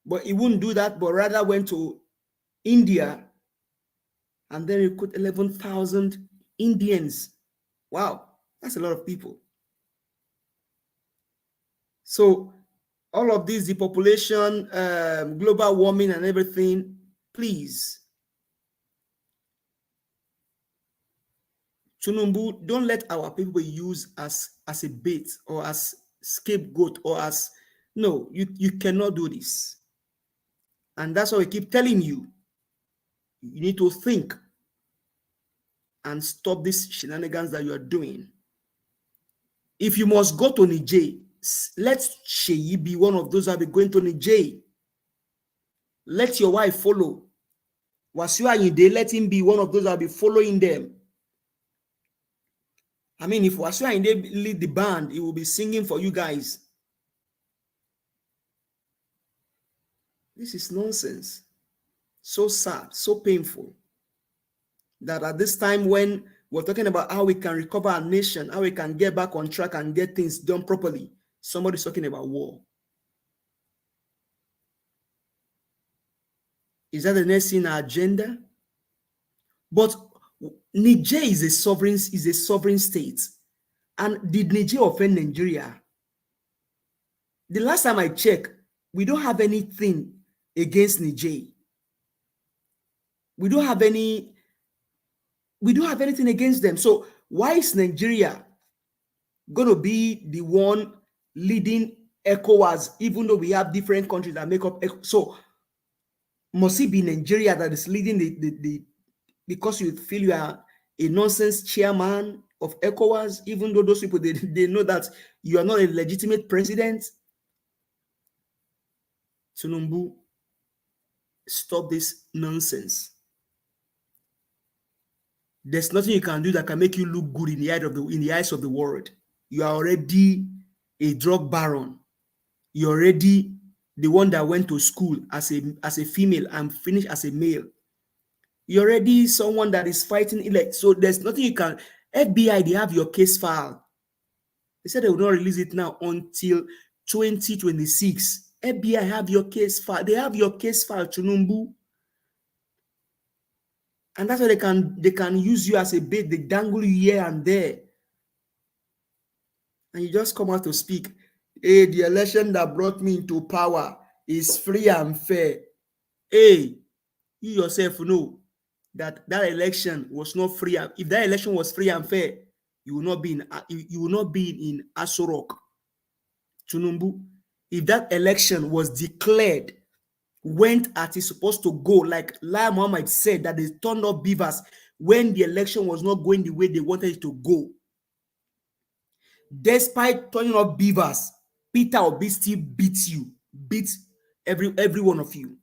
But it wouldn't do that, but rather went to India and then recruit 11,000 Indians. Wow, that's a lot of people. So all of this depopulation, global warming and everything, please Tinubu, don't let our people be used as a bait or as scapegoat or as, no, you cannot do this. And that's why we keep telling you, you need to think and stop these shenanigans that you are doing. If you must go to Niger, let Sheyi be one of those that will be going to Niger. Let your wife follow. Wasiu Ayinde, let him be one of those that will be following them. I mean, if Wasiu Ayinde lead the band, he will be singing for you guys. This is nonsense. So sad, so painful. That at this time when we're talking about how we can recover our nation, how we can get back on track and get things done properly, somebody's talking about war. Is that the next in our agenda? But Niger is a sovereign state. And did Niger offend Nigeria? The last time I checked, we don't have anything against Niger. We don't have anything against them. So why is Nigeria going to be the one leading ECOWAS, even though we have different countries that make up ECOWAS? So must it be Nigeria that is leading the because you feel you are a nonsense chairman of ECOWAS, even though those people, they know that you are not a legitimate president? Tinubu, stop this nonsense. There's nothing you can do that can make you look good in the eyes of the world. You are already a drug baron. You're already the one that went to school as a female and finished as a male. You're already someone that is fighting elect. So there's nothing you can. FBI, they have your case file. They said they will not release it now until 2026. FBI have your case file. They have your case file, Tinubu. And that's why they can use you as a bait. They dangle you here and there. And you just come out to speak. Hey, the election that brought me into power is free and fair. Hey, you yourself know that election was not free. If that election was free and fair, you will not be in Aso Rock. Tinubu, if that election was declared, went as it's supposed to go, like Lai Mohammed said, that they turned up beavers when the election was not going the way they wanted it to go. Despite turning up beavers, Peter Obi still beats every one of you.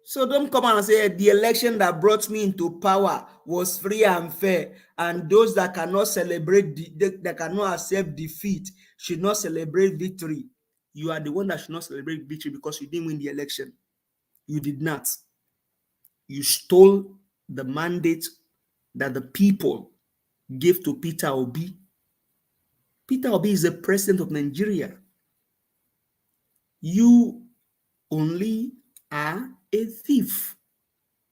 So don't come and say the election that brought me into power was free and fair, and those that cannot celebrate, that cannot accept defeat, should not celebrate victory. You are the one that should not celebrate victory because you didn't win the election. You did not. You stole the mandate that the people gave to Peter Obi. Peter Obi is the president of Nigeria. You only are a thief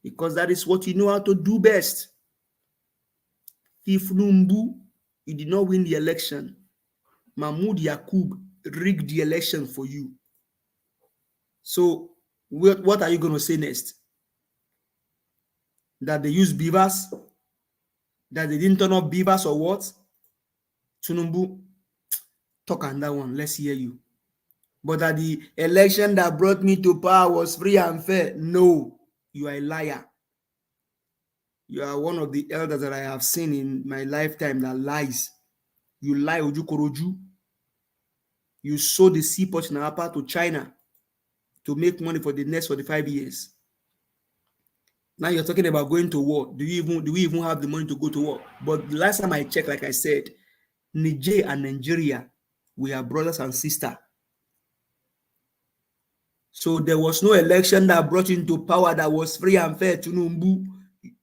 because that is what you know how to do best. Thief Numbu, you did not win the election. Mahmoud Yakub rigged the election for you. So what are you going to say next? That they use beavers? That they didn't turn up beavers or what? Tinubu, talk on that one. Let's hear you. But that the election that brought me to power was free and fair. No, you are a liar. You are one of the elders that I have seen in my lifetime that lies. You lie, Ojukoroju. You sold the seaport in Napa to China to make money for the next 45 years. Now you're talking about going to war. Do we even have the money to go to war? But the last time I checked, like I said, Niger and Nigeria, we are brothers and sisters. So there was no election that brought you into power that was free and fair. Tinubu,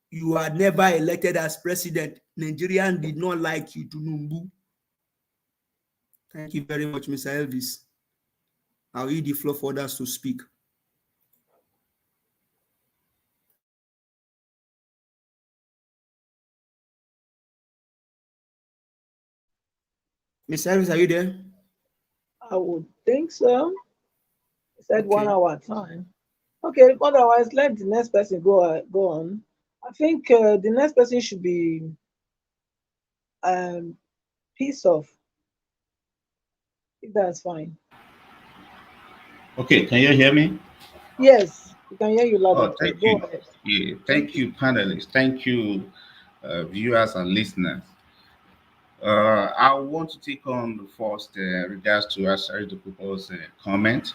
you are never elected as president. Nigerians did not like you, Tinubu. Thank you very much, Mr. Elvis. I'll yield the floor for others to speak. Mr. Elvis, are you there? I would think so. He said okay. 1 hour time. Okay, otherwise let the next person go on. I think the next person should be Peace off. If that's fine. Okay, can you hear me? Yes, we can hear you loud Oh, and clear. thank Go you. ahead. Yeah, Thank thank you. you, panelists. Thank you, viewers and listeners. I want to take on the first regards to Asari Dokupo's comment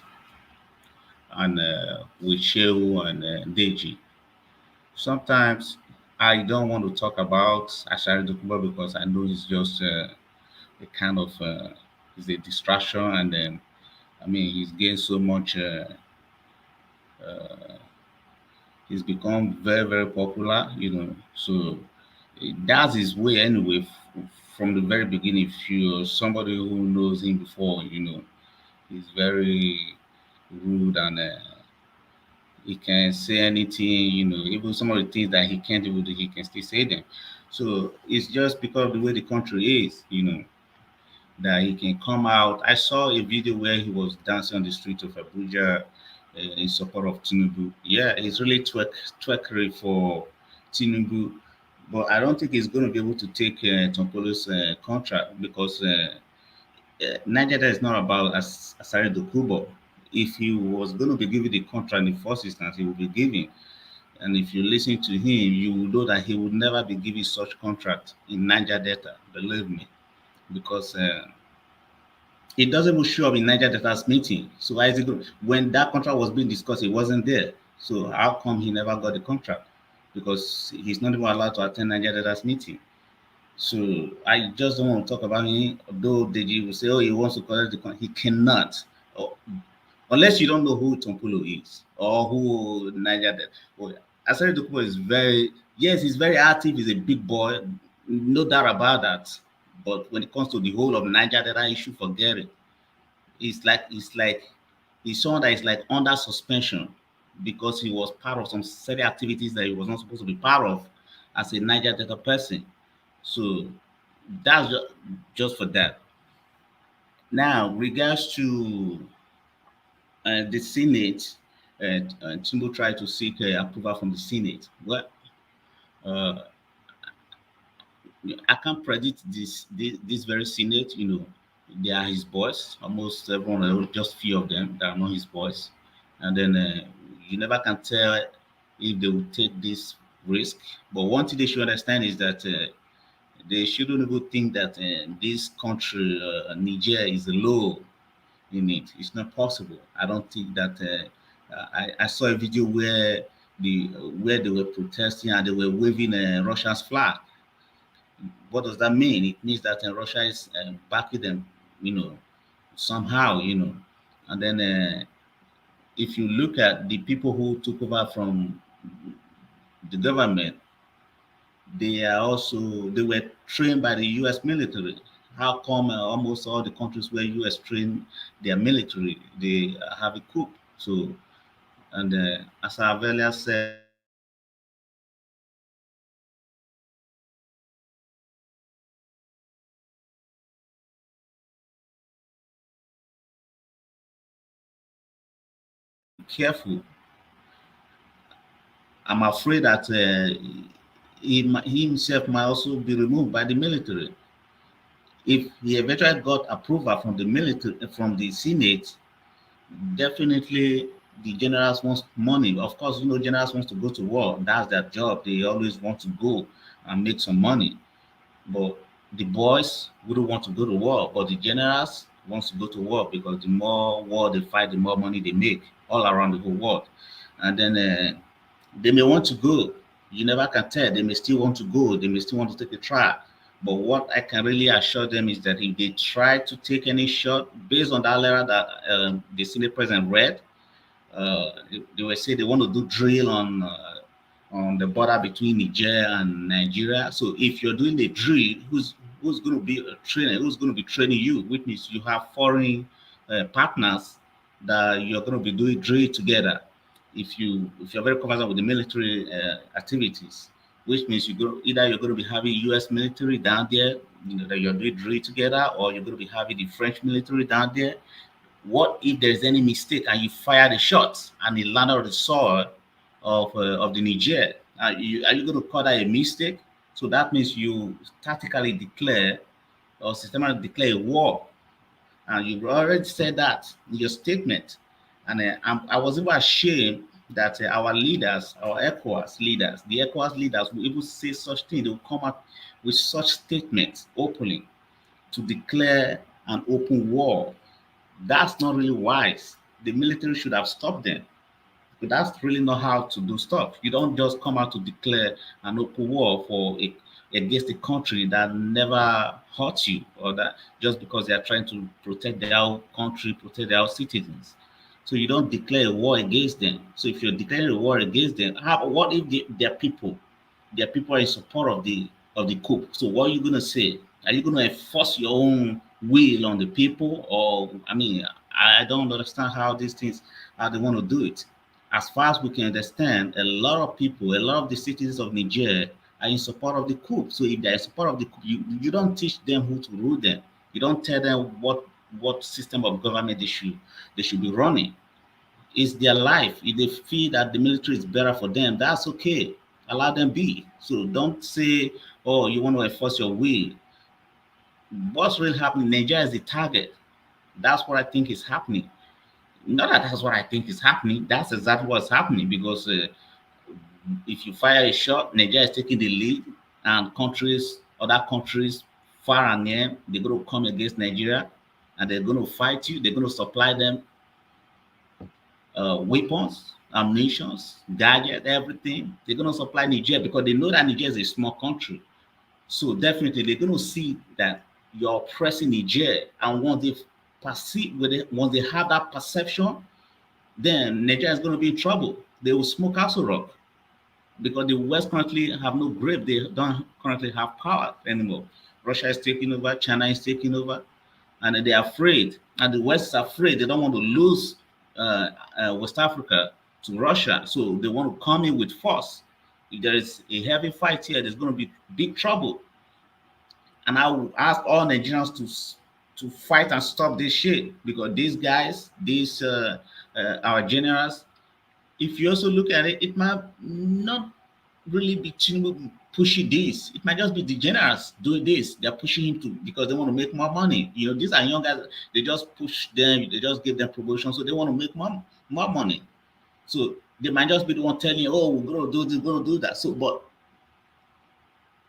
and with Shehu and Deji. Sometimes I don't want to talk about Asari Dokupo because I know it's just a kind of it's a distraction, and I mean he's gained so much. Uh, he's become very very popular, So that's his way anyway. From the very beginning, if you're somebody who knows him before, he's very rude, and he can say anything, even some of the things that he can't do, he can still say them. So it's just because of the way the country is, that he can come out. I saw a video where he was dancing on the street of Abuja in support of Tinubu. Yeah, it's really twerkery for Tinubu, but I don't think he's going to be able to take Tompolo's contract because Niger is not about Asari Dokubo. If he was going to be given the contract in the first instance, he would be giving. And if you listen to him, you will know that he would never be given such contract in Niger Delta, believe me, because it doesn't even show up in Niger Delta's meeting. So why is it good? When that contract was being discussed, he wasn't there. So how come he never got the contract? Because he's not even allowed to attend Niger Delta's meeting. So I just don't want to talk about him. Although Deji will say, "Oh, he wants to collect the contract," he cannot, oh, unless you don't know who Tompolo is or who Niger Delta. Well, Asari Dokubo is he's very active. He's a big boy, no doubt about that. But when it comes to the whole of Niger Delta issue, forget it. It's like he's someone that is like under suspension because he was part of some certain activities that he was not supposed to be part of as a Niger Delta person. So that's just for that. Now, regards to the Senate, Tinubu tried to seek approval from the Senate. Well, uh, I can't predict this very Senate. They are his boys. Almost everyone, just few of them that are not his boys. And then you never can tell if they will take this risk. But one thing they should understand is that they shouldn't even think that this country, Niger, is low in it. It's not possible. I don't think that. I saw a video where they were protesting and they were waving Russia's flag. What does that mean? It means that Russia is backing them, somehow, And then if you look at the people who took over from the government, they were trained by the U.S. military. How come almost all the countries where U.S. train their military, they have a coup? So, and as I've earlier said, careful. I'm afraid that he himself might also be removed by the military. If he eventually got approval from the military, from the Senate, definitely the generals wants money. Of course, generals wants to go to war. That's their job. They always want to go and make some money. But the boys wouldn't want to go to war. But the generals wants to go to war because the more war they fight, the more money they make all around the whole world. And then they may want to go. You never can tell. They may still want to go. They may still want to take a try. But what I can really assure them is that if they try to take any shot based on that letter that the Senate President read, they will say they want to do drill on the border between Niger and Nigeria. So if you're doing the drill, who's going to be a trainer? Who's going to be training you? Which means you have foreign partners that you're going to be doing drill together. If you're very conversant with the military activities, which means either you're going to be having U.S. military down there, that you're doing drill together, or you're going to be having the French military down there. What if there's any mistake and you fire the shots and it landed on the soil of the Niger? Are you going to call that a mistake? So that means you tactically declare or systematically declare a war. And you've already said that in your statement. And I was even ashamed that our leaders, our ECOWAS leaders, the ECOWAS leaders will even say such thing. They will come up with such statements openly to declare an open war. That's not really wise. The military should have stopped them. But that's really not how to do stuff. You don't just come out to declare an open war against a country that never hurt you, or that just because they are trying to protect their country, protect their citizens. So you don't declare a war against them. So if you're declaring a war against them, what if their people are in support of the coup? So what are you going to say? Are you going to enforce your own will on the people? Or I don't understand how these things, how they want to do it. As far as we can understand, a lot of people, a lot of the citizens of Niger are in support of the coup. So if they're in support of the coup, you don't teach them who to rule them. You don't tell them what system of government they should be running. It's their life. If they feel that the military is better for them, that's okay. Allow them be. So don't say, oh, you want to enforce your will. What's really happening? Nigeria is the target. That's what I think is happening. Not that that's what I think is happening. That's exactly what's happening, because if you fire a shot, Nigeria is taking the lead, and other countries far and near, they're going to come against Nigeria, and they're going to fight you. They're going to supply them weapons, ammunition, gadgets, everything. They're going to supply Nigeria because they know that Nigeria is a small country. So definitely they're going to see that you're oppressing Nigeria, and once they have that perception, then Nigeria is going to be in trouble. They will smoke Castle Rock, because the West currently have no grip. They don't currently have power anymore. Russia is taking over, China is taking over, and they're afraid. And the West is afraid. They don't want to lose West Africa to Russia, so they want to come in with force. If there is a heavy fight here, there's going to be big trouble. And I will ask all Nigerians to fight and stop this shit, because these guys, our generals, if you also look at it, it might not really be Tinubu pushing this. It might just be the generals doing this. They're pushing him to, because they want to make more money. These are young guys. They just push them. They just give them promotion, so they want to make more money. So they might just be the one telling you, oh, we're going to do this, we're going to do that. So, but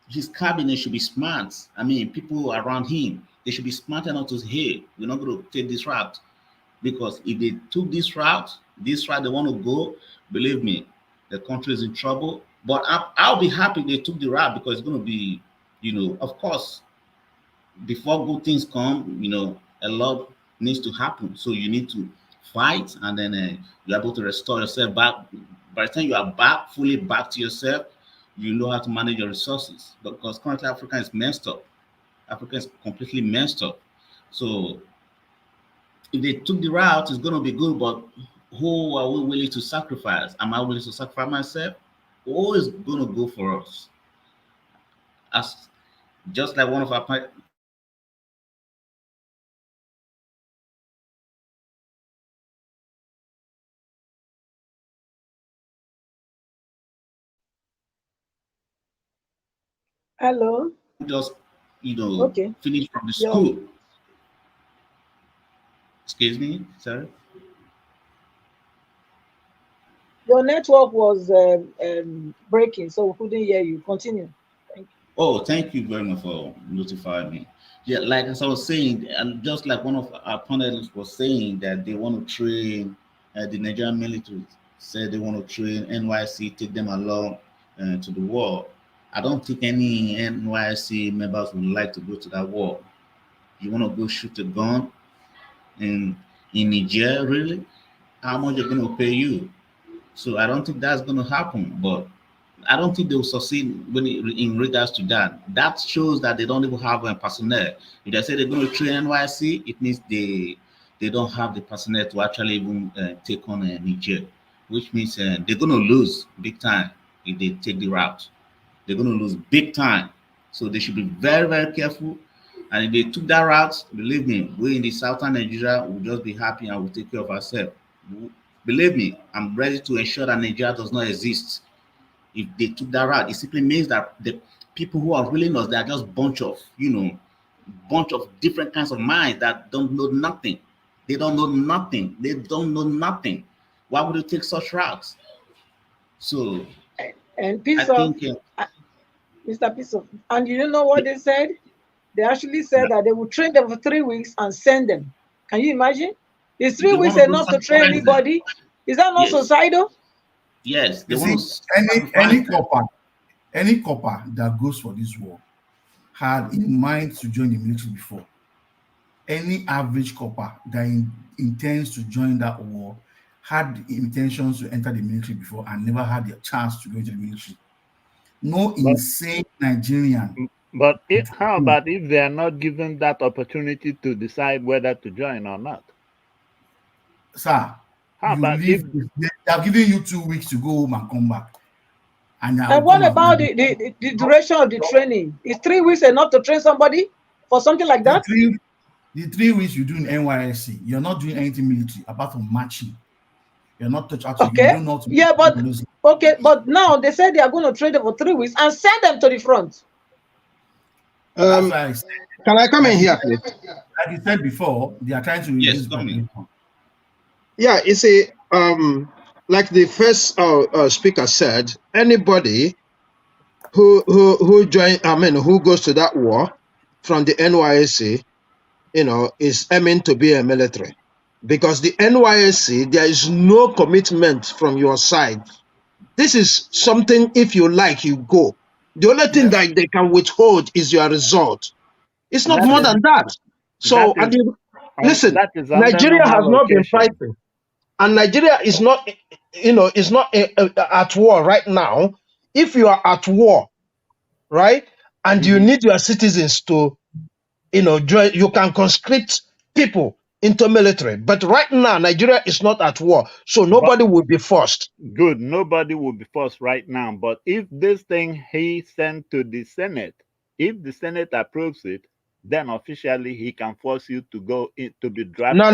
his cabinet should be smart. People around him, they should be smart enough to say, hey, we're not going to take this route. Because if they took this route they want to go, believe me, the country is in trouble. But I'll be happy they took the route, because it's going to be, of course, before good things come, a lot needs to happen. So you need to fight, and then you're able to restore yourself back. By the time you are fully back to yourself, you know how to manage your resources. Because currently Africa is messed up. Africa is completely messed up. So if they took the route, it's going to be good, but who are we willing to sacrifice? Am I willing to sacrifice myself? Who is going to go for us? Just like one of our Hello. Just Okay. finish from the school. Excuse me, sorry. Your network was breaking, so we couldn't hear you. Continue. Thank you. Oh, thank you very much for notifying me. Yeah, like as I was saying, and just like one of our panelists was saying, that they want to train the Nigerian military, said they want to train NYC, take them along to the war. I don't think any NYC members would like to go to that war. You want to go shoot a gun in Niger, really? How much are going to pay you? So I don't think that's going to happen, but I don't think they will succeed in regards to that. That shows that they don't even have personnel. If they say they're going to train NYC, it means they don't have the personnel to actually even take on Niger, which means they're going to lose big time if they take the route. They're going to lose big time. So they should be very, very careful. And if they took that route, believe me, we in the southern Nigeria will just be happy and we'll take care of ourselves. Believe me, I'm ready to ensure that Nigeria does not exist. If they took that route, it simply means that the people who are ruling us, they are just bunch of different kinds of minds that don't know nothing. They don't know nothing. They don't know nothing. Why would you take such routes? So, and Mr. Piso, and you know what they said? They actually said that they would train them for 3 weeks and send them. Can you imagine? Is 3 weeks enough to train anybody? Is that not suicidal? Yes. You see, any copper that goes for this war had in mind to join the military before. Any average copper that intends to join that war had the intentions to enter the military before and never had the chance to go into the military. No insane Nigerian. But how about if they are not given that opportunity to decide whether to join or not? Sir, they are giving you 2 weeks to go home and come back. And what about the duration of the training? Is 3 weeks enough to train somebody for something like that? The 3 weeks you do in NYSC, you're not doing anything military apart from marching. You're not touching. Okay. But now they said they are going to train them for 3 weeks and send them to the front. Can I come in here, please? Like you said before, they are trying to reduce population. Yeah, you see, like the first speaker said, anybody who goes to that war from the NYSC, is aiming to be a military, because the NYSC, there is no commitment from your side. This is something, if you like, you go. The only thing that they can withhold is your result. It's not more than that. So, listen, Nigeria has not been fighting, and Nigeria is not, at war right now. If you are at war, right, and you need your citizens to, join, you can conscript people into military. But right now, Nigeria is not at war, so nobody will be forced. Good, nobody will be forced right now. But if this thing he sent to the Senate, if the Senate approves it, then officially he can force you to go in to be drafted. No.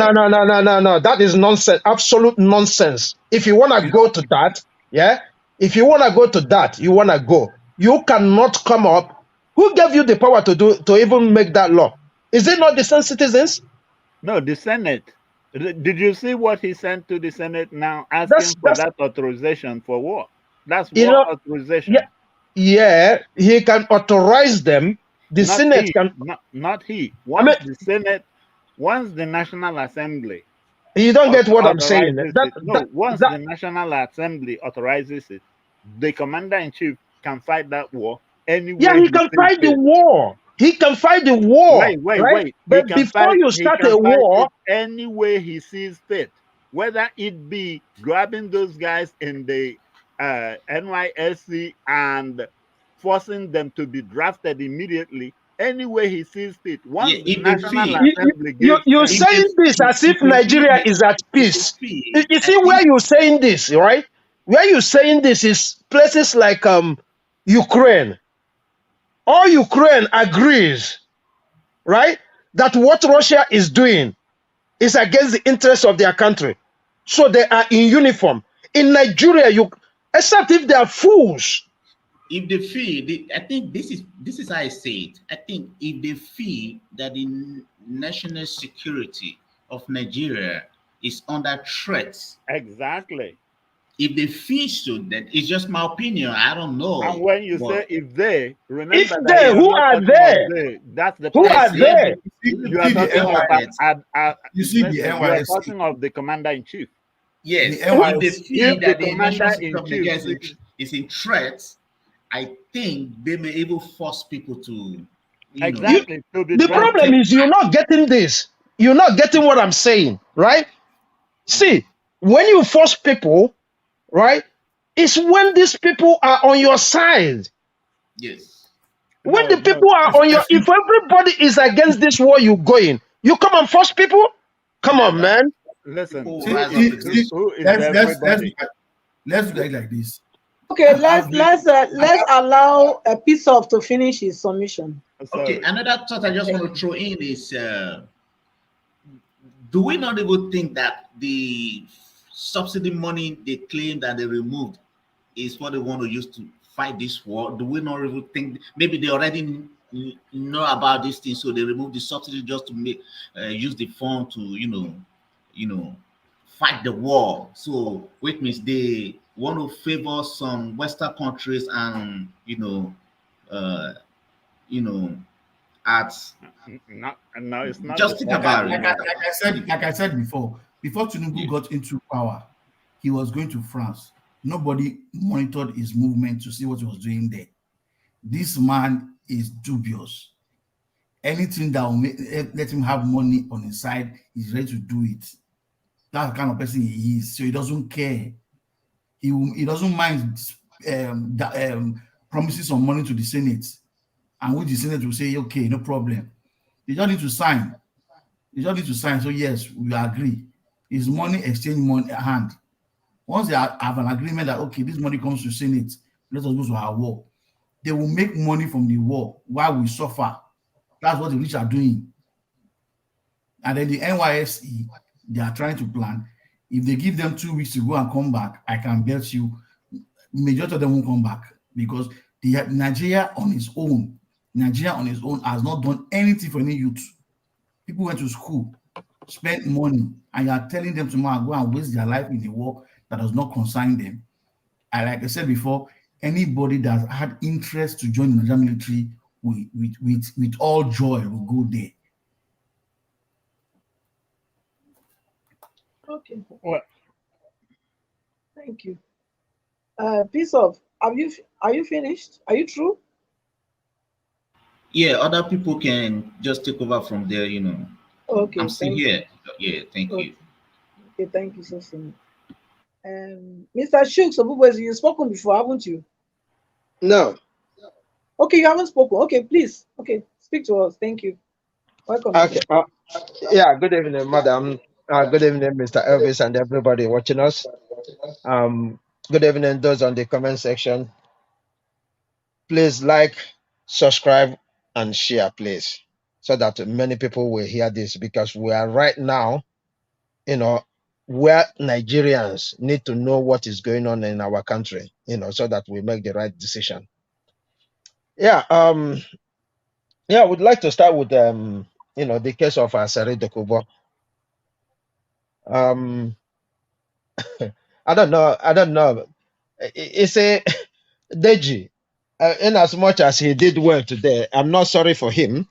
That is nonsense. Absolute nonsense. If you want to go to that, if you want to go to that, you want to go. You cannot come up. Who gave you the power to even make that law? Is it not the same citizens? No, the Senate. Did you see what he sent to the Senate now, asking for that authorization for war? That's war authorization. Yeah, he can authorize them. The Senate can. Not he. Once the Senate, once the National Assembly. You don't get what I'm saying. Once the National Assembly authorizes it, the commander-in-chief can fight that war anywhere. Yeah, he can fight the war. He can fight the war. Wait. But before you start a war, any way he sees fit, whether it be grabbing those guys in the NYSC and forcing them to be drafted immediately, any way he sees fit. Once the National Assembly you're saying this as if Nigeria is at peace. You see where you're saying this, right? Where you're saying this is places like Ukraine. All Ukraine agrees, right, that what Russia is doing is against the interests of their country. So they are in uniform. In Nigeria, except if they are fools. If they feel, I think this is how I say it. I think if they feel that the national security of Nigeria is under threat. Exactly. If they feel so, then it's just my opinion. I don't know. And when you say if they, remember if they, who are they? That's the who are they? You are talking of the commander-in-chief. Yes. If they feel that the national security is in threat, I think they may even force people to. Exactly. The problem is you're not getting this. You're not getting what I'm saying, right? See, when you force people, right, it's when these people are on your side. Yes. When the people are on your, if everybody is against this war you're going, you come and force people? Come on, man. Listen, let's do it like this. Okay, let's allow a piece of to finish his submission. Okay, another thought I just want to throw in is, do we not even think that the subsidy money they claim that they removed is what they want to use to fight this war? Do we not really think maybe they already know about this thing, so they remove the subsidy just to make use the fund to fight the war? So which means they want to favor some Western countries and at no, it's not. Just think about it. Like I said before Tinubu got into power, he was going to France. Nobody monitored his movement to see what he was doing there. This man is dubious. Anything that will let him have money on his side, he's ready to do it. That's the kind of person he is. So he doesn't care. He doesn't mind promises some money to the Senate, and which the Senate will say, okay, no problem. They just need to sign. So yes, we agree. It's money, exchange money hand. Once they have an agreement that, okay, this money comes to Senate, let us go to our war, they will make money from the war while we suffer. That's what the rich are doing. And then the NYSE, they are trying to plan. If they give them 2 weeks to go and come back, I can bet you majority of them won't come back, because Nigeria on its own has not done anything for any youth. People went to school, spent money, and you are telling them tomorrow go and waste their life in a war that does not concern them. And like I said before, anybody that had interest to join the Nigerian military with all joy will go there. Okay. Well, thank you. Piece of, are you finished? Are you through? Yeah, other people can just take over from there, Okay. I'm still here. Yeah, thank you. Okay, thank you so much. Mr. Shooks Obubwezi, you've spoken before, haven't you? No. Okay, you haven't spoken. Okay, please. Okay, speak to us. Thank you. Welcome. Okay. Yeah, good evening, madam. Good evening, Mr. Elvis, and everybody watching us. Good evening, those on the comment section. Please like, subscribe, and share, please, so that many people will hear this, because we are right now, where Nigerians need to know what is going on in our country, so that we make the right decision. Yeah. I would like to start with the case of Asari Dokubo. I don't know. It's a Deji. In as much as he did well today, I'm not sorry for him,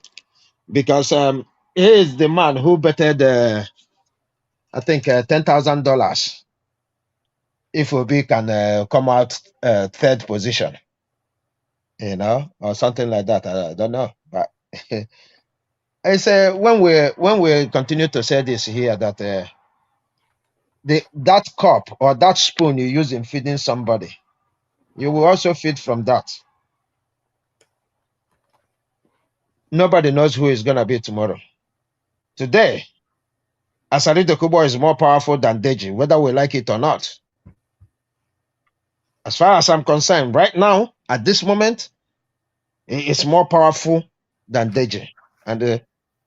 because he is the man who betted, I think, $10,000 if Obi can come out third position, or something like that. I don't know, but I say when we continue to say this here, that that cup or that spoon you use in feeding somebody, you will also feed from that. Nobody knows who is going to be tomorrow. Today, Asari Dokubo is more powerful than Deji, whether we like it or not. As far as I'm concerned, right now, at this moment, he is more powerful than Deji. And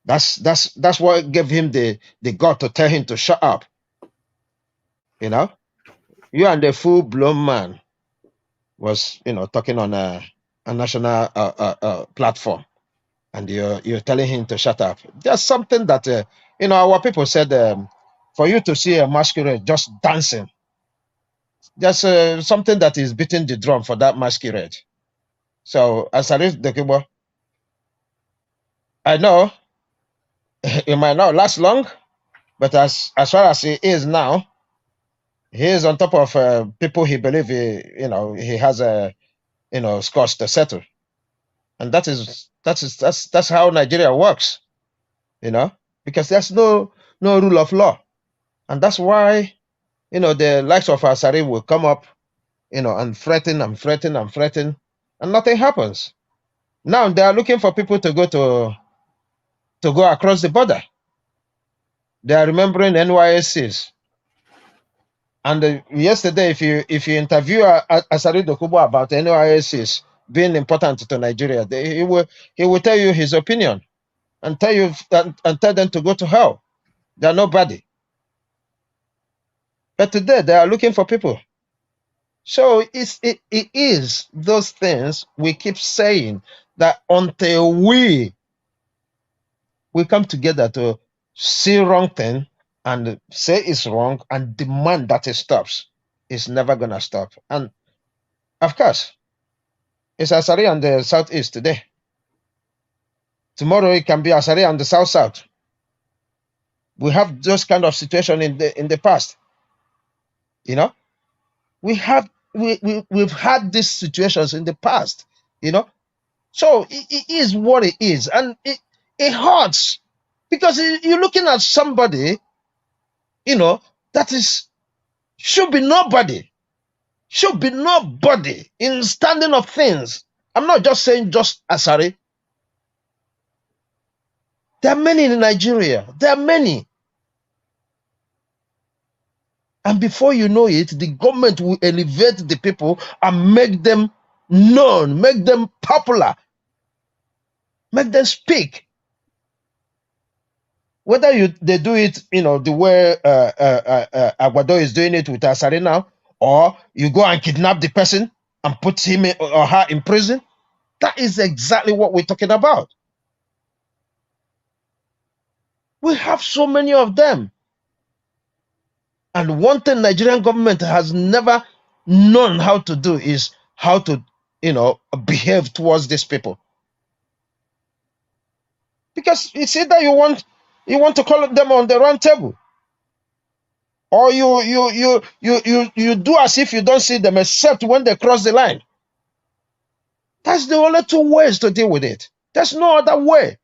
that's what gave him the gut to tell him to shut up. You and the full-blown man was, talking on a national platform, and you're telling him to shut up. There's something that our people said, for you to see a masquerade just dancing, there's something that is beating the drum for that masquerade. So Asari Dokubo, I know it might not last long, but as far as he is now, he is on top of people he believes he has a scores to settle, and that's how Nigeria works, because there's no rule of law, and that's why the likes of Asari will come up, and threaten, and nothing happens. Now they are looking for people to go across the border. They are remembering NYSCs. And yesterday, if you interview Asari Dokubo about NYSCs being important to Nigeria, he will tell you his opinion and tell them to go to hell. They are nobody. But today they are looking for people So it is those things we keep saying, that until we come together to see wrong thing and say it's wrong and demand that it stops, it's never gonna stop. And of course, it's Asari and the southeast today. Tomorrow it can be Asari and the south. We have those kind of situation in the past. You know, we've had these situations in the past. You know, so it is what it is, and it hurts because you're looking at somebody, you know, that should be nobody in standing of things. I'm not just saying just Asari. There are many in Nigeria. There are many. And before you know it, the government will elevate the people and make them known, make them popular, make them speak. Whether they do it, you know, the way Aguado is doing it with Asari now, or you go and kidnap the person and put him or her in prison, that is exactly what we're talking about. We have so many of them. And one thing Nigerian government has never known how to do is how to, you know, behave towards these people. Because it's either you want to call them on the round table, or you do as if you don't see them except when they cross the line. That's the only two ways to deal with it. There's no other way.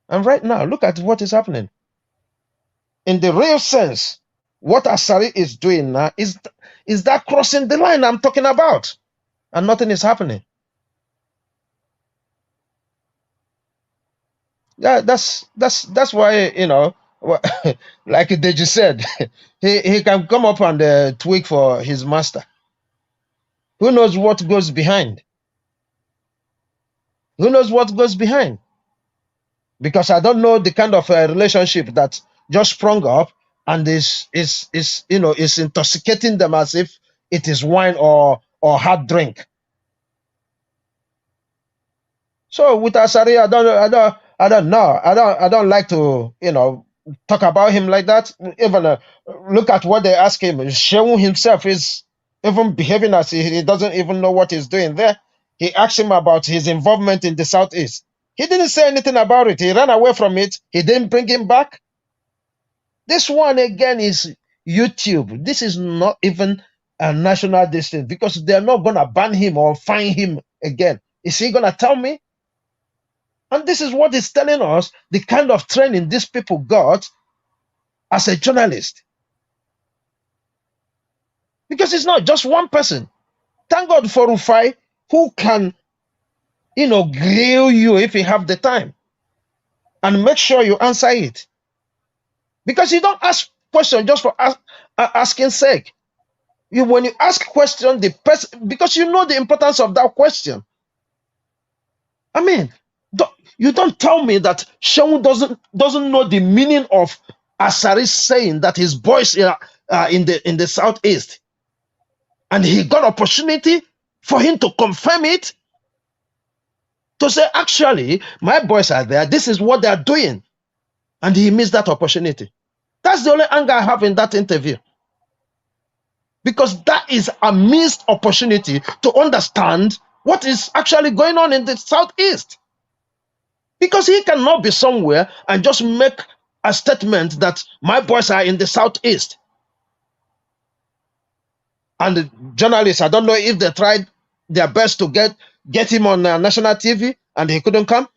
And right now, look at what is happening. In the real sense, what Asari is doing now is that crossing the line I'm talking about, and nothing is happening. Yeah, that's why, you know, like Deji said, he can come up and tweak for his master. Who knows what goes behind? Who knows what goes behind? Because I don't know the kind of relationship that just sprung up and is you know, is intoxicating them as if it is wine or hard drink. So with Asari, I don't know. I don't like to, you know, talk about him like that. Even look at what they ask him. Shehu himself is even behaving as he doesn't even know what he's doing there. He asked him about his involvement in the southeast. He didn't say anything about it. He ran away from it. He didn't bring him back. This one again is YouTube. This is not even a national district, because they're not gonna ban him or fine him again. Is he gonna tell me? And this is what is telling us the kind of training these people got as a journalist. Because it's not just one person. Thank God for Rufai, who can, you know, grill you if you have the time and make sure you answer it. Because you don't ask questions just for asking sake. When you ask question, the person, because you know the importance of that question. I mean, you don't tell me that Shehu doesn't know the meaning of Asari saying that his boys are in the southeast, and he got opportunity for him to confirm it, to say, actually, my boys are there, this is what they are doing, and he missed that opportunity. That's the only anger I have in that interview, because that is a missed opportunity to understand what is actually going on in the southeast. Because he cannot be somewhere and just make a statement that my boys are in the southeast. And the journalists, I don't know if they tried their best to get him on national TV and he couldn't come.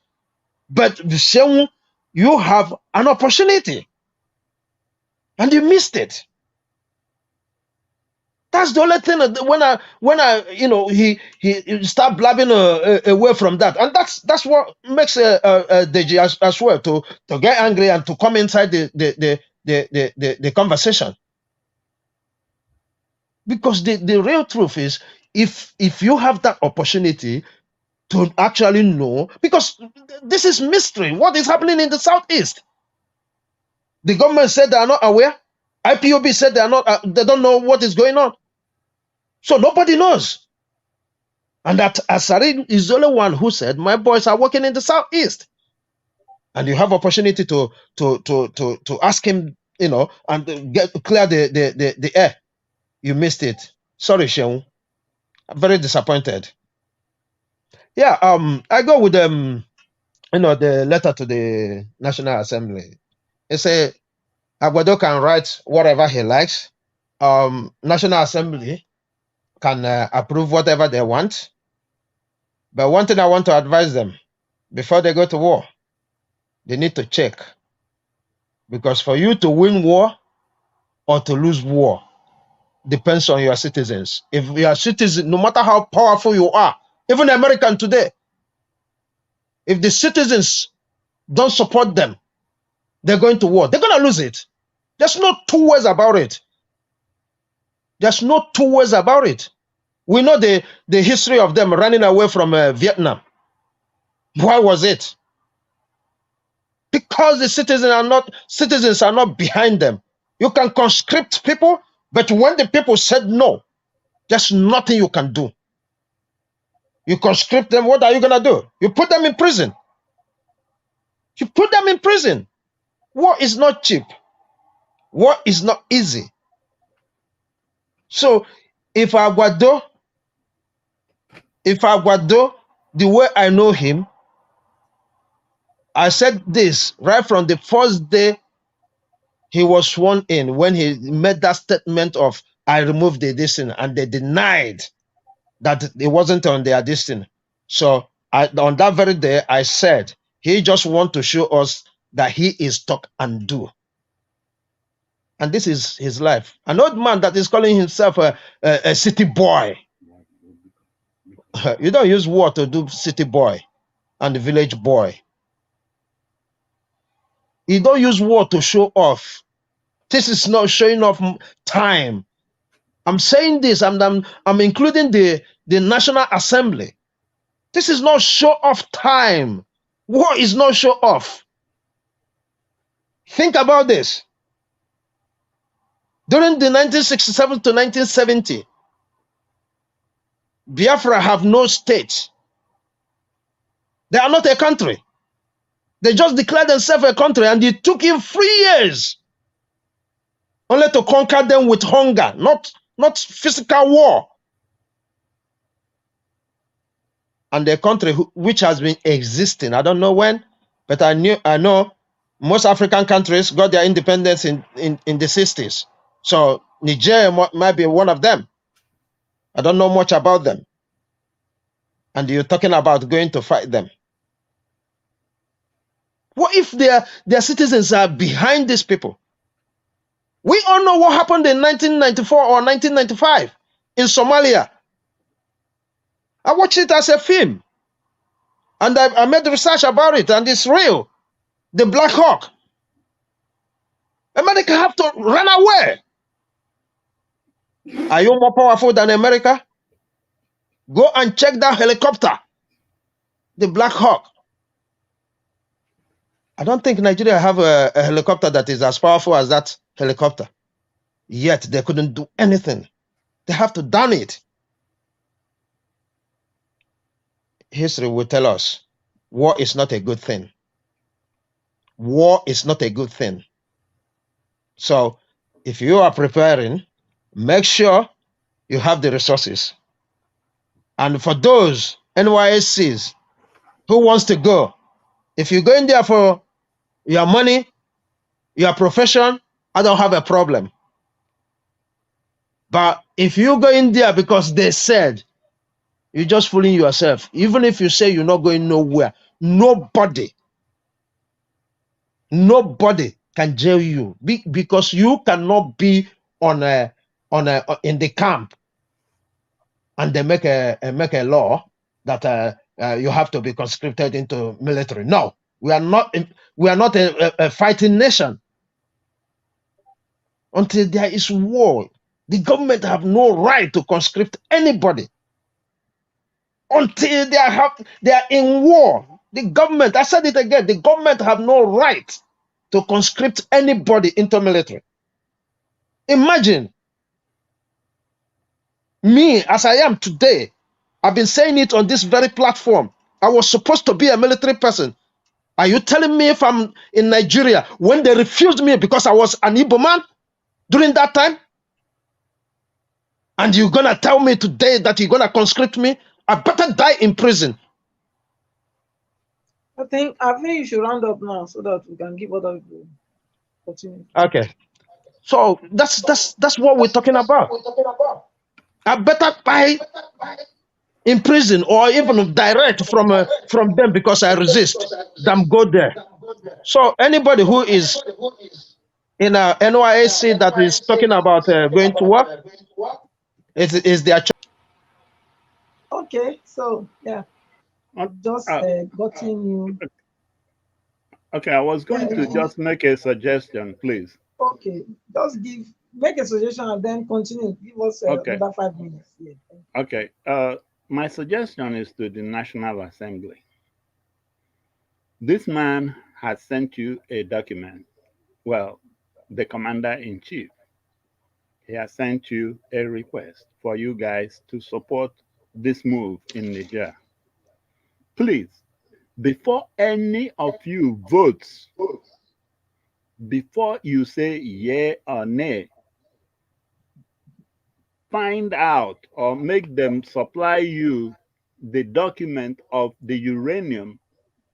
But Shehu, you have an opportunity and you missed it. That's the only thing. When I you know, he start blabbing away from that, and that's what makes Deji as well to get angry and to come inside the conversation. Because the real truth is, if you have that opportunity to actually know, because this is mystery, what is happening in the southeast? The government said they are not aware. IPOB said they are not. They don't know what is going on. So nobody knows. And that Asari is the only one who said, my boys are working in the southeast. And you have opportunity to ask him, and clear the air. You missed it. Sorry, Sheung. I'm very disappointed. Yeah, I go with the letter to the National Assembly. It say Aguado can write whatever he likes. National Assembly can approve whatever they want. But one thing I want to advise them, before they go to war, they need to check. Because for you to win war or to lose war depends on your citizens. If your citizens, no matter how powerful you are, even American today, if the citizens don't support them, they're going to war. They're going to lose it. There's no two ways about it. There's no two ways about it. We know the history of them running away from Vietnam. Why was it? Because the citizens are not behind them. You can conscript people, but when the people said no, there's nothing you can do. You conscript them, what are you going to do? You put them in prison. You put them in prison. War is not cheap. War is not easy. So if Aguado, the way I know him, I said this right from the first day he was sworn in, when he made that statement of, I removed the destiny, and they denied that it wasn't on their destiny. So on that very day, I said, he just wants to show us that he is talk and do. And this is his life. An old man that is calling himself a city boy. You don't use war to do city boy and the village boy. You don't use war to show off. This is not showing off time. I'm saying this, I'm including the National Assembly. This is not show off time. War is not show off. Think about this. During the 1967 to 1970, Biafra have no state. They are not a country. They just declared themselves a country, and it took him 3 years only to conquer them with hunger, not physical war. And the country which has been existing, I don't know when, but I know most African countries got their independence in the 60s. So Niger might be one of them. I don't know much about them. And you're talking about going to fight them. What if their citizens are behind these people? We all know what happened in 1994 or 1995 in Somalia. I watched it as a film. And I made research about it, and it's real. The Black Hawk. America have to run away. Are you more powerful than America? Go and check that helicopter. The Black Hawk. I don't think Nigeria have a helicopter that is as powerful as that helicopter. Yet they couldn't do anything. They have to down it. History will tell us war is not a good thing. War is not a good thing. So if you are preparing, make sure you have the resources. And for those NYSCs who wants to go, if you go in there for your money, your profession, I don't have a problem. But if you go in there because they said, you're just fooling yourself. Even if you say you're not going nowhere, nobody can jail you because you cannot be in the camp and they make a law that you have to be conscripted into military. No, we are not a fighting nation. Until there is war, the government have no right to conscript anybody. Until they are in war, the government, I said it again, the government have no right to conscript anybody into military. Imagine me as I am today. I've been saying it on this very platform. I was supposed to be a military person. Are you telling me if I'm in Nigeria when they refused me because I was an Igbo man during that time? And you're gonna tell me today that you're gonna conscript me? I better die in prison. I think you should round up now so that we can give other people opportunity. Okay. So that's what we're talking about. I better die in prison or even direct from them because I resist than go there. So anybody who is in a NYSC that is talking about going to work is their choice. Okay, so yeah, just gotten you. Okay, I was going to just make a suggestion, please. Okay, just make a suggestion and then continue. Give us another 5 minutes. Yeah. Okay, my suggestion is to the National Assembly. This man has sent you a document. Well, the Commander-in-Chief. He has sent you a request for you guys to support this move in Niger. Please, before any of you votes, before you say yea or nay, find out or make them supply you the document of the uranium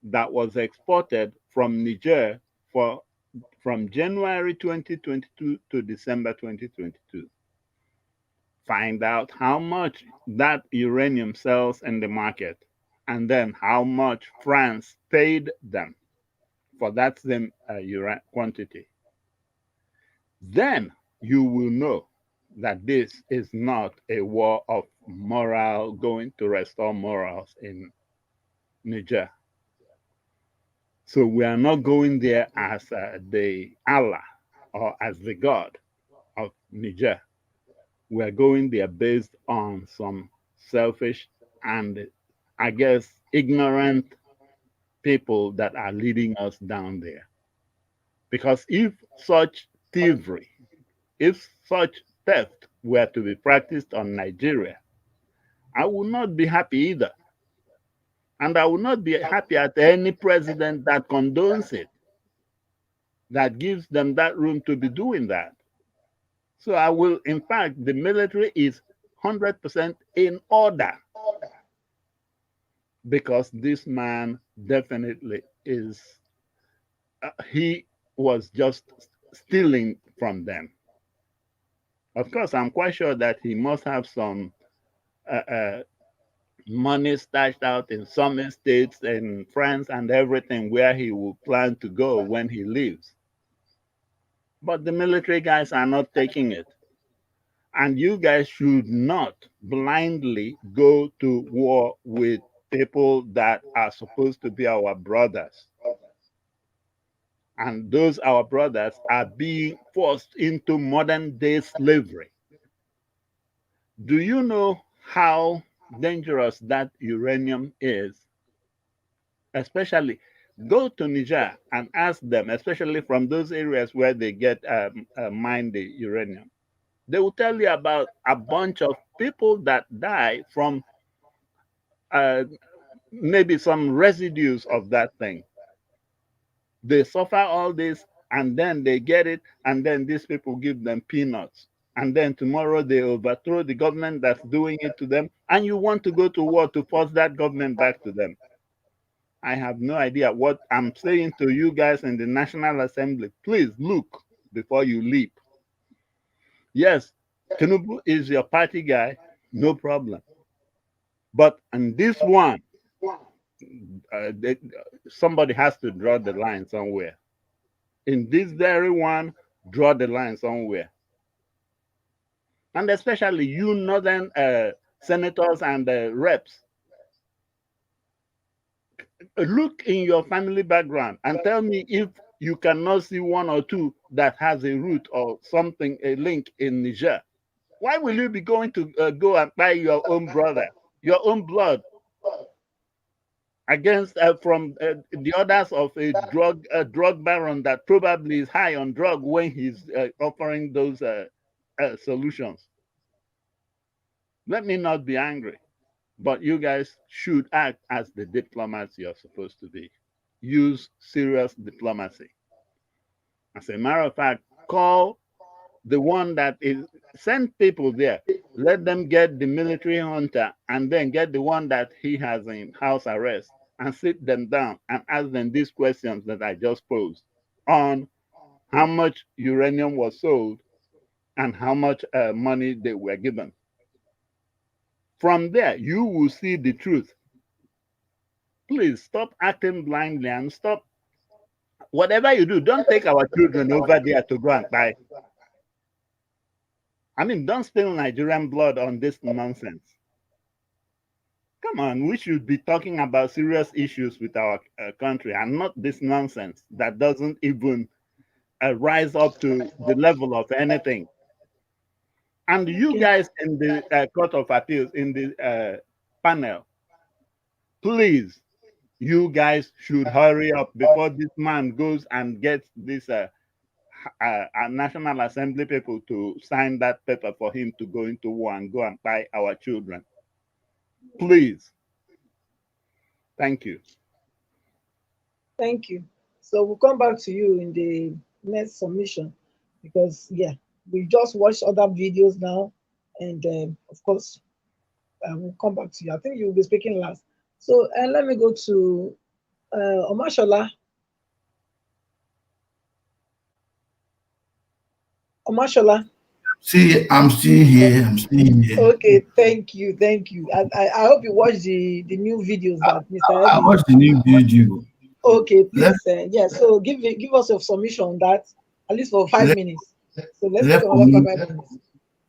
that was exported from Niger from January 2022 to December 2022. Find out how much that uranium sells in the market, and then how much France paid them for that same quantity. Then you will know that this is not a war of moral going to restore morals in Niger. So we are not going there as the Allah or as the God of Niger. We are going there based on some selfish and, I guess, ignorant people that are leading us down there. Because if such thievery, if such theft were to be practiced on Nigeria, I would not be happy either. And I would not be happy at any president that condones it, that gives them that room to be doing that. So I will, in fact, the military is 100% in order, because this man definitely is, he was just stealing from them. Of course, I'm quite sure that he must have some money stashed out in some estates in France and everything where he will plan to go when he leaves. But the military guys are not taking it. And you guys should not blindly go to war with people that are supposed to be our brothers. And those our brothers are being forced into modern day slavery. Do you know how dangerous that uranium is? Especially, go to Niger and ask them, especially from those areas where they get mine the uranium. They will tell you about a bunch of people that die from maybe some residues of that thing. They suffer all this, and then they get it, and then these people give them peanuts. And then tomorrow they overthrow the government that's doing it to them, and you want to go to war to force that government back to them. I have no idea. What I'm saying to you guys in the National Assembly, please look before you leap. Yes, Tinubu is your party guy, no problem. But in this one, somebody has to draw the line somewhere. In this very one, draw the line somewhere. And especially you northern senators and reps, look in your family background and tell me if you cannot see one or two that has a root or something, a link in Niger. Why will you be going to go and buy your own brother, your own blood, against from the orders of a drug baron that probably is high on drug when he's offering those solutions. Let me not be angry, but you guys should act as the diplomats you're supposed to be. Use serious diplomacy. As a matter of fact, call the one that is, send people there. Let them get the military hunter and then get the one that he has in house arrest and sit them down and ask them these questions that I just posed on how much uranium was sold and how much money they were given. From there, you will see the truth. Please stop acting blindly and stop. Whatever you do, don't take our children over there to go and buy. I mean, don't spill Nigerian blood on this nonsense. Come on, we should be talking about serious issues with our country and not this nonsense that doesn't even rise up to the level of anything. And you guys in the Court of Appeals, in the panel, please, you guys should hurry up before this man goes and gets this National Assembly people to sign that paper for him to go into war and go and buy our children. Please. Thank you. Thank you. So we'll come back to you in the next submission because, yeah, we just watched other videos now. And of course, we'll come back to you. I think you'll be speaking last. So let me go to Omashola. Omashola. See, I'm still here. I'm still here. Okay, thank you, thank you. I hope you watched the new videos that Mr. I watched the new video. Okay, please, yeah. So give us a submission on that, at least for 5 minutes. So let's take another 5 minutes.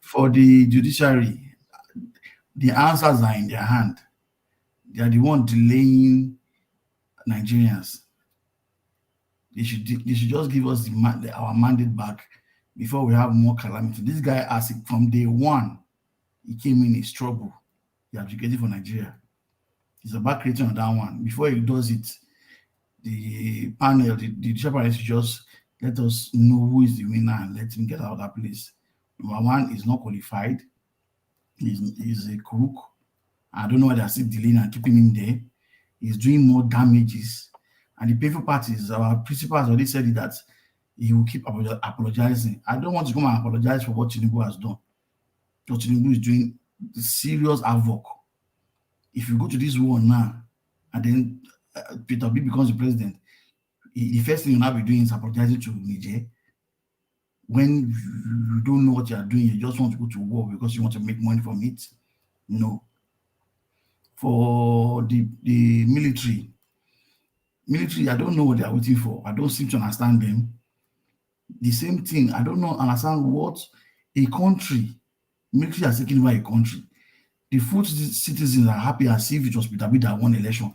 For the judiciary, the answers are in their hand. They are the one delaying Nigerians. They should just give us our mandate back before we have more calamity. This guy, as from day one, he came in his trouble. He advocated for Nigeria. He's about creating on that one. Before he does it, the panel, the judiciary should just let us know who is the winner and let him get out of that place. Number one, he's not qualified. He's a crook. I don't know why they're still delaying and keeping him there. He's doing more damages. And the painful part is our principal has already said that he will keep apologizing. I don't want to come and apologize for what Tinubu has done. What Tinubu is doing serious havoc. If you go to this war now, and then Peter Obi becomes the president, the first thing you'll now be doing is apologizing to Niger. When you don't know what you are doing, you just want to go to war because you want to make money from it. No. For the military, I don't know what they are waiting for. I don't seem to understand them. The same thing, I don't understand what a country, military has taken over a country. The full citizens are happy as if it was Peter Obi that won election.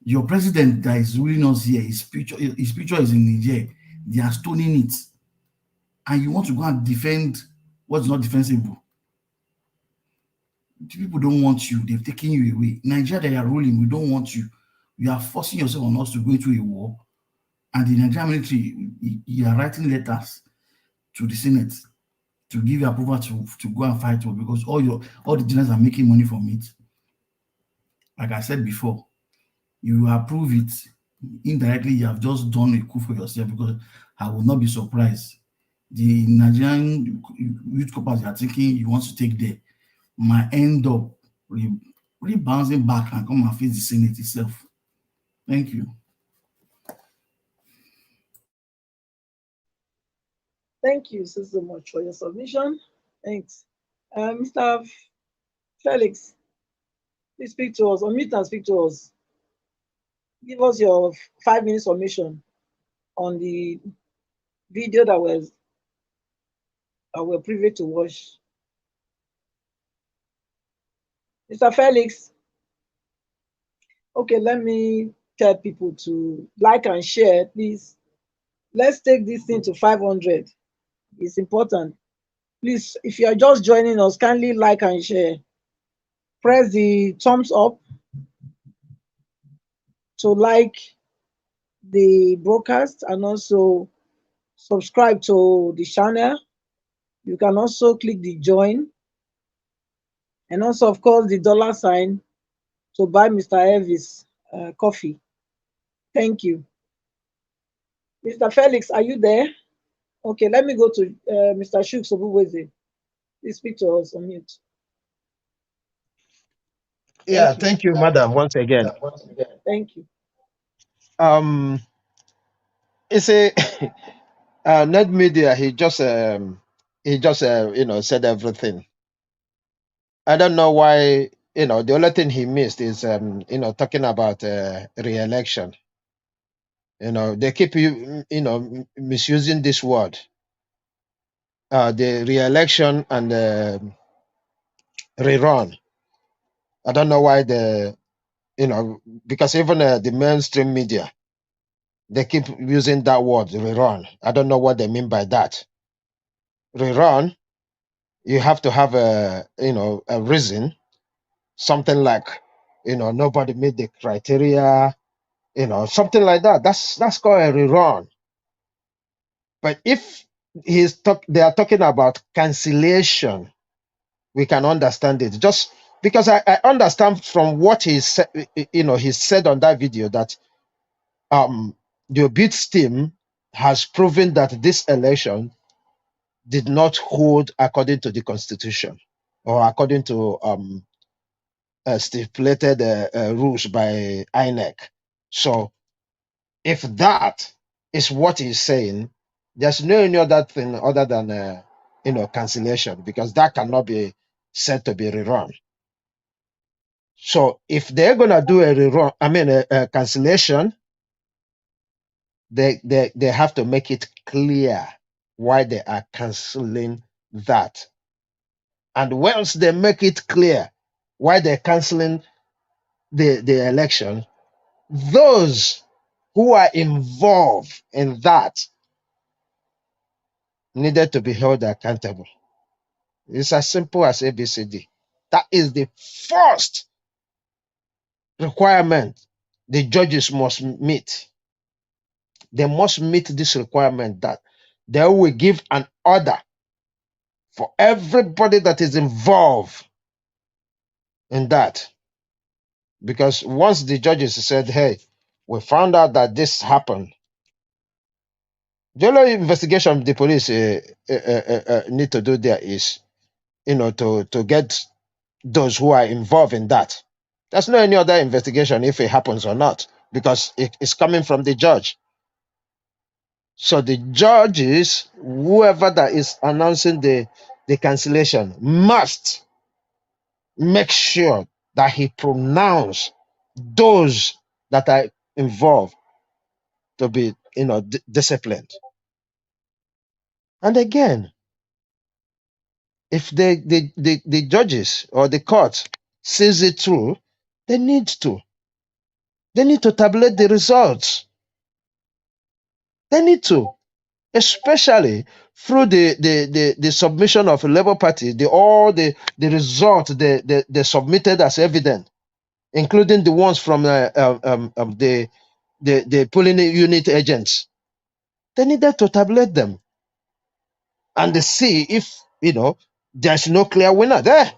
Your president that is ruling us here, his picture is in Niger. They are stoning it. And you want to go and defend what's not defensible. The people don't want you. They've taken you away. Nigeria, they are ruling. We don't want you. You are forcing yourself on us to go into a war. And the Nigerian military, you are writing letters to the Senate to give you approval to go and fight war because all the generals are making money from it. Like I said before, you approve it. Indirectly, you have just done a coup for yourself because I will not be surprised. The Nigerian youth corps you are thinking you want to take there might end up bouncing back and come and face the Senate itself. Thank you. Thank you so much for your submission. Thanks. Mr. Felix, please speak to us. Unmute and speak to us. Give us your 5-minute submission on the video that we're privy to watch. Mr. Felix. Okay, let me tell people to like and share, please. Let's take this thing to 500. It's important. Please, if you are just joining us, kindly like and share. Press the thumbs up to like the broadcast and also subscribe to the channel You can also click the join, and also, of course, the dollar sign to buy Mr. Elvis coffee. Thank you. Mr. Felix, are you there? Okay, let me go to Mr. Shuk Sobuweze. Please speak to us on mute. Yeah, thank you, madam, once again. Thank you. It's a net media. He just said everything. I don't know why. The only thing he missed is talking about re-election. They keep misusing this word, the re-election and rerun. I don't know why because even the mainstream media, they keep using that word rerun. I don't know what they mean by that. Rerun, you have to have a reason, something like nobody made the criteria, something like that. That's called a rerun. But if they are talking about cancellation, we can understand it. Just because I understand from what he said, he said on that video that the Obits team has proven that this election did not hold according to the constitution or according to stipulated rules by INEC. So if that is what he's saying, there's no any other thing other than cancellation, because that cannot be said to be rerun. So if they're gonna do a rerun, a cancellation, they have to make it clear why they are canceling that. And once they make it clear why they're canceling the election, those who are involved in that needed to be held accountable. It's as simple as ABCD. That is the first requirement the judges must meet. They must meet this requirement that they will give an order for everybody that is involved in that. Because once the judges said, hey, we found out that this happened, the only investigation the police need to do there is, to get those who are involved in that. There's no any other investigation if it happens or not, because it's coming from the judge. So the judges, whoever that is announcing the cancellation, must make sure that he pronounce those that are involved to be, disciplined. And again, if the judges or the court sees it through, they need to tabulate the results. They need to, especially through the submission of the Labour Party, all the results they submitted as evidence, including the ones from the polling unit agents. They needed to tabulate them and they see if there's no clear winner there.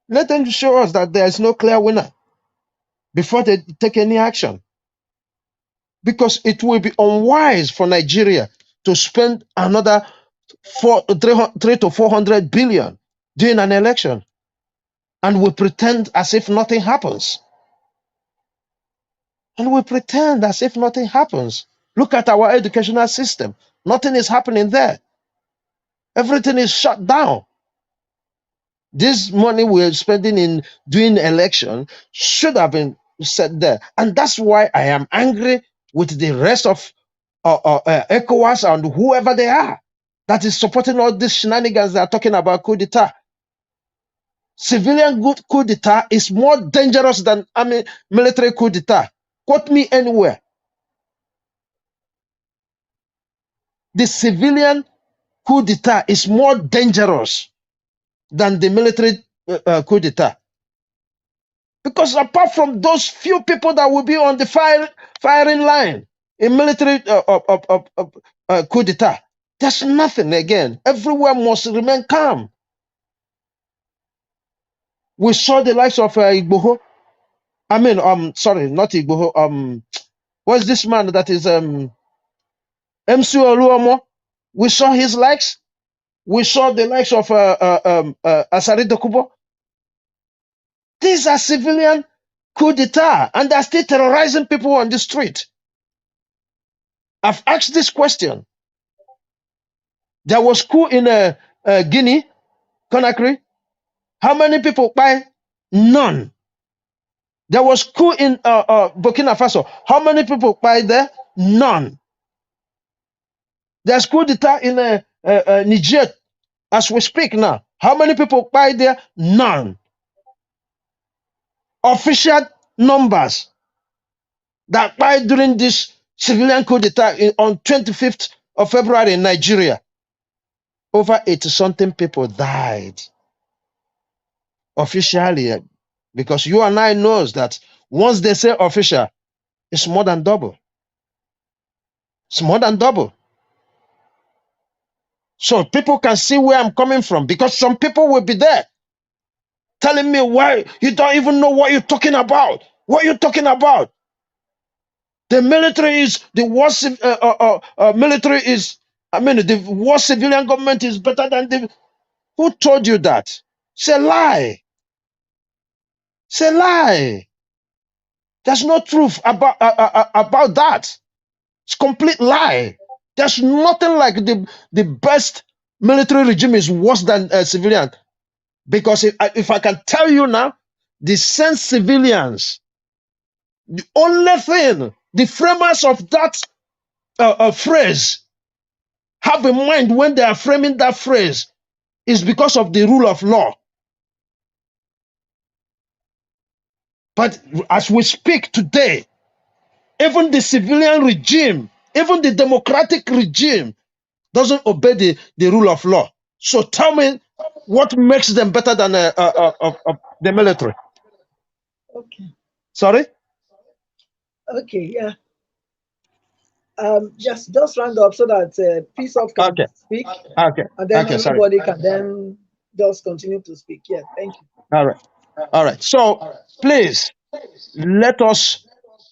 Let them show us that there is no clear winner before they take any action. Because it will be unwise for Nigeria to spend another 300 to 400 billion during an election, and we pretend as if nothing happens. And we pretend as if nothing happens. Look at our educational system. Nothing is happening there. Everything is shut down. This money we're spending in doing election should have been set there. And that's why I am angry with the rest of ECOWAS and whoever they are that is supporting all these shenanigans they are talking about coup d'etat. Civilian coup d'etat is more dangerous than military coup d'etat. Quote me anywhere. The civilian coup d'etat is more dangerous than the military coup d'etat. Because apart from those few people that will be on the firing line in military coup d'etat, There's nothing again. Everywhere must remain calm. We saw the likes of Igboho. I mean, sorry, not Igboho. What's this man that is MC Oluomo? We saw his likes. We saw the likes of Asari Dokubo. These are civilian coup d'etat, and they're still terrorizing people on the street. I've asked this question. There was coup in Guinea, Conakry. How many people by? None. There was coup in Burkina Faso. How many people by there? None. There's coup d'etat in Niger as we speak now. How many people by there? None. Official numbers that by during this civilian coup d'etat on 25th of February in Nigeria, over 80-something people died. Officially, because you and I knows that once they say official, it's more than double. It's more than double. So people can see where I'm coming from, because some people will be there telling me, why you don't even know what you're talking about. What you're talking about? The military is the worst. Military is. I mean, the worst civilian government is better than the. Who told you that? It's a lie. It's a lie. There's no truth about that. It's a complete lie. There's nothing like the best military regime is worse than civilian. Because if I can tell you now, the same civilians, the only thing the framers of that phrase have in mind when they are framing that phrase is because of the rule of law. But as we speak today, even the civilian regime, even the democratic regime doesn't obey the rule of law. So tell me what makes them better than the military? Okay. Sorry? Okay, yeah. Just round up so that Peace Off can speak. Okay. And then everybody Sorry. can then just continue to speak. Yeah, thank you. All right. So please let us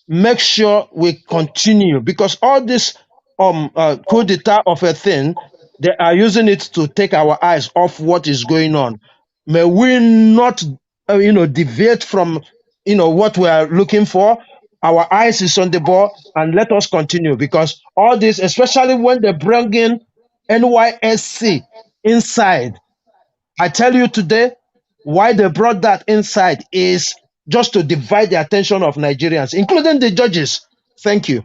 make sure we continue, because all this coup d'etat of a thing, they are using it to take our eyes off what is going on. May we not deviate from what we are looking for. Our eyes is on the ball, and let us continue, because all this, especially when they bring in NYSC inside, I tell you today, why they brought that inside is just to divide the attention of Nigerians, including the judges. Thank you.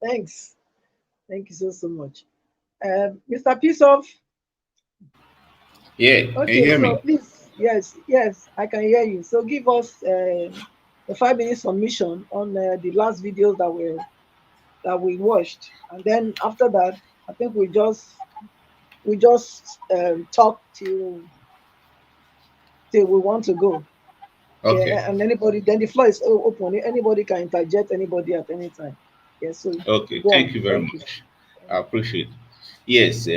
Thanks. Thank you so much. Mr. Peaceoff. Yeah, okay, can you hear me? Please, yes, I can hear you. So give us the 5-minute submission on the last videos that we watched, and then after that, I think we just talk till we want to go. Okay. Yeah, and anybody, then the floor is open. Anybody can interject anybody at any time. Yes. So okay. Thank you very much. I appreciate it. Yes.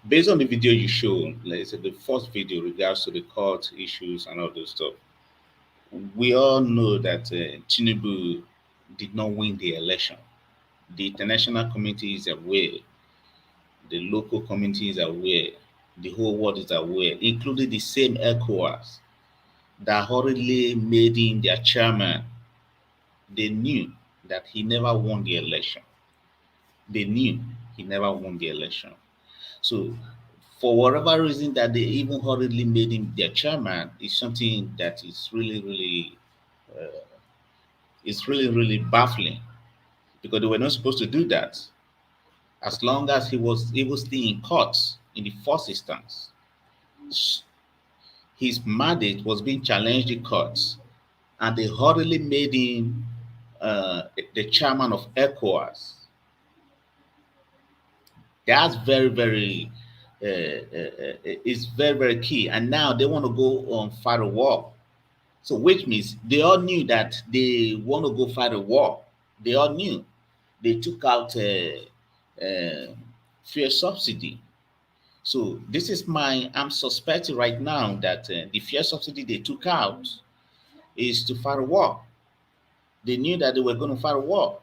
Based on the video you showed, like I said, the first video regards to the court issues and all those stuff, we all know that Tinubu did not win the election. The international community is aware, the local community is aware, the whole world is aware, including the same ECOWAS that hurriedly made him their chairman. They knew that he never won the election. They knew he never won the election. So for whatever reason that they even hurriedly made him their chairman is something that is really really baffling, because they were not supposed to do that. As long as he was still in court in the first instance, his mandate was being challenged in courts, and they hurriedly made him the chairman of ECOWAS. That's very it's very key. And now they want to go on fight a war. So which means they all knew that they want to go fight a war. They all knew. They took out fuel subsidy. So this is I'm suspecting right now that the fuel subsidy they took out is to fight a war. They knew that they were going to fight a war.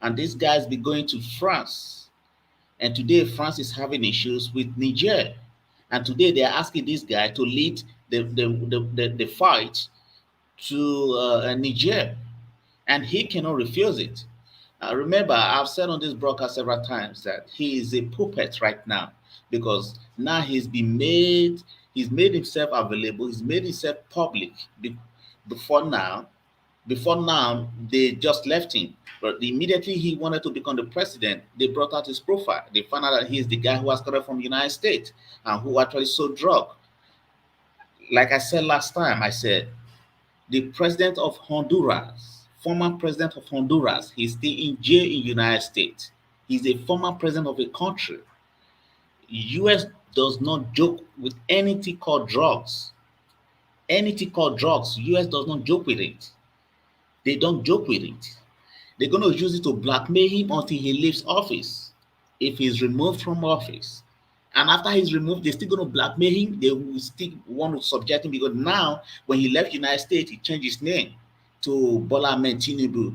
And these guys be going to France. And today France is having issues with Niger. And today they are asking this guy to lead the fight to Niger. And he cannot refuse it. Remember, I've said on this broadcast several times that he is a puppet right now, because now he's made himself available, he's made himself public. Before now, they just left him. But immediately he wanted to become the president, they brought out his profile. They found out that he's the guy who was coming from the United States and who actually sold drugs. Like I said last time, I said, the president of Honduras, former president of Honduras, he's still in jail in the United States. He's a former president of a country. U.S. does not joke with anything called drugs. Anything called drugs, U.S. does not joke with it. They don't joke with it. They're going to use it to blackmail him until he leaves office. If he's removed from office. And after he's removed, they're still going to blackmail him. They will still want to subject him, because now, when he left the United States, he changed his name to Bola Ahmed Tinubu.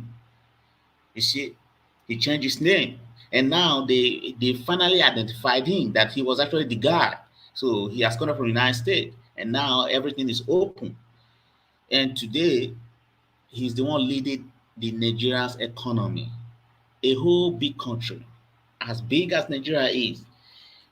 You see, he changed his name. And now they finally identified him, that he was actually the guy. So he has come from the United States. And now everything is open. And today, he's the one leading the Nigeria's economy. A whole big country, as big as Nigeria is,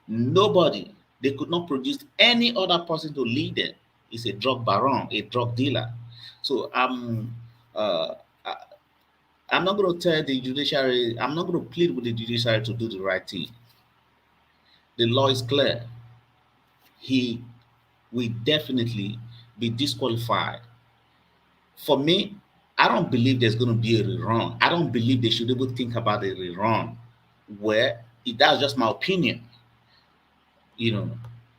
nobody, they could not produce any other person to lead them. It's a drug baron, a drug dealer. So I'm not going to tell the judiciary, I'm not going to plead with the judiciary to do the right thing. The law is clear. He will definitely be disqualified. For me, I don't believe there's going to be a rerun. I don't believe they should even think about a rerun. That's just my opinion.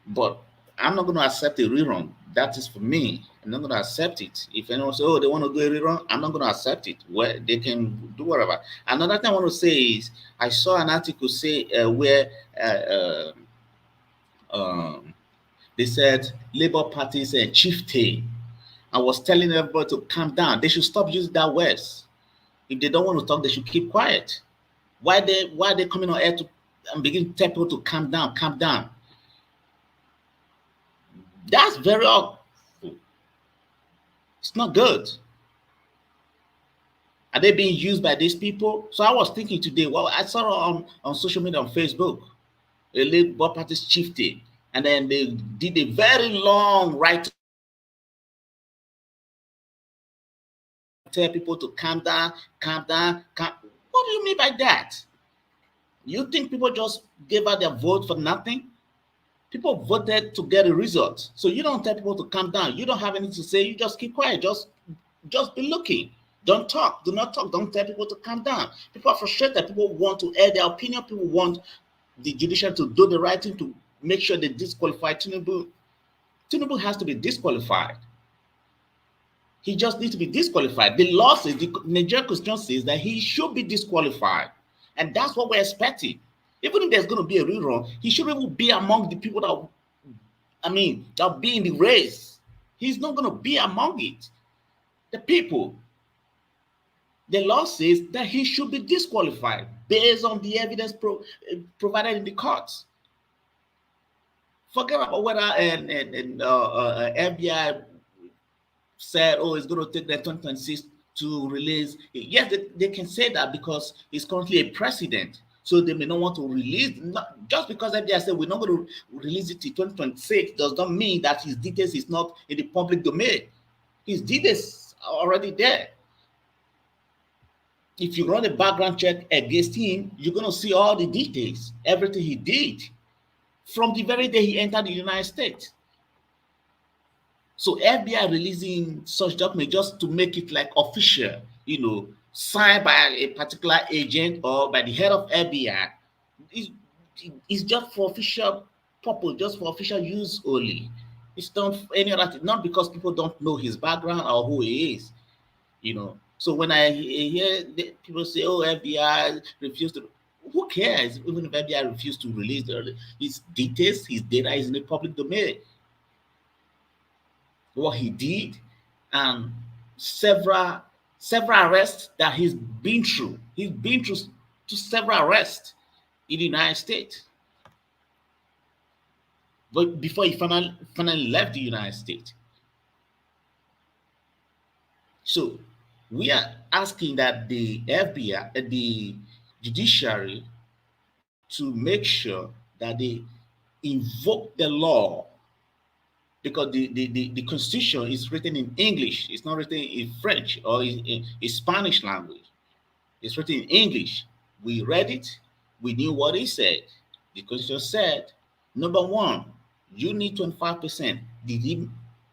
But I'm not going to accept a rerun. That is for me. I'm not going to accept it. If anyone says, oh, they want to do a rerun, I'm not going to accept it. They can do whatever. Another thing I want to say is, I saw an article say where they said Labour Party's chieftain. I was telling everybody to calm down. They should stop using that words. If they don't want to talk, they should keep quiet. Why they coming on air and begin to tell people to calm down, calm down? That's very awful. It's not good. Are they being used by these people? So I was thinking today, well, I saw on social media, on Facebook, a Labour Party's chieftain, and then they did a very long write tell people to calm down, calm down. What do you mean by that? You think people just gave out their vote for nothing? People voted to get a result. So you don't tell people to calm down. You don't have anything to say. You just keep quiet. Just be looking. Don't talk. Do not talk. Don't tell people to calm down. People are frustrated. People want to air their opinion. People want the judiciary to do the right thing to make sure they disqualify Tinubu. Tinubu has to be disqualified. He just needs to be disqualified. The law says, the Nigerian Constitution says that he should be disqualified. And that's what we're expecting. Even if there's going to be a rerun, he shouldn't even be among the people that'll be in the race. He's not going to be among it. The people. The law says that he should be disqualified based on the evidence provided in the courts. Forget about whether FBI said, oh, it's going to take the 2026 to release. Yes, they can say that because he's currently a president. So they may not want to release. Just because FBI said we're not going to release it to 2026 does not mean that his details is not in the public domain. His details are already there. If you run a background check against him, you're going to see all the details, everything he did from the very day he entered the United States. So FBI releasing such document just to make it like official, signed by a particular agent or by the head of FBI, is just for official purpose, just for official use only. It's not any other thing, not because people don't know his background or who he is, So when I hear people say, oh, FBI refused to, Who cares? Even if FBI refused to release his details, his data is in the public domain. What he did, and several arrests that he's been through. He's been through to several arrests in the United States. But before he finally left the United States. So we are asking that the FBI, the judiciary, to make sure that they invoke the law, because the Constitution is written in English. It's not written in French or in Spanish language. It's written in English. We read it. We knew what it said. The Constitution said, number one, you need 25%. Did he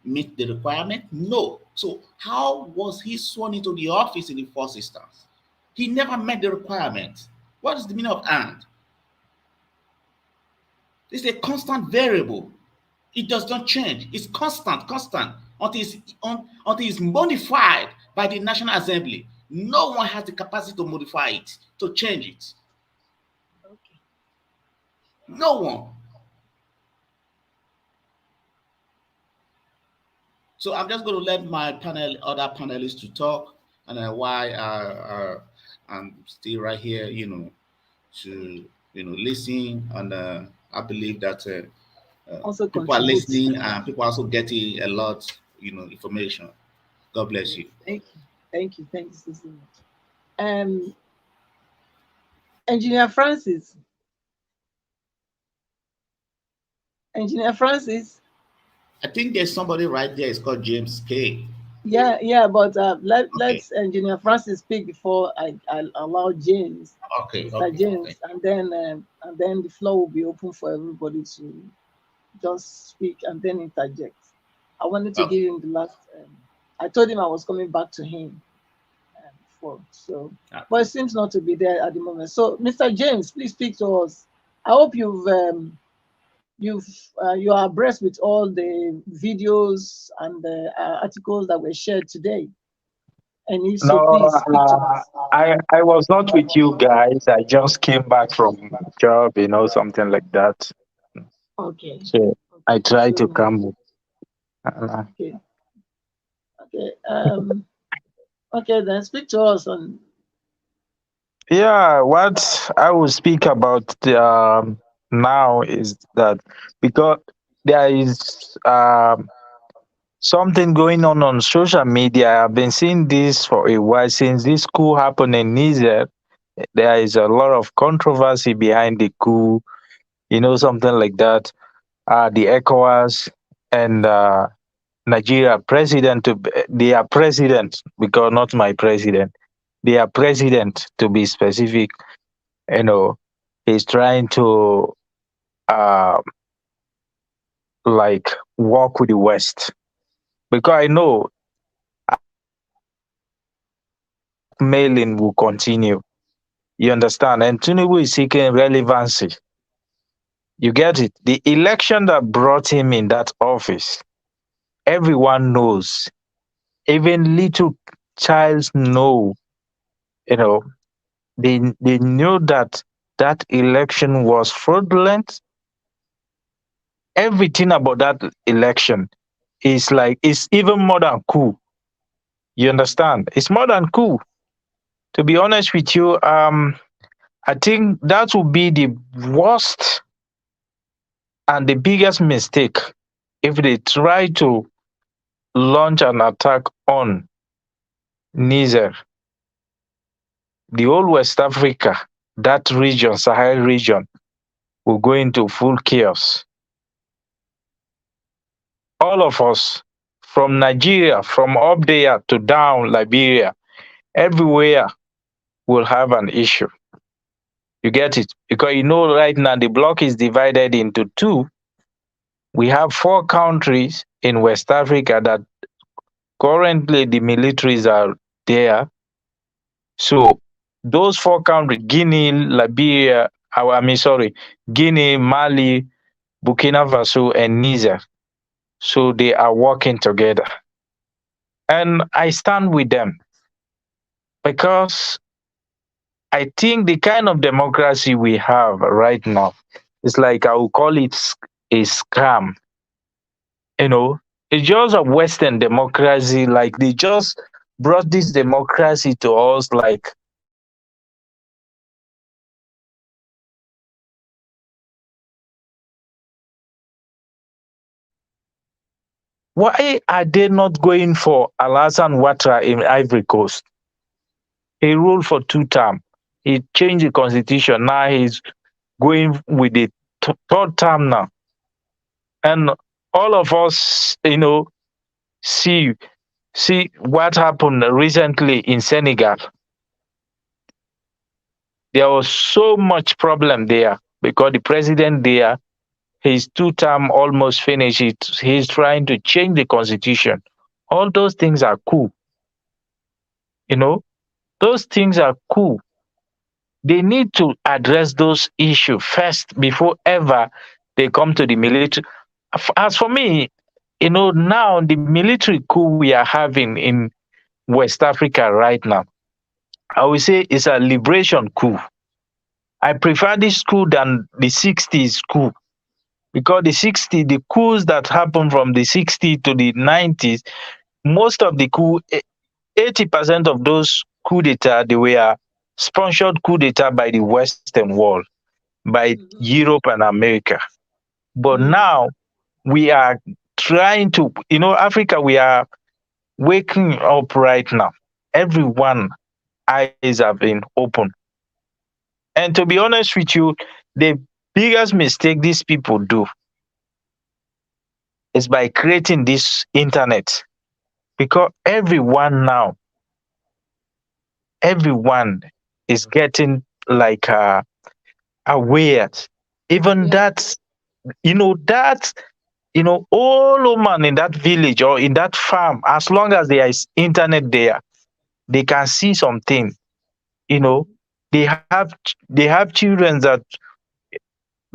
meet the requirement? No. So how was he sworn into the office in the first instance? He never met the requirement. What is the meaning of and? It's a constant variable. It does not change. It's constant until it's modified by the National Assembly. No one has the capacity to modify it, to change it. Okay. No one. So I'm just going to let my other panelists to talk, and why I'm still right here, to listen, and I believe that also people are listening, and people are also getting a lot, information. God bless you. Thank you so much. Engineer Francis. I think there's somebody right there. It's called James K. Yeah, but let's Engineer Francis speak before I allow James. Okay, James, okay. And then the floor will be open for everybody to just speak and then interject. I wanted to give him the last. I told him I was coming back to him before, so but it seems not to be there at the moment. So, Mr. James, please speak to us. I hope you are abreast with all the videos and the articles that were shared today. And if so, please speak to us. I was not with you guys. I just came back from job, something like that. Okay. So I try to come. Okay. Okay, then speak to us on. Yeah, what I will speak about now is that because there is something going on social media. I've been seeing this for a while since this coup happened in Niger. There is a lot of controversy behind the coup, something like that. The ECOWAS and Nigeria president, they are president, because not my president. They are president, to be specific. He's trying to work with the West, because I know mailing will continue. You understand? And Tinubu is seeking relevancy. You get it? The election that brought him in that office, everyone knows. Even little childs know. They knew that election was fraudulent. Everything about that election is it's even more than coup. You understand? It's more than coup. To be honest with you, I think that would be the worst and the biggest mistake if they try to launch an attack on Niger, the whole West Africa, that region, Sahel region, will go into full chaos. All of us, from Nigeria, from up there to down Liberia, everywhere will have an issue. You get it? Because right now the bloc is divided into two. We have 4 countries in West Africa that currently the militaries are there. So those 4 countries, Guinea, Liberia, Guinea, Mali, Burkina Faso, and Niger. So they are working together. And I stand with them, because I think the kind of democracy we have right now is like I would call it a scam. You know, it's just a Western democracy. Like they just brought this democracy to us. Like why are they not going for Alassane Ouattara in Ivory Coast? He ruled for 2 terms. He changed the constitution. Now he's going with the third term now. And all of us, see what happened recently in Senegal. There was so much problem there because the president there, his 2 term almost finished. He's trying to change the constitution. All those things are cool. Those things are cool. They need to address those issues first before ever they come to the military. As for me, now the military coup we are having in West Africa right now, I would say it's a liberation coup. I prefer this coup than the 60s coup because the coups that happened from the 60s to the 90s, most of the coup, 80% of those coup d'etat, they were sponsored coup d'etat by the Western world, by Europe and America. But now we are trying to, Africa, we are waking up right now. Everyone eyes have been opened. And to be honest with you, the biggest mistake these people do is by creating this internet. Because everyone is getting like aware. Even old woman in that village or in that farm, as long as there is internet there, they can see something. They have children that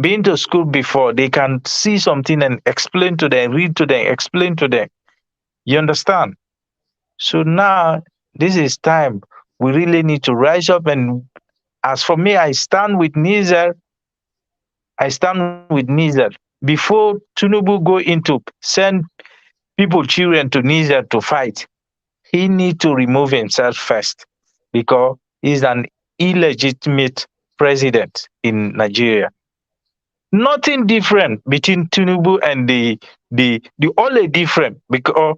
been to school before. They can see something and explain to them, read to them, explain to them. You understand? So now this is time we really need to rise up. And as for me, I stand with Niger. Before Tinubu go into send children to Niger to fight, he need to remove himself first because he's an illegitimate president in Nigeria. Nothing different between Tinubu and the only different because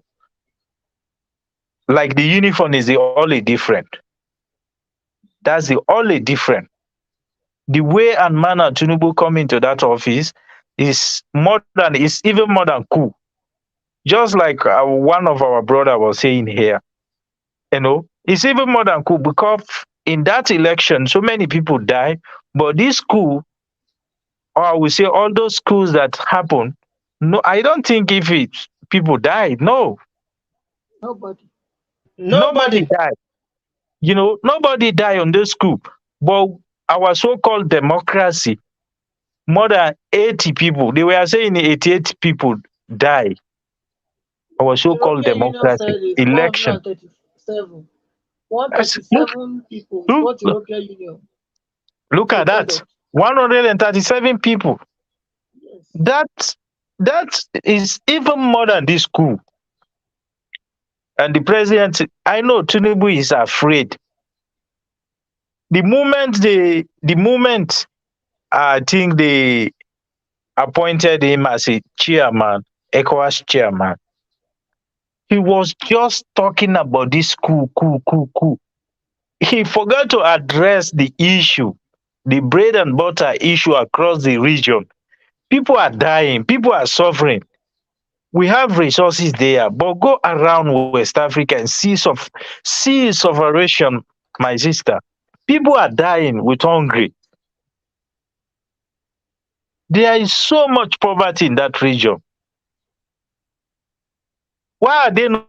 like the uniform is the only different. That's the only different. The way and manner Tinubu come into that office is even more than cool. Just like one of our brother was saying here, it's even more than cool because in that election, so many people died, but this coup, or I would say all those coups that happened, no, I don't think people died. No. Nobody died. Nobody died on this coup. But our so-called democracy, more than 80 people, they were saying 88 people died. Our so-called democracy election. 137 people. What European Union? Look at that. 137 people. Yes. That is even more than this coup. And the president, I know Tinubu is afraid. The moment I think they appointed him as a chairman, ECOWAS chairman, he was just talking about this coup. He forgot to address the issue, the bread and butter issue across the region. People are dying. People are suffering. We have resources there, but go around West Africa and see sufferation, my sister. People are dying with hunger. There is so much poverty in that region. Why are they not?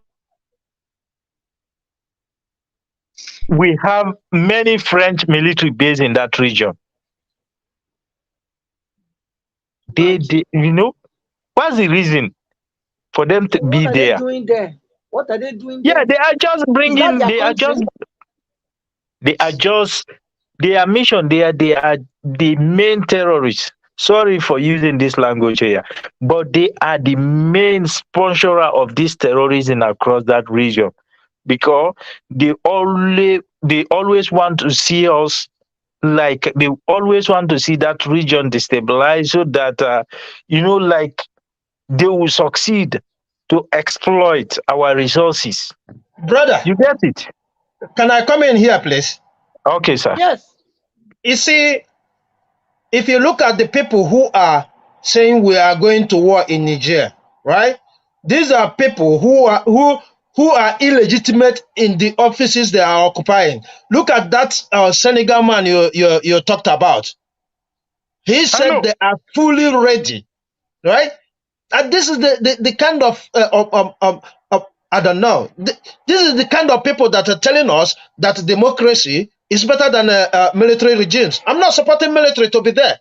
We have many French military bases in that region. What's the reason for them to be there? What are they doing there? Yeah, they are just bringing. They are just Their mission, they are the main terrorists. Sorry for using this language here, but they are the main sponsor of this terrorism across that region, because they always want to see us, like they always want to see that region destabilized, so that like they will succeed to exploit our resources. Brother, You get it? can I come in here, please? Okay, sir. Yes. You see, if you look at the people who are saying we are going to war in Niger, right? These are people who are illegitimate in the offices they are occupying. Look at that Senegal man you talked about. He said they are fully ready, right? And this is the kind of I don't know. This is the kind of people that are telling us that democracy is better than military regimes. I'm not supporting military to be there,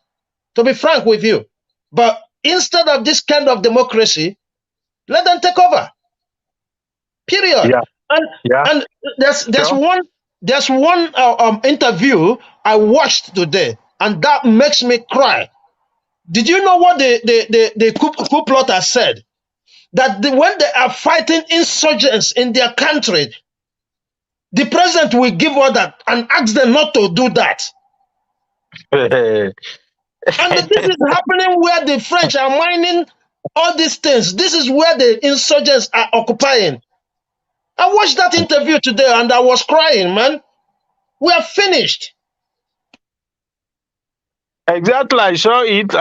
to be frank with you. But instead of this kind of democracy, let them take over. Period. Yeah. And there's one interview I watched today, and that makes me cry. Did you know what the coup plotter said? That when they are fighting insurgents in their country, the president will give order and ask them not to do that. And this is happening where the French are mining all these things. This is where the insurgents are occupying. I watched that interview today and I was crying, man. We are finished. Exactly, I saw it.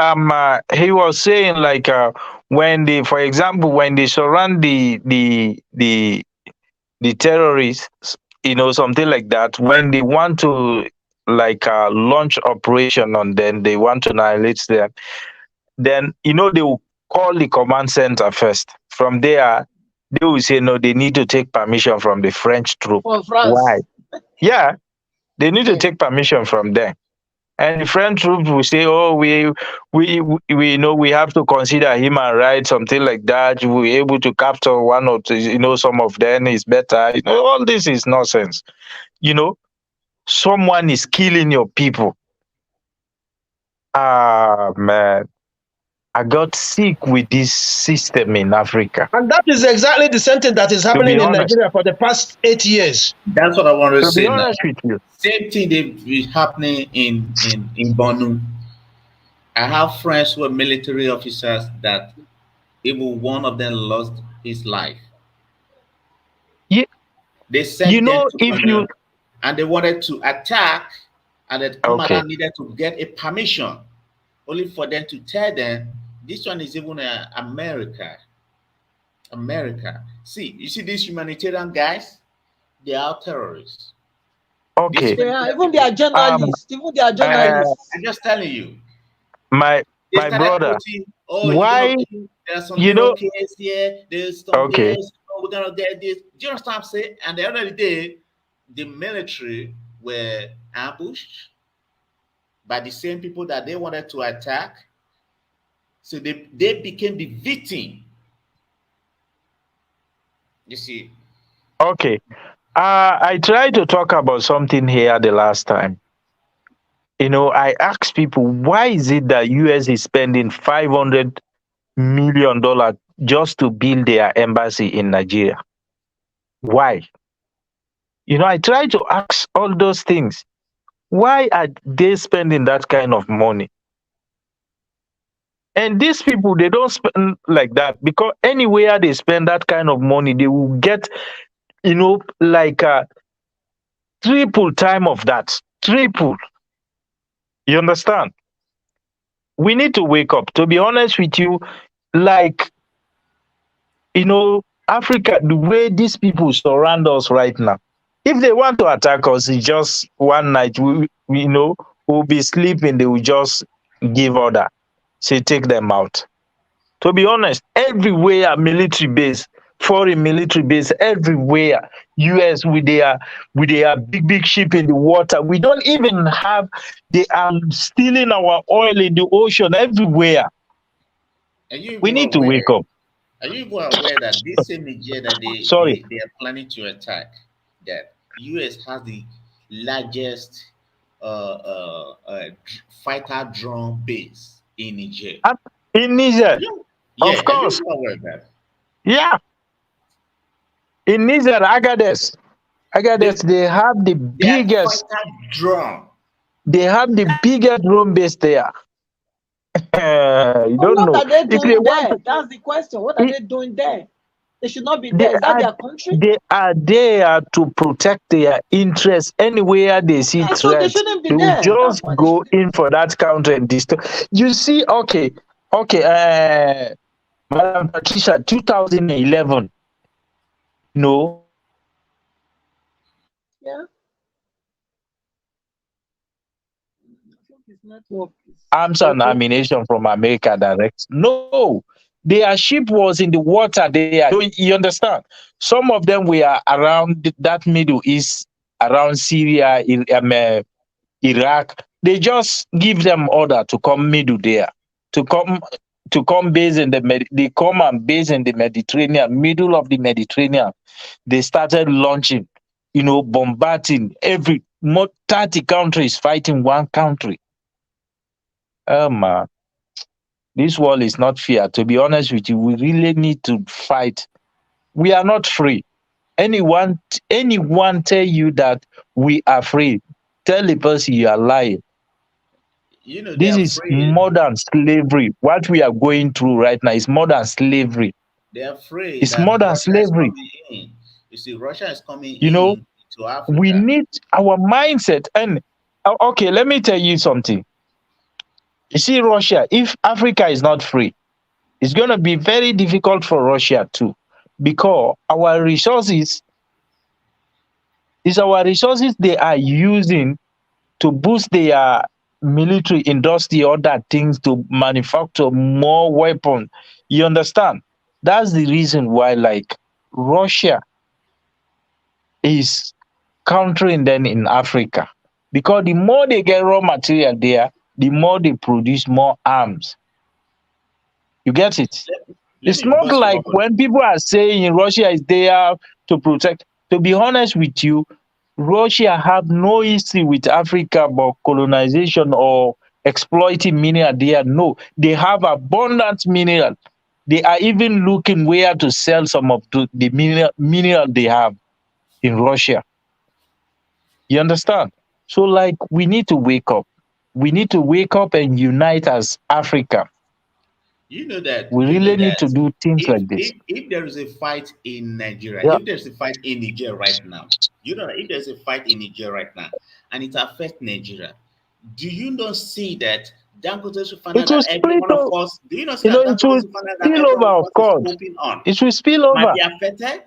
He was saying like when they, for example, when they surround the terrorists, something like that. When they want to like launch operation on them, they want to annihilate them. Then they will call the command center first. From there, they will say no. They need to take permission from the French troop. For France. Why? Yeah, they need to take permission from them. And the French troops will say, "Oh, we know we have to consider human rights, something like that. We're able to capture one or two, some of them is better. All this is nonsense. Someone is killing your people. Ah, man, I got sick with this system in Africa. And that is exactly the same thing that is happening in Nigeria for the past 8 years. That's what I want to say. Be honest with you. Same thing is happening in Bonu. I have friends who are military officers that even one of them lost his life. Yeah. They sent them to Bonu, and they wanted to attack, and the commander needed to get a permission, only for them to tell them this one is even America. See, you see these humanitarian guys, they are terrorists. Okay. Even they are journalists. I'm just telling you. My brother. Why? There's some case here. There's some this. We're gonna get this. Do you understand what I'm saying? And the end of the day, the military were ambushed by the same people that they wanted to attack. So they became the victim. You see. Okay. I tried to talk about something here the last time. I asked people, why is it that US is spending $500 million just to build their embassy in Nigeria? Why? I tried to ask all those things. Why are they spending that kind of money? And these people, they don't spend like that, because anywhere they spend that kind of money, they will get, like triple time of that. Triple. You understand? We need to wake up. To be honest with you, like, Africa, the way these people surround us right now, if they want to attack us, it's just one night, we'll be sleeping, they will just give order. Say, take them out. To be honest, everywhere military base, foreign military base, everywhere, US with their big ship in the water. We don't even have, they are stealing our oil in the ocean everywhere. We need to wake up. Are you even aware that this same Niger that they are planning to attack, that US has the largest fighter drone base in Niger. In Niger, Yeah, of course. are you aware of that? Yeah. In Niger, Agades, they have the biggest drone. They have the biggest drone base there. You don't What know. are they If they doing want there? to, That's the question. What are they doing there? They should not be they there. Is that are their country? they are there to protect their interests. Anywhere they see So they threats, shouldn't be they will there. That's just why they go should. in for that country and destroy. You see, okay, Madam Patricia, 2011. No, Yeah. His network is arms and breaking. ammunition from America direct. No, their ship was in the water there. You understand? Some of them were around that Middle East, around Syria, Iraq. They just give them order to come middle there, to come base in the they come and base in the Mediterranean, middle of the Mediterranean. They started launching, bombarding 30 countries fighting one country. Man, this world is not fair. To be honest with you, we really need to fight. We are not free. Anyone tell you that we are free, tell the person you are lying. This They're is afraid. modern slavery. What we are going through right now is modern slavery. They're afraid It's that modern Russia is slavery. coming in. You see, Russia is coming You know, in to Africa. we need our mindset. And okay, let me tell you something. You see, Russia, if Africa is not free, it's going to be very difficult for Russia too, because our resources they are using to boost their military industry, other things to manufacture more weapons. You understand? That's the reason why, like, Russia is countering them in Africa, because the more they get raw material there, the more they produce more arms. You get it? Let It's me not bust your like bubble. when people are saying Russia is there to protect. To be honest with you, Russia have no history with Africa about colonization or exploiting mineral there. No, they have abundant mineral. They are even looking where to sell some of the mineral they have in Russia. You understand? So, like, we need to wake up. We need to wake up and unite as Africa. You know that We really need to do things like this. If there is a fight in Nigeria, Yeah. if there's a fight in Niger right now, you know that if there's a fight in Niger right now and it affects Nigeria, do you not see that Dangote's refinery It will that every split one of over. us, do you not see It will that Dangote's refinery that spill every one over, of of us is course. hoping on It will spill might over. be affected?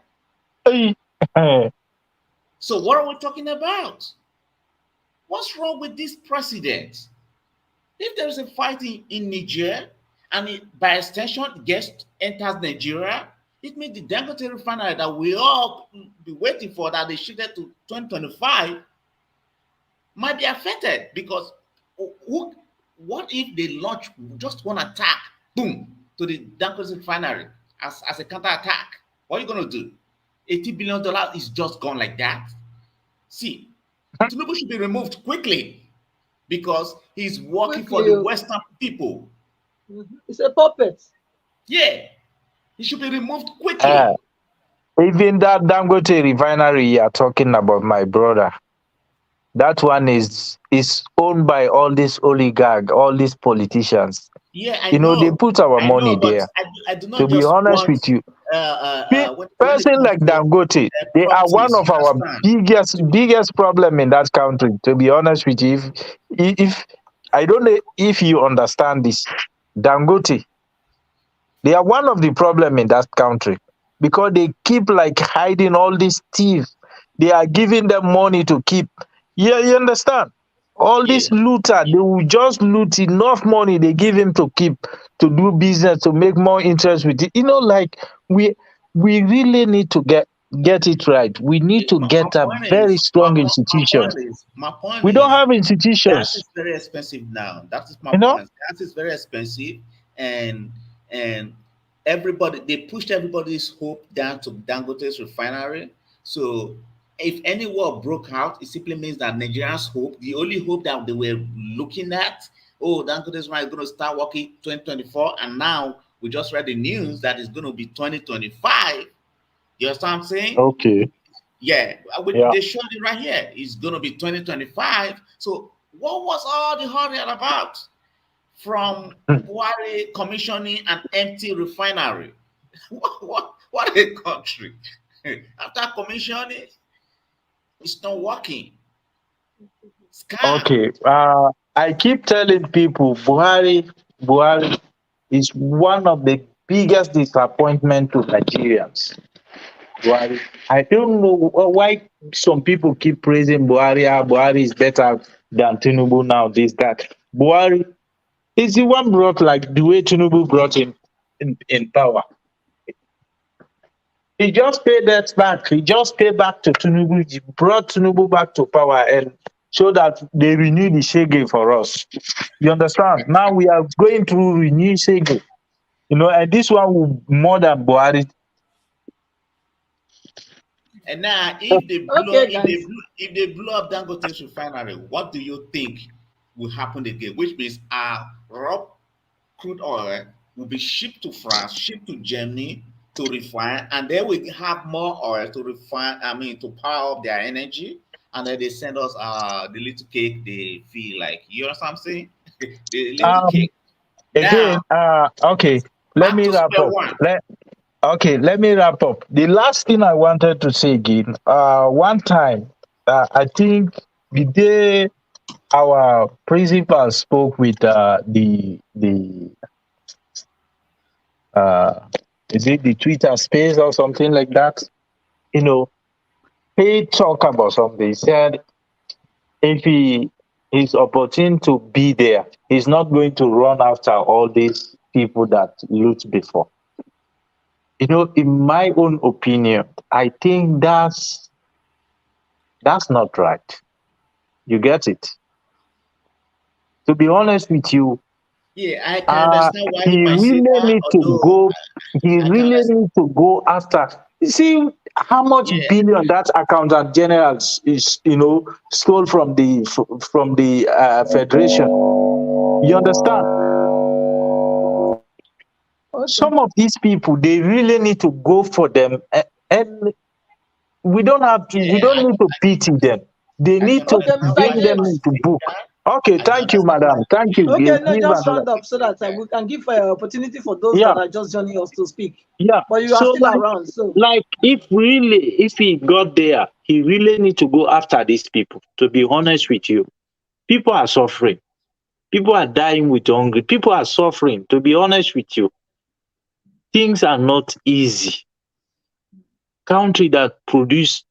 So what are we talking about? What's wrong with this president? If there is a fight in Niger and it, by extension enters Nigeria, it means the Dangote refinery that we all be waiting for that they shifted to 2025 might be affected, because what if they launch just one attack, boom, to the Dangote refinery as a counter attack? What are you going to do? $80 billion is just gone like that. See, Tinubu should be removed quickly, because he's working for the Western people. It's a puppet. Yeah, he should be removed quickly. Even that Dangote refinery you are talking about, my brother, that one is owned by all these oligarchs, all these politicians. Yeah, I know. They put our money there. I do not To be just honest want, with you, when person it like comes to Dangote, they are one properties, of you our understand? biggest problem in that country. To be honest with you, if I don't know if you understand this, Dangote, they are one of the problem in that country, because they keep like hiding all these thieves. They are giving them money to keep. Yeah, you understand? All this looter, they will just loot enough money they give him to keep, to do business, to make more interest with it. Like, we really need to get it right. We need to get a very strong institutions. My point We don't is, have gas institutions. is very expensive now. That is my point. Gas is very expensive, and everybody, they pushed everybody's hope down to Dangote's refinery. So if any war broke out, it simply means that Nigerians hope, the only hope that they were looking at, oh, Dangote is going to start working 2024, and now we just read the news that it's going to be 2025. You understand what I'm saying? Okay. Yeah, Yeah. they showed it right here. It's going to be 2025. So what was all the hurry about? From Buhari commissioning an empty refinery. What a country. After commissioning, it's not working. Scam. Okay. I keep telling people Buhari is one of the biggest disappointment to Nigerians. Buhari. I don't know why some people keep praising Buhari. Buhari is better than Tinubu now, this, that. Buhari is the one brought like the way Tinubu brought him in power. He just paid that back. He just paid back to Tinubu. He brought Tinubu back to power and so that they renew the Shege for us. You understand? Now we are going through renew Shege. You know, and this one will more than Buhari. And now, if they blow, if they blow up Dangote's refinery, what do you think will happen again? Which means our raw crude oil will be shipped to France, shipped to Germany to refine, and they will have more oil to refine. I mean, to power up their energy, and then they send us the little cake they feel like. You know what I'm saying? The little cake. Again, okay. Let me wrap up. Let me wrap up. The last thing I wanted to say again, one time, I think the day our principal spoke with is it the Twitter space or something like that? You know, he talked about something. He said if he is opportune to be there, he's not going to run after all these people that loot before. You know, in my own opinion, I think that's not right. You get it? To be honest with you, yeah, I can understand why he you might really say that. need to go. He really need to go after. You see how much billion that accountant general is, you know, stole from the federation. You understand? Some of these people, they really need to go for them, and we don't have to. We don't need to pity them. They need to bring them into book. Okay, thank you, madam. Thank you. Okay, no, Please, just madam. round up so that we can give opportunity for those Yeah. that are just joining us to speak. Yeah. But you are So, still around, so like, if he got there, he really need to go after these people. To be honest with you, people are suffering. People are dying with hunger. People are suffering. To be honest with you, things are not easy. Country that produce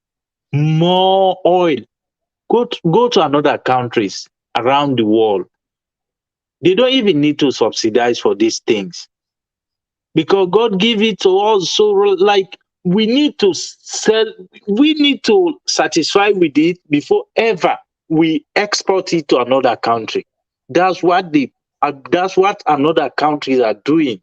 more oil, go to another countries around the world. They don't even need to subsidize for these things because God give it to us. So, like, we need to sell. We need to satisfy with it before ever we export it to another country. That's what another countries are doing.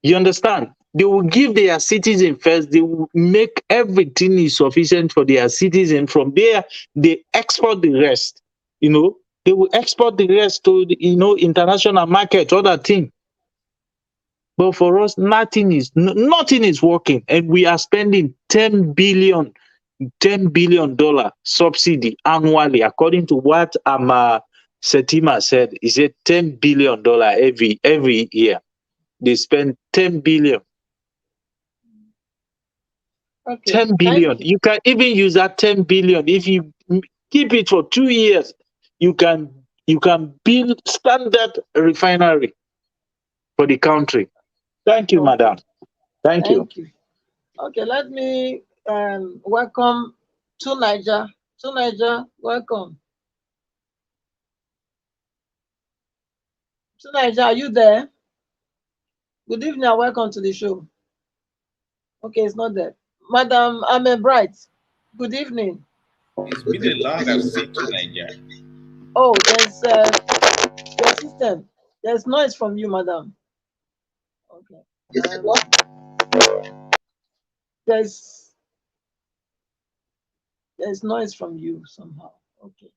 You understand? They will give their citizen first. They will make everything is sufficient for their citizen. From there, they export the rest. You know, they will export the rest to the, international market, other thing. But for us, nothing is working, and we are spending $10 billion subsidy annually, according to what Setima said. He said $10 billion every year. They spend 10 billion. okay. 10 billion. You can even use that 10 billion. If you keep it for 2 years, you can build standard refinery for the country. Thank you, madam. Thank you. Okay, let me welcome to Niger. To Niger, welcome. To Niger, are you there? Good evening and welcome to the show. Okay, it's not there. Madam Bright, good evening. It's been a long I've seen to Niger. Oh, there's your system. There's noise from you, madam. Okay. There's There's noise from you somehow. Okay.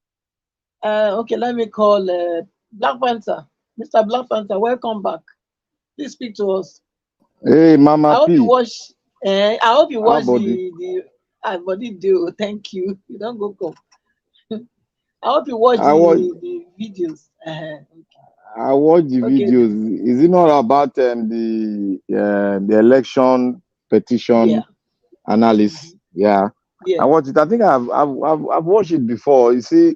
Okay, let me call Black Panther. Mr. Black Panther, welcome back. Please speak to us. Hey, Mama I hope P. you watch. I hope you How watch body? body do. Thank you. You don't go come. I hope you watch I watch. the videos. I watch the Okay. videos. Is it not about the election petition Yeah. analysis? Yeah. Yeah. I watched it. I think I've watched it before. You see,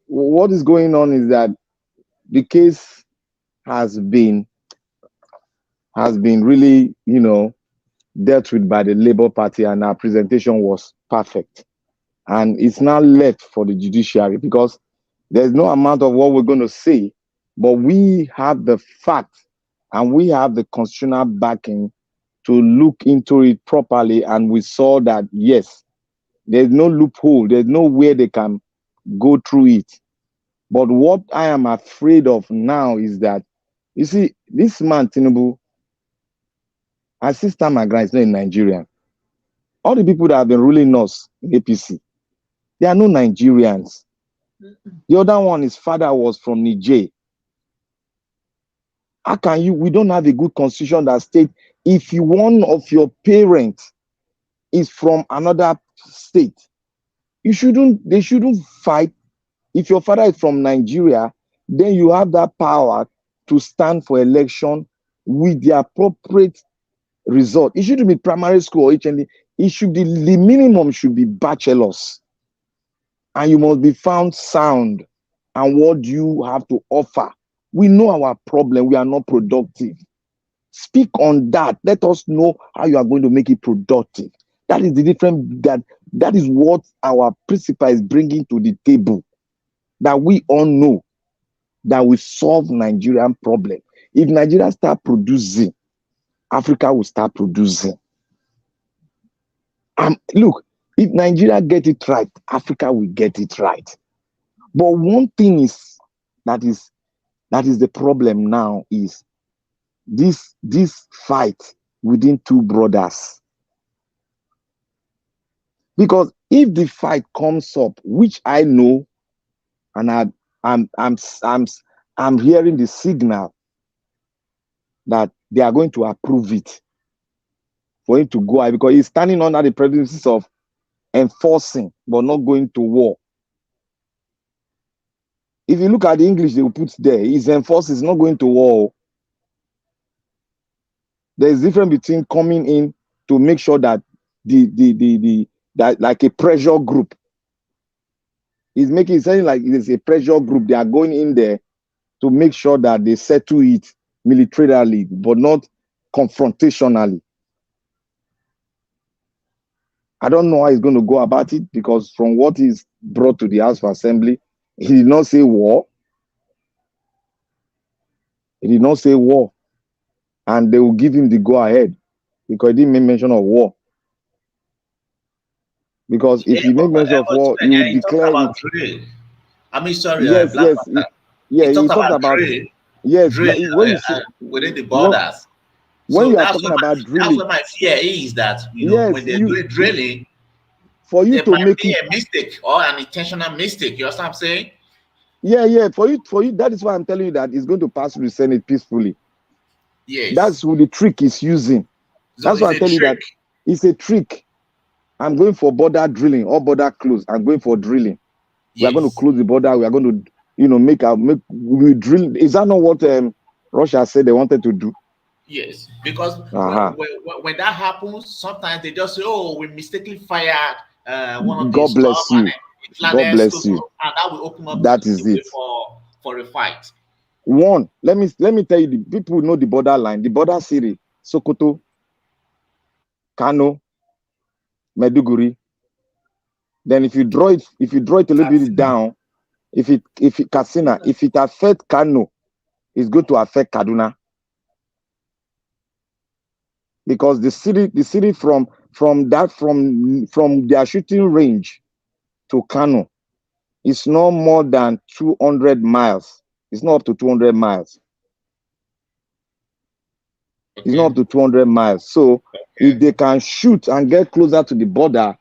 what is going on is that the case has been really, dealt with by the Labour Party, and our presentation was perfect. And it's now left for the judiciary, because there's no amount of what we're going to say, but we have the facts and we have the constitutional backing to look into it properly. And we saw that, yes, there's no loophole, there's no way they can go through it. But what I am afraid of now is that, you see, this man, Tinubu, as Sister Magra is not a Nigerian. All the people that have been ruling us in APC, they are no Nigerians. The other one, his father was from Niger. How can you? We don't have a good constitution that states if one of your parents is from another state, they shouldn't fight. If your father is from Nigeria, then you have that power to stand for election with the appropriate result. It shouldn't be primary school or HND. It should be, the minimum should be bachelors. And you must be found sound. And what do you have to offer? We know our problem. We are not productive. Speak on that. Let us know how you are going to make it productive. That is the difference. That is what our principal is bringing to the table. That we all know that we solve Nigerian problem. If Nigeria start producing, Africa will start producing. Look, if Nigeria get it right, Africa will get it right. But one thing is that is the problem now is this fight within two brothers. Because if the fight comes up, which I know, and I'm hearing the signal that they are going to approve it for him to go out, because he's standing under the premises of enforcing but not going to war. If you look at the English they will put there, he's enforcing, he's not going to war. There's a difference between coming in to make sure that that like a pressure group. He's making it sound like it's a pressure group. They are going in there to make sure that they settle it militarily, but not confrontationally. I don't know how he's going to go about it, because from what he's brought to the House of Assembly, he did not say war. He did not say war. And they will give him the go-ahead, because he didn't make mention of war. Because if you make mention of war, you will declare it. Drill. I mean, sorry, yes, he talked about drill. Yes, Drill, when you say, within the borders. When you are talking about drilling, that's what my fear is, that when they're doing drilling, for you to make it a mistake or an intentional mistake. You know what I'm saying? Yeah. For you, that is why I'm telling you that it's going to pass through the Senate peacefully. Yes. That's what the trick is using. So that's why I tell you that it's a trick. I'm going for border drilling or border close. I'm going for drilling. Yes. We are going to close the border. We are going to, we drill. Is that not what Russia said they wanted to do? Yes, because when that happens, sometimes they just say, "Oh, we mistakenly fired one of God these bless you. God bless you. And that will open up that is it for a fight. One, let me tell you, the people know the borderline, the border city, Sokoto, Kano, Meduguri. Then if you draw it a little bit down, if it Katsina, if it affects Kano, it's going to affect Kaduna. Because the city from their shooting range to Kano is no more than 200 miles. It's not up to 200 miles. It's not up to 200 miles. So if they can shoot and get closer to the border,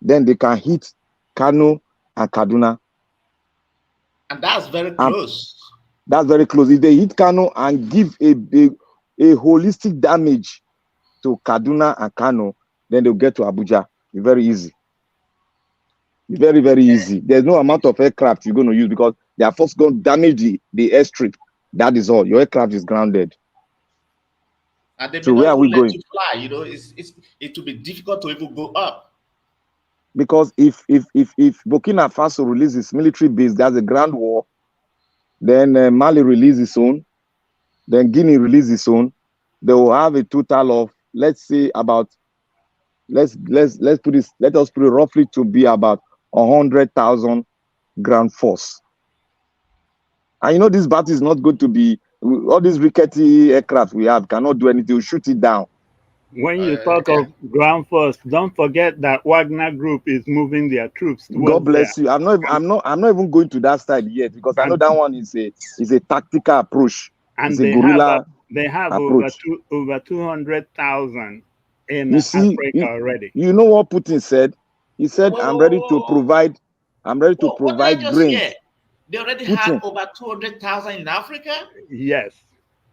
then they can hit Kano and Kaduna. And that's very close. That's very close. If they hit Kano and give a holistic damage to Kaduna and Kano, then they'll get to Abuja. It's very easy. It's very, very easy. There's no amount of aircraft you're going to use because they are first going to damage the airstrip. That is all. Your aircraft is grounded. And they So where are we going? To fly, you know, it will be difficult to even go up. Because if Burkina Faso releases military base, there's a ground war. Then Mali releases its own. Then Guinea releases its own. They will have a total of, let's say, about let us put it roughly to be about 100,000 ground force. And you know this battle is not going to be all these rickety aircraft we have cannot do anything. We'll shoot it down. When you talk of ground force, don't forget that Wagner Group is moving their troops. God bless you. I'm not even going to that side yet because I know that one is a tactical approach. And it's a guerrilla they have approach. over 200,000 in Africa already. You know what Putin said? He said, "I'm ready to provide. I'm ready to provide grain." They already have over 200,000 in Africa. Yes.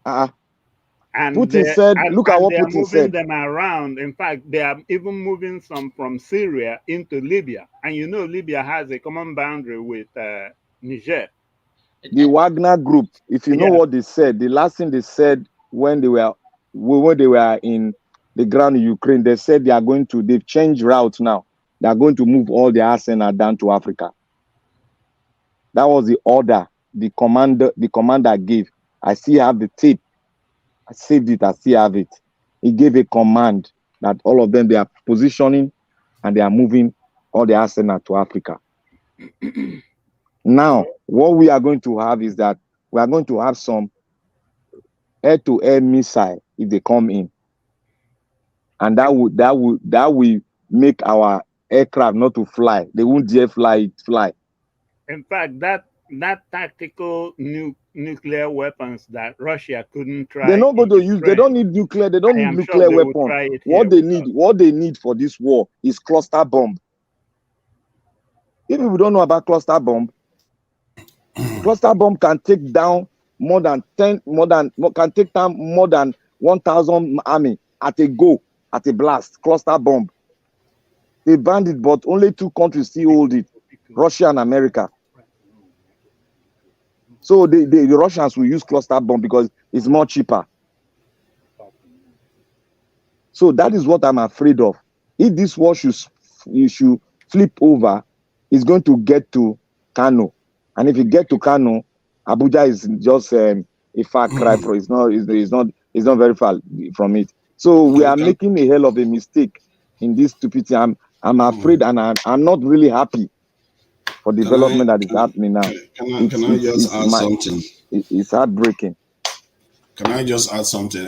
And Putin said, "Look at what Putin Putin said." Them around. In fact, they are even moving some from Syria into Libya, and you know Libya has a common boundary with Niger. The Wagner Group. If you know what they said, the last thing they said when they were in the ground in Ukraine, they said they've changed route now. They are going to move all their arsenal down to Africa. That was the order the commander gave. I still have the tape. I saved it. I still have it. He gave a command that all of them, they are positioning and they are moving all the arsenal to Africa. Now, what we are going to have is that we are going to have some air-to-air missile if they come in. And that will make our aircraft not to fly. They won't dare fly. In fact, that tactical nuclear weapons that Russia couldn't try. They're not going to use. They don't need nuclear. They don't need nuclear weapons. What they need for this war is cluster bomb. If we don't know about cluster bomb can take down more than 1,000 army at a go, at a blast. Cluster bomb. They banned it, but only 2 countries still hold it: Russia and America. So the Russians will use cluster bomb because it's more cheaper. So that is what I'm afraid of. If this war should flip over, it's going to get to Kano. And if you get to Kano, Abuja is just a far cry from it's not very far from it. So we are making a hell of a mistake in this stupidity. I'm afraid, and I'm not really happy for development that is happening now. Can I just add something? It's heartbreaking. Can I just add something?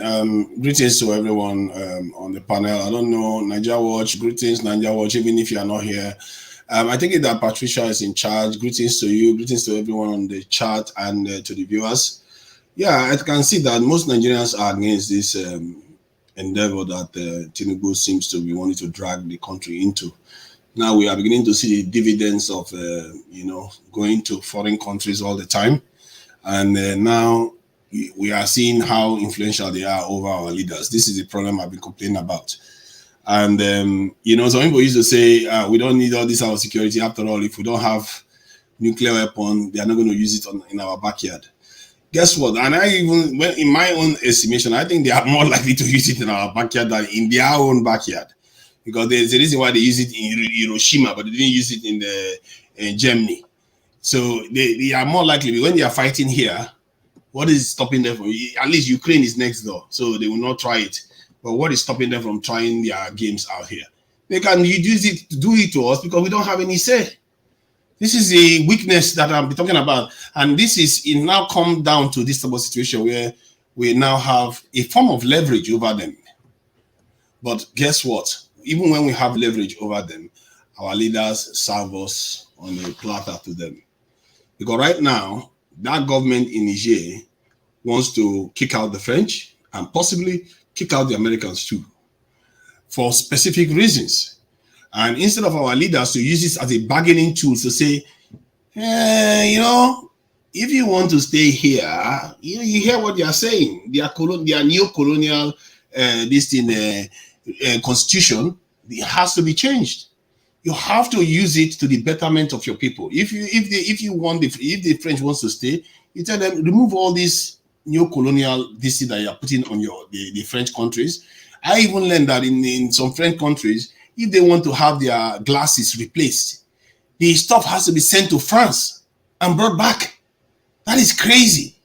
Greetings to everyone on the panel. I don't know, Niger Watch, greetings, Niger Watch, even if you are not here. I think that Patricia is in charge. Greetings to you, greetings to everyone on the chat and to the viewers. Yeah, I can see that most Nigerians are against this endeavor that Tinubu seems to be wanting to drag the country into. Now we are beginning to see the dividends of, going to foreign countries all the time. And now we are seeing how influential they are over our leaders. This is the problem I've been complaining about. And, some people used to say, we don't need all this our security. After all, if we don't have nuclear weapon, they are not going to use it in our backyard. Guess what? And in my own estimation, I think they are more likely to use it in our backyard than in their own backyard. Because there's a reason why they use it in Hiroshima, but they didn't use it in Germany. So they are more likely, when they are fighting here, what is stopping them from, at least Ukraine is next door, so they will not try it. But what is stopping them from trying their games out here? They can use it to do it to us because we don't have any say. This is a weakness that I'm talking about. And this is, it now come down to this type of situation where we now have a form of leverage over them. But guess what? Even when we have leverage over them, our leaders serve us on a platter to them. Because right now, that government in Niger wants to kick out the French and possibly kick out the Americans too, for specific reasons. And instead of our leaders to use this as a bargaining tool to say, you know, if you want to stay here, you hear what they are saying. Their neo-colonial constitution, it has to be changed. You have to use it to the betterment of your people. If the French wants to stay, you tell them remove all these neo-colonial that you are putting on the French countries. I even learned that in some French countries, if they want to have their glasses replaced, the stuff has to be sent to France and brought back. That is crazy.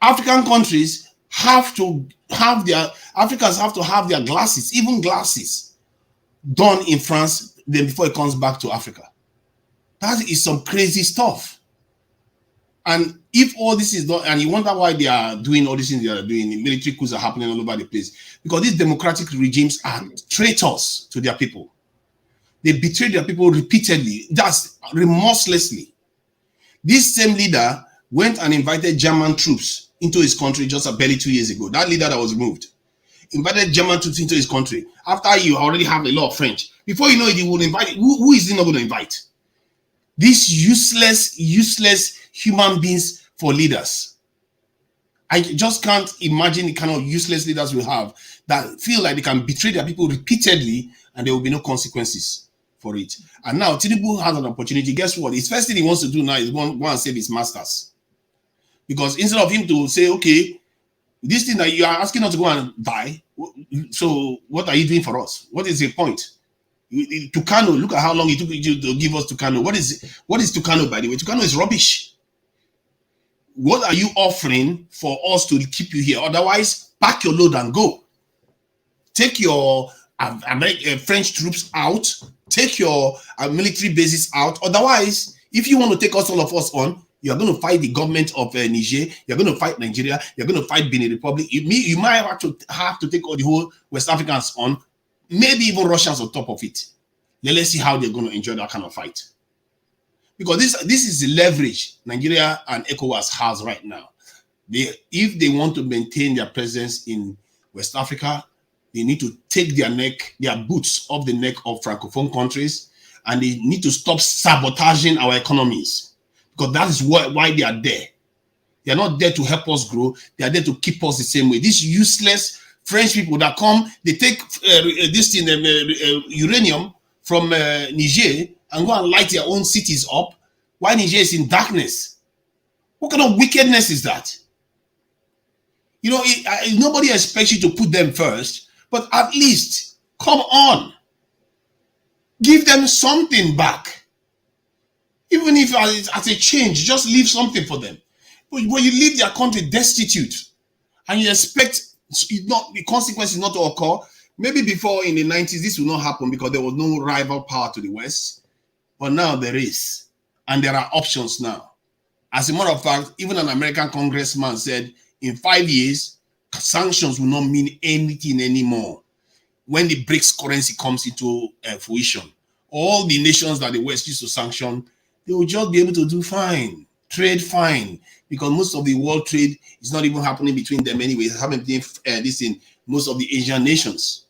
African countries Africans have to have their glasses, even glasses, done in France then before it comes back to Africa. That is some crazy stuff. And if all this is not, and you wonder why they are doing all these things they are doing, military coups are happening all over the place, because these democratic regimes are traitors to their people. They betray their people repeatedly, just remorselessly. This same leader went and invited German troops into his country just barely 2 years ago. That leader that was removed invited German troops into his country after you already have a lot of French. Before you know it, he will invite. Who is he not going to invite? These useless human beings for leaders. I just can't imagine the kind of useless leaders we have that feel like they can betray their people repeatedly and there will be no consequences for it. And now Tinubu has an opportunity. Guess what? His first thing he wants to do now is go and save his masters. Because instead of him to say, okay, this thing that you are asking us to go and die, so what are you doing for us? What is the point? Tucano, look at how long it took you to give us Tucano. What is Tucano, by the way? Tucano is rubbish. What are you offering for us to keep you here? Otherwise, pack your load and go. Take your French troops out. Take your military bases out. Otherwise, if you want to take all of us on, you are going to fight the government of Niger. You're going to fight Nigeria. You're going to fight Benin Republic. You might have to take all the whole West Africans on, maybe even Russians on top of it. Let's see how they're going to enjoy that kind of fight. Because this is the leverage Nigeria and ECOWAS has right now. If they want to maintain their presence in West Africa, they need to take their boots off the neck of Francophone countries, and they need to stop sabotaging our economies. Because that is why they are there. They are not there to help us grow. They are there to keep us the same way. These useless French people that come, they take uranium from Niger and go and light their own cities up while Niger is in darkness. What kind of wickedness is that? You know, nobody expects you to put them first, but at least, come on. Give them something back. Even if as a change, just leave something for them. But when you leave their country destitute and you expect the consequences not to occur, maybe before in the 90s, this will not happen because there was no rival power to the West. But now there is. And there are options now. As a matter of fact, even an American congressman said, in 5 years, sanctions will not mean anything anymore. When the BRICS currency comes into fruition, all the nations that the West used to sanction, they will just be able to do fine, trade fine, because most of the world trade is not even happening between them anyway. It's happening between most of the Asian nations.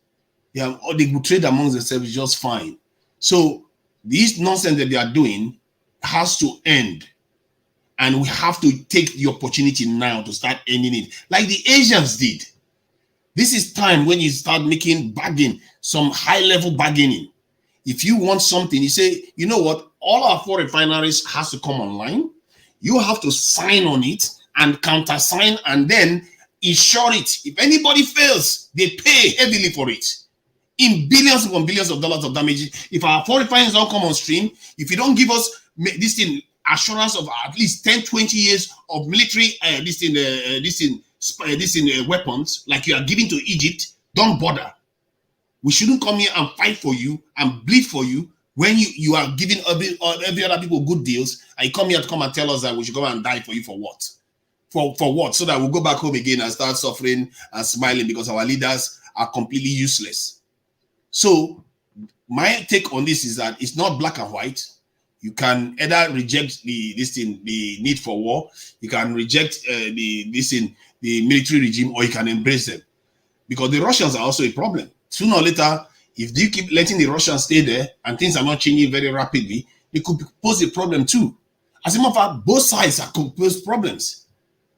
They will trade amongst themselves just fine. So this nonsense that they are doing has to end. And we have to take the opportunity now to start ending it, like the Asians did. This is time when you start making bargain, some high-level bargaining. If you want something, you say, you know what, all our 4 refineries has to come online. You have to sign on it and countersign and then insure it. If anybody fails, they pay heavily for it. In billions upon billions of dollars of damage. If our 4 refineries don't come on stream, if you don't give us this thing, assurance of at least 10, 20 years of military weapons, like you are giving to Egypt, don't bother. We shouldn't come here and fight for you and bleed for you when you are giving every other people good deals, and you come here to come and tell us that we should go and die for you for what? For what? So that we'll go back home again and start suffering and smiling because our leaders are completely useless. So my take on this is that it's not black and white. You can either reject the need for war, you can reject the military regime, or you can embrace them. Because the Russians are also a problem. Sooner or later, If you keep letting the Russians stay there and things are not changing very rapidly, it could pose a problem too. As a matter of fact, both sides could pose problems.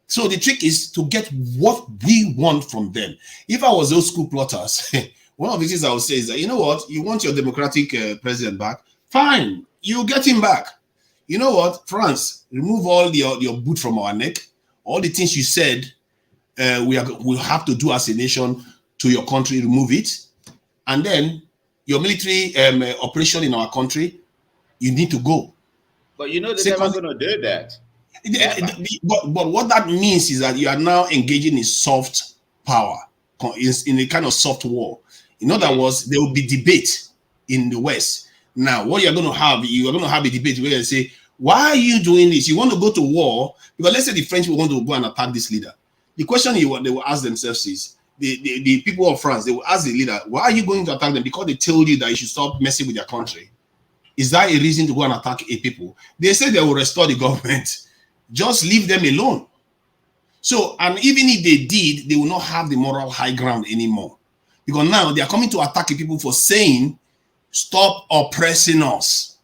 So the trick is to get what we want from them. If I was those school plotters, one of the things I would say is that, you know what, you want your democratic president back, fine, you get him back. You know what, France, remove all your boot from our neck. All the things you said we'll have to do as a nation to your country, remove it. And then your military operation in our country, you need to go. But you know they're never going to do that. But what that means is that you are now engaging in soft power, in a kind of soft war. In other words, there will be debate in the West. Now, what you're going to have, you are going to have a debate where you say, why are you doing this? You want to go to war? Because let's say the French will want to go and attack this leader. The question they will ask themselves is, the people of France, they will ask the leader, why are you going to attack them? Because they told you that you should stop messing with their country. Is that a reason to go and attack a people? They say they will restore the government. Just leave them alone. So, and even if they did, they will not have the moral high ground anymore. Because now they are coming to attack people for saying, stop oppressing us.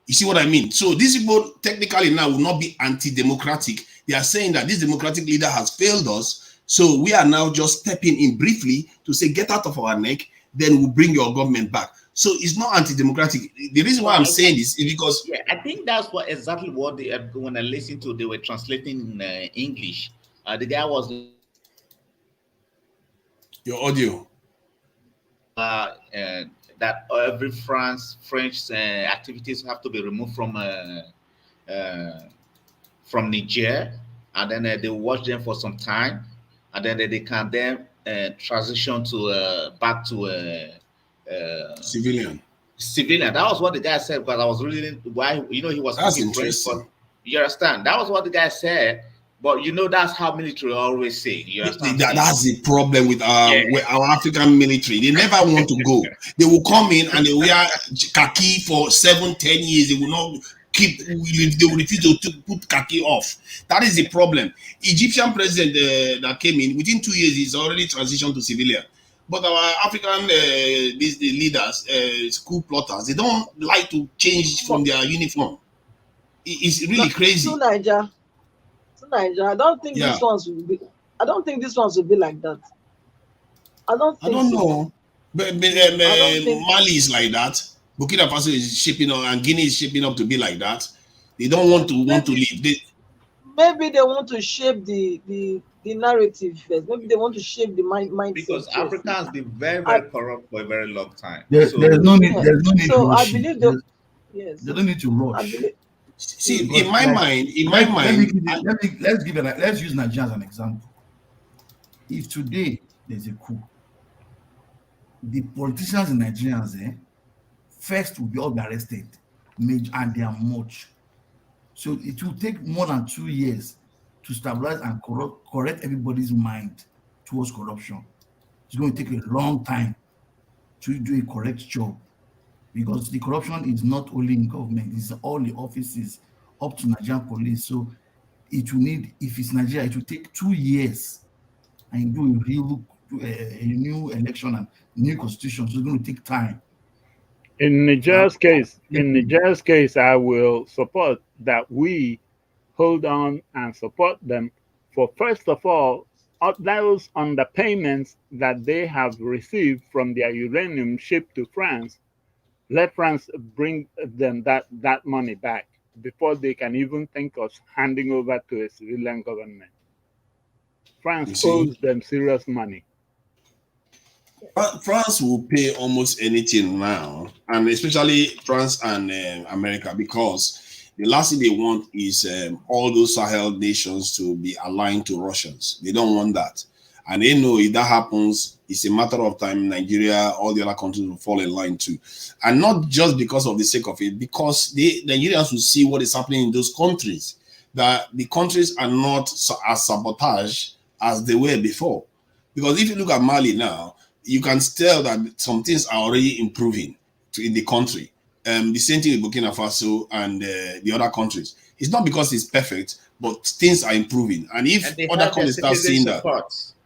You see what I mean? So these people technically now will not be anti-democratic. They are saying that this democratic leader has failed us. So we are now just stepping in briefly to say, get out of our neck, then we'll bring your government back. So it's not anti-democratic. The reason why I'm saying this is because... Yeah, I think that's exactly what they, when I listened to, they were translating in English. The guy was... Your audio. That every French activities have to be removed from Niger, and then they watch them for some time, and then they can then transition to back to civilian. That was what the guy said, because I was reading why, you know, he was. That's interesting. French, you understand? That was what the guy said. But you know, that's how military always say. You understand? That's the problem with our African military. They never want to go. They will come in and they wear khaki for 7-10 years. They will not keep. They will refuse to put khaki off. That is the problem. Egyptian president that came in, within 2 years, he's already transitioned to civilian. But our African these leaders, school plotters, they don't like to change from their uniform. It's really crazy. Niger, I don't think these ones will be. I don't think these ones will be like that. I don't know. But Mali is like that. Burkina Faso is shaping up, and Guinea is shaping up to be like that. They don't want to leave. Maybe they want to shape the narrative first. Maybe they want to shape the mindset. Because Africa has been very corrupt for a very long time. There's no need. There's no need. So I believe they don't need to rush. See, in my mind, let's use Nigeria as an example. If today there's a coup, the politicians in Nigeria first will be all arrested, and they are much. So it will take more than 2 years to stabilize and correct everybody's mind towards corruption. It's going to take a long time to do a correct job. Because the corruption is not only in government, it's all the offices up to Nigerian police. So it will need, if it's Nigeria, it will take 2 years and do a new election and new constitution. So it's going to take time. In Nigeria's case, I will support that we hold on and support them for, first of all, those underpayments that they have received from their uranium shipped to France. Let France bring them that money back before they can even think of handing over to a civilian government. France owes them serious money. France will pay almost anything now, and especially France and America, because the last thing they want is all those Sahel nations to be aligned to Russians. They don't want that. And they know if that happens, it's a matter of time, Nigeria, all the other countries will fall in line too. And not just because of the sake of it, because the Nigerians will see what is happening in those countries, that the countries are not as sabotaged as they were before. Because if you look at Mali now, you can tell that some things are already improving in the country. The same thing with Burkina Faso and the other countries. It's not because it's perfect, but things are improving. And if other countries start seeing that...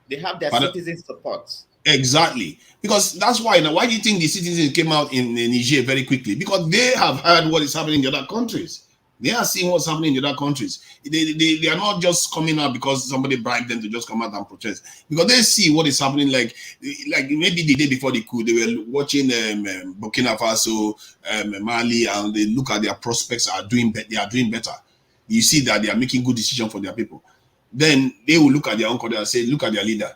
They have their citizen support. Exactly. Because that's why now. Why do you think the citizens came out in Niger very quickly? Because they have heard what is happening in the other countries. They are seeing what's happening in the other countries. They are not just coming out because somebody bribed them to just come out and protest. Because they see what is happening. Like maybe the day before the coup, they were watching Burkina Faso, Mali, and they look at their prospects they are doing better. You see that they are making good decisions for their people. Then they will look at their own country and say, look at their leader.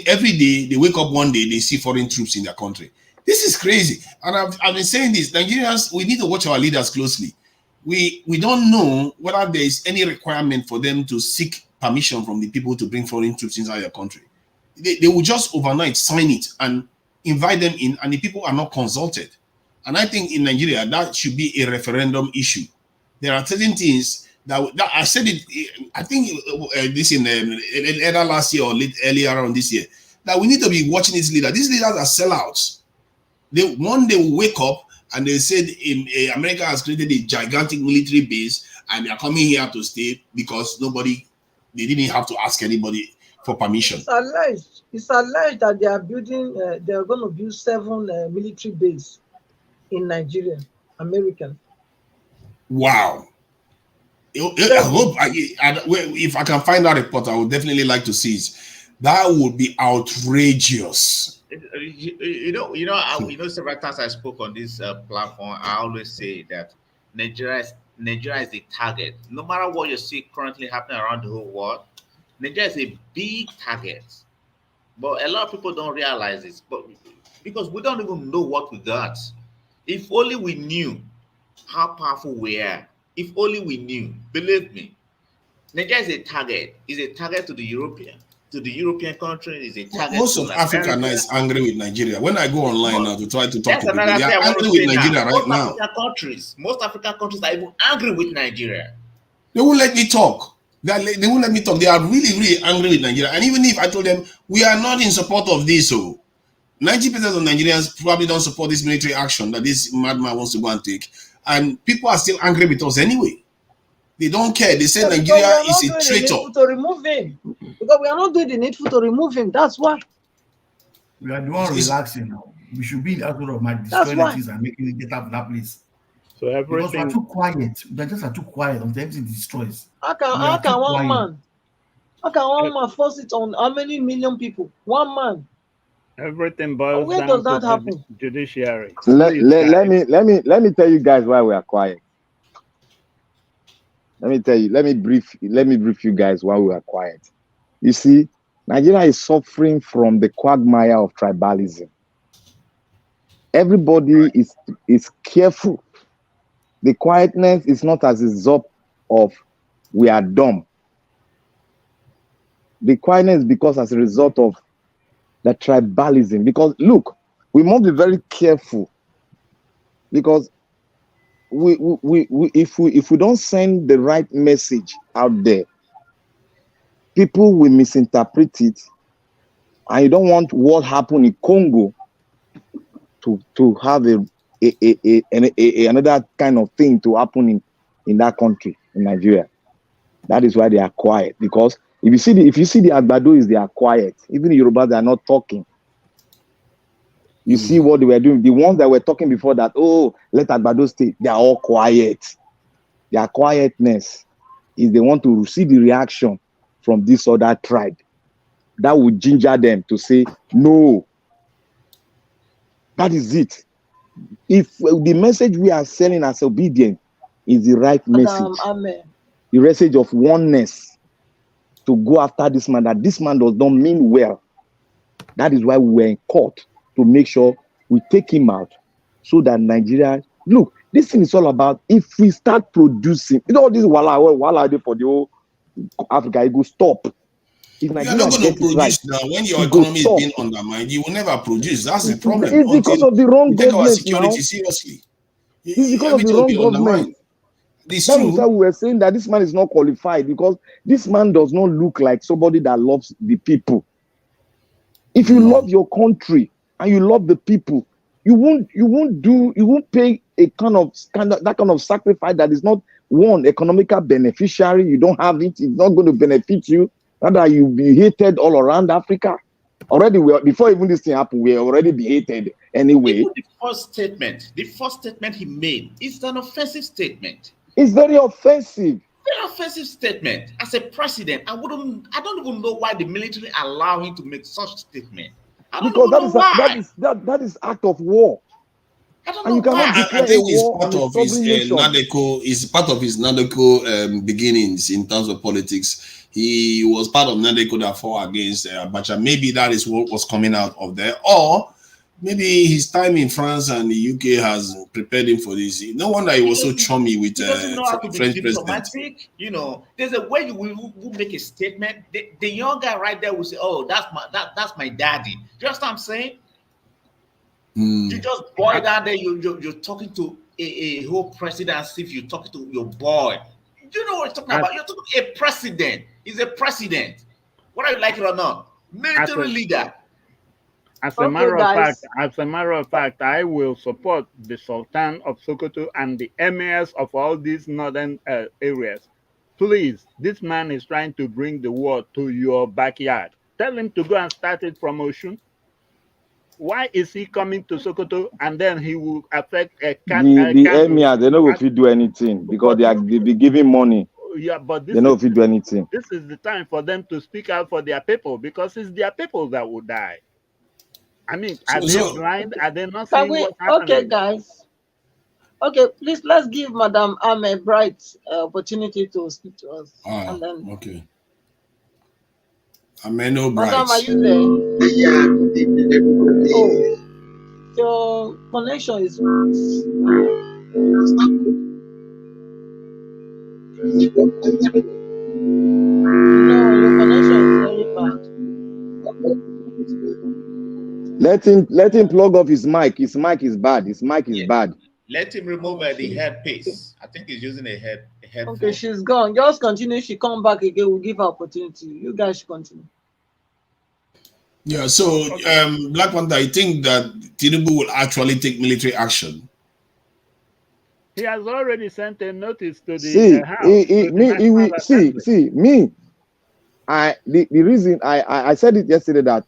Every day they wake up one day, they see foreign troops in their country. This is crazy. And I've been saying this, Nigerians, we need to watch our leaders closely. We don't know whether there is any requirement for them to seek permission from the people to bring foreign troops inside their country. They will just overnight sign it and invite them in, and the people are not consulted. And I think in Nigeria, that should be a referendum issue. There are certain things that I said it, I think this in either last year or earlier on this year, that we need to be watching these leaders. These leaders are sellouts. One day will wake up and they said America has created a gigantic military base and they are coming here to stay because they didn't have to ask anybody for permission. It's alleged that they are building, they are going to build 7 military bases in Nigeria, American. Wow. I hope if I can find that report, I would definitely like to see it. That would be outrageous. You know, several times I spoke on this platform, I always say that Nigeria is the target. No matter what you see currently happening around the whole world, Nigeria is a big target. But a lot of people don't realize this, but because we don't even know what we got. If only we knew how powerful we are. If only we knew, believe me, Nigeria is a target. Is a target to the European countries. Is a target. Most of Africa now is angry with Nigeria. When I go online now to try to talk to people, they are angry with Nigeria right now. Most African countries are even angry with Nigeria. They won't let me talk. They won't let me talk. They are really, really angry with Nigeria. And even if I told them we are not in support of this, so 90% of Nigerians probably don't support this military action that this madman wants to go and take. And people are still angry with us anyway. They don't care. They say Nigeria is a traitor. To remove him. Because we are not doing the needful to remove him. That's why. We are the one relaxing now. We should be in the outlook of my destroying things and making it get out of that place. So everything. Because we are too quiet. We just are too quiet until everything destroys. How can one man force it on how many million people? One man. Everything boils Where down does that to happen? Judiciary. Let me tell you guys why we are quiet. Let me brief you guys why we are quiet. You see, Nigeria is suffering from the quagmire of tribalism. Everybody is careful. The quietness is not as a result of we are dumb. The quietness is because as a result of the tribalism. Because look, we must be very careful. Because if we don't send the right message out there, people will misinterpret it, and you don't want what happened in Congo to have another kind of thing to happen in that country, in Nigeria. That is why they are quiet. Because if you see the Agbados, they are quiet. Even the Yorubas, they are not talking. You see what they were doing. The ones that were talking before that, oh, let Agbado stay, they are all quiet. Their quietness is they want to see the reaction from this other tribe. That would ginger them to say, no. That is it. If the message we are sending as obedient is the right message, Amen. The message of oneness to go after this man, that this man does not mean well. That is why we were in court to make sure we take him out so that Nigeria, look, this thing is all about if we start producing, all this wala for the whole Africa, it will stop. If Nigeria you're not going to produce now. When your economy is being undermined, you will never produce. That's the problem. It's because of the wrong government. Take our security seriously. It's because of the wrong government. That's why we were saying that this man is not qualified, because this man does not look like somebody that loves the people. If you love your country and you love the people, you won't pay that kind of sacrifice that is not one economical beneficiary. You don't have it. It's not going to benefit you. Rather, you'll be hated all around Africa. Already, before even this thing happened, we already be hated anyway. Even the first statement he made is an offensive statement. It's very offensive. Very offensive statement. As a president, I don't even know why the military allow him to make such statement. I don't Because even know why. that is act of war. And you cannot declare I think a it's war part on a of his sovereign nation. Nadeco. It's part of his Nadeco beginnings in terms of politics. He was part of Nadeco that fought against Abacha. Maybe that is what was coming out of there, or maybe his time in France and the UK has prepared him for this. No wonder he was so chummy with French president. You know, there's a way you will make a statement. The young guy right there will say, "Oh, that's my daddy." Do you understand what I'm saying? You just boy down there. You're talking to a whole president as if you're talking to your boy. You know what you're talking about? You're talking to a president. He's a president. Whether you like it or not, military leader. As a matter of fact, I will support the Sultan of Sokoto and the emirs of all these northern areas. Please, this man is trying to bring the war to your backyard. Tell him to go and start it from Oshun. Why is he coming to Sokoto and then he will affect a the emir? They know if you do anything because they be giving money. Yeah, but they know if you do anything. This is the time for them to speak out for their people because it's their people that will die. I mean, are they blind? Are they not seeing what's happening? Okay, guys. Okay, please let's give Madam Ame Bright opportunity to speak to us. And then okay. Ameno Bright. Madam, are you there? Yeah. Oh, your connection is. No, your connection is very bad. Let him plug off his mic. His mic is bad. His mic is bad. Let him remove the headpiece. I think he's using a headphone. Okay, she's gone. Just continue. She come back again. We'll give her opportunity. You guys should continue. Yeah. So, Black Panther, I think that Tinubu will actually take military action. He has already sent a notice to the House. The reason I said it yesterday that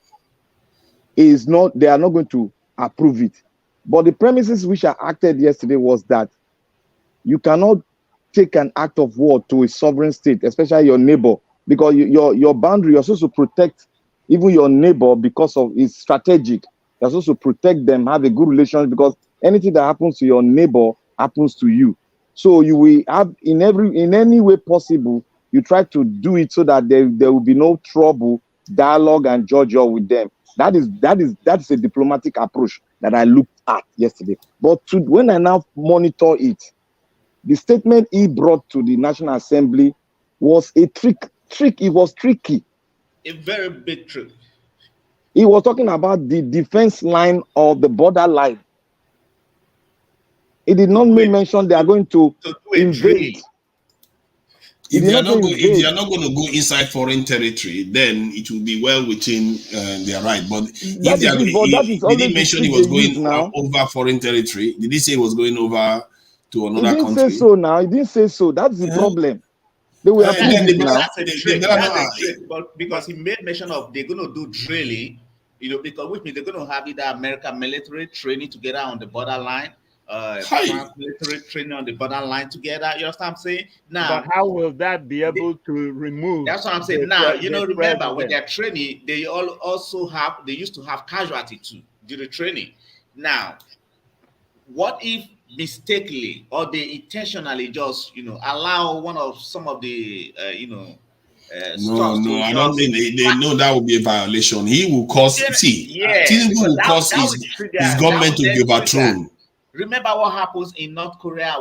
is not, they are not going to approve it. But the premises which I acted yesterday was that you cannot take an act of war to a sovereign state, especially your neighbor, because your boundary, you're supposed to protect even your neighbor because of it's strategic. You're supposed to protect them, have a good relationship, because anything that happens to your neighbor happens to you. So you will have in any way possible, you try to do it so that there will be no trouble, dialogue, and judge with them. That is a diplomatic approach that I looked at yesterday. But when I now monitor it, the statement he brought to the National Assembly was a trick. It was tricky. A very big trick. He was talking about the defense line of the borderline. He did not mention they are going to invade. If they are not going to go inside foreign territory, then it will be well within their right. But if they are, did he mention he was going over foreign territory? Did he say he was going over to another country? He didn't say so now. He didn't say so. That's the problem. They will because he made mention of they're going to do drilling, because which means they're going to have either American military training together on the borderline, France military training on the borderline together. You know what I'm saying? Now, but how will that be able to remove? That's what I'm saying. Now, remember when they're training, they they used to have casualty too during training. Now, what if mistakenly or they intentionally just allow some of the I don't think they know that will be a violation. He will cause Tinubu will cause his government to be overthrown. Remember what happens in North Korea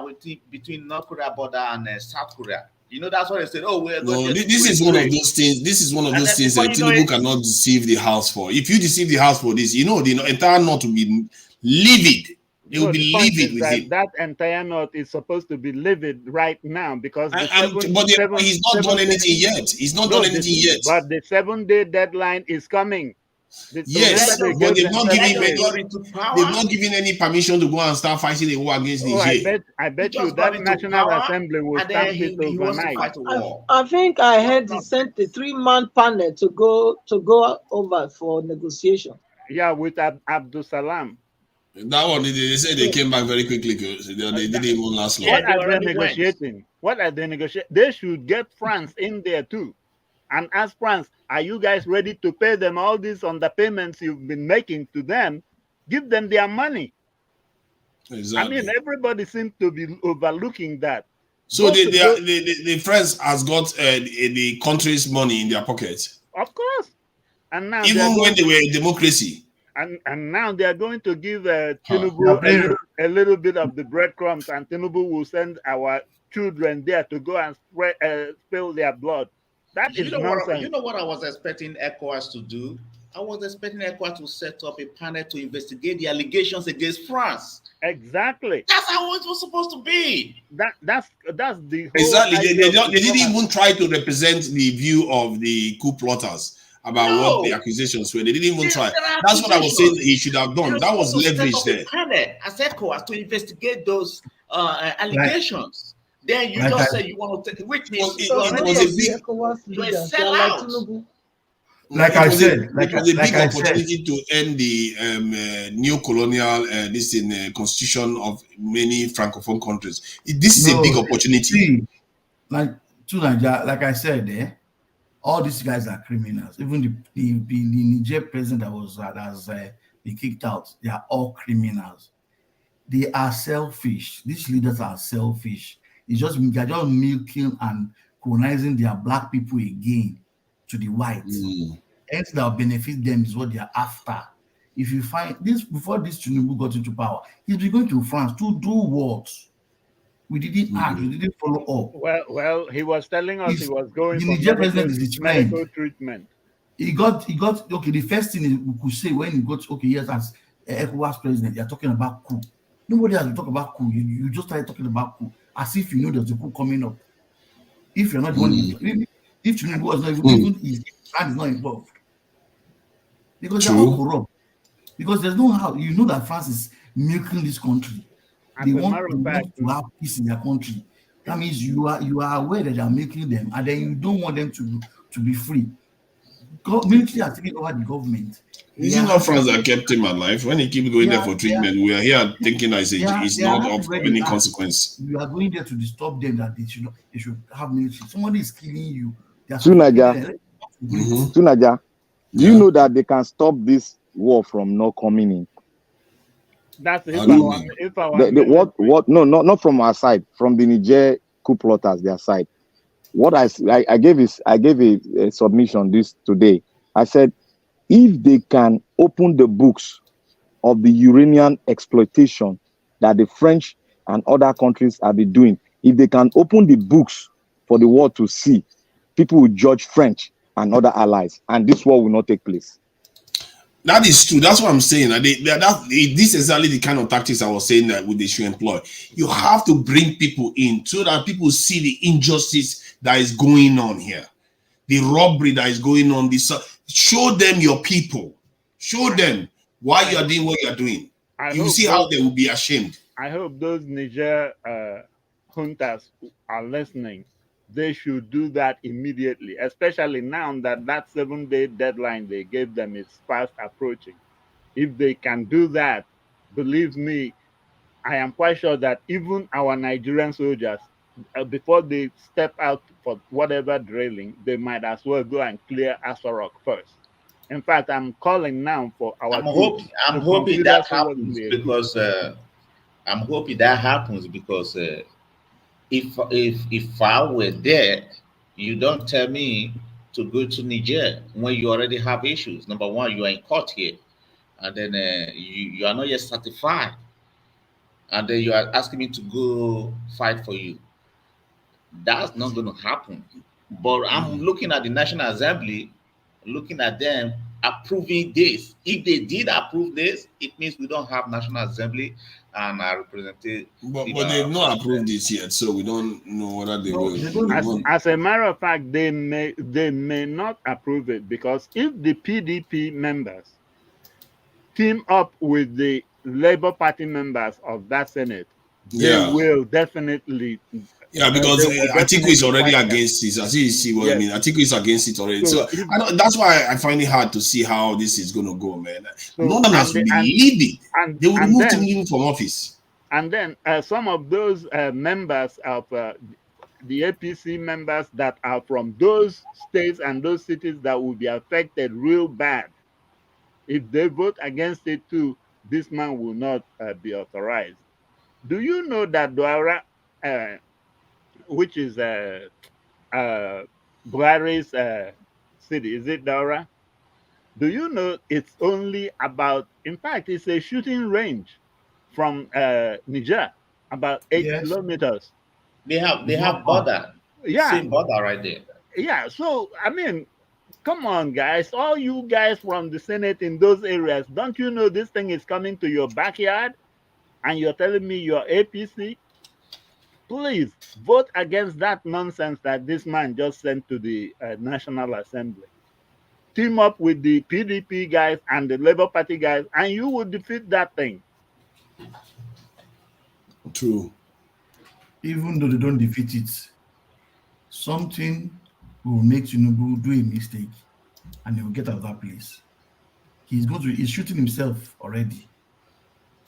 between North Korea border and South Korea. That's what they said. Oh, we're going to. This is one of those things. This is one of those things that Tinubu cannot deceive the House for. If you deceive the House for this, the entire North will be livid. They will be livid with him. That entire North is supposed to be livid right now because he's not done anything yet. He's not done anything yet. But the 7-day deadline is coming. Yes, they but they've not given any permission to go and start fighting a war against Niger. I bet you that National Assembly will stamp it overnight. I think I heard he sent the 3-man panel to go over for negotiation. Yeah, with Abdul Salam. That one, they said they came back very quickly. They didn't even last long. What are they negotiating? What are they negotiating? They should get France in there too, and ask France, are you guys ready to pay them all these underpayments you've been making to them? Give them their money. Exactly. I mean, everybody seems to be overlooking that. So the France has got the country's money in their pocket. Of course. And now even when they were a democracy. And now they are going to give Tinubu a little bit of the breadcrumbs, and Tinubu will send our children there to go and spill their blood. That is nonsense. You know what I was expecting ECOWAS to do? I was expecting ECOWAS to set up a panel to investigate the allegations against France. Exactly. That's how it was supposed to be. That's the whole exactly. They didn't even try to represent the view of the coup plotters about what the accusations were. They didn't even try. That's what I was saying he should have done. That was leverage there. As ECOWAS to investigate those allegations. Then you just say you want to take, which means it was a big sellout. Like I said, it was a big opportunity to end the new colonial constitution of many francophone countries. This is a big opportunity. Like I said, all these guys are criminals. Even the Niger president that was been kicked out, they are all criminals. They are selfish. These leaders are selfish. They're just milking and colonizing their black people again to the whites. Anything that will benefit them is what they are after. If you find this, before this Tinubu got into power, he's been going to France to do what? We didn't act, we didn't follow up. Well, he was telling us he was going for medical treatment. He got okay. The first thing we could say when he got yes, as ECOWAS president, you're talking about coup. Nobody has been talking about coup. You just started talking about coup as if you know there's a coup coming up. If you're not the one, if Tinubu was not even his hand is not involved, because they're all corrupt. Because there's no how you know that France is milking this country. They want to have peace in their country. That means you are aware that they are milking them, and then you don't want them to be free. Military are taking over the government. This is not France that kept him alive. When he keeps going there for treatment, we are here thinking that it's not of any consequence. You are going there to disturb them that they should have military. Somebody is killing you. Tunaja, do you know that they can stop this war from not coming in? That's not from our side, from the Niger coup plotters, their side. What I gave a submission today. I said, if they can open the books of the uranium exploitation that the French and other countries have been doing, if they can open the books for the world to see, people will judge French and other allies, and this war will not take place. That is true. That's what I'm saying. This is exactly the kind of tactics I was saying that they should employ. You have to bring people in so that people see the injustice that is going on here, the robbery that is going on. Show them your people. Show them why you are doing what you are doing. You see how they will be ashamed. I hope those Niger juntas are listening. They should do that immediately, especially now that 7-day deadline they gave them is fast approaching. If they can do that, believe me, I am quite sure that even our Nigerian soldiers, before they step out for whatever drilling, they might as well go and clear Asari first. In fact, I'm calling now for our. I'm hoping that happens because if I were there, you don't tell me to go to Niger when you already have issues. Number one, you are in court here, and then you are not yet certified, and then you are asking me to go fight for you. That's not going to happen. But I'm looking at the National Assembly, looking at them approving this. If they did approve this, it means we don't have National Assembly, and our representative. But they've not approved this yet, so we don't know whether they will. As a matter of fact, they may not approve it, because if the PDP members team up with the Labour Party members of that Senate, they will definitely. Yeah, because Atiku is already against it. As you see what I mean, Atiku is against it already. So that's why I find it hard to see how this is going to go, man. No one has been leaving. They will remove him from office. And then some of those members of the APC members that are from those states and those cities that will be affected real bad, if they vote against it too, this man will not be authorized. Do you know that Douala, which is Buhari's city, is it Douala? Do you know it's only about, in fact, it's a shooting range from Niger, about 8 kilometers. They have border. Same border right there. Yeah, so I mean, come on, guys, all you guys from the Senate in those areas, don't you know this thing is coming to your backyard, and you're telling me you're APC? Please vote against that nonsense that this man just sent to the National Assembly. Team up with the PDP guys and the Labour Party guys, and you will defeat that thing. True. Even though they don't defeat it, something will make Tinubu do a mistake, and he will get out of that place. He's shooting himself already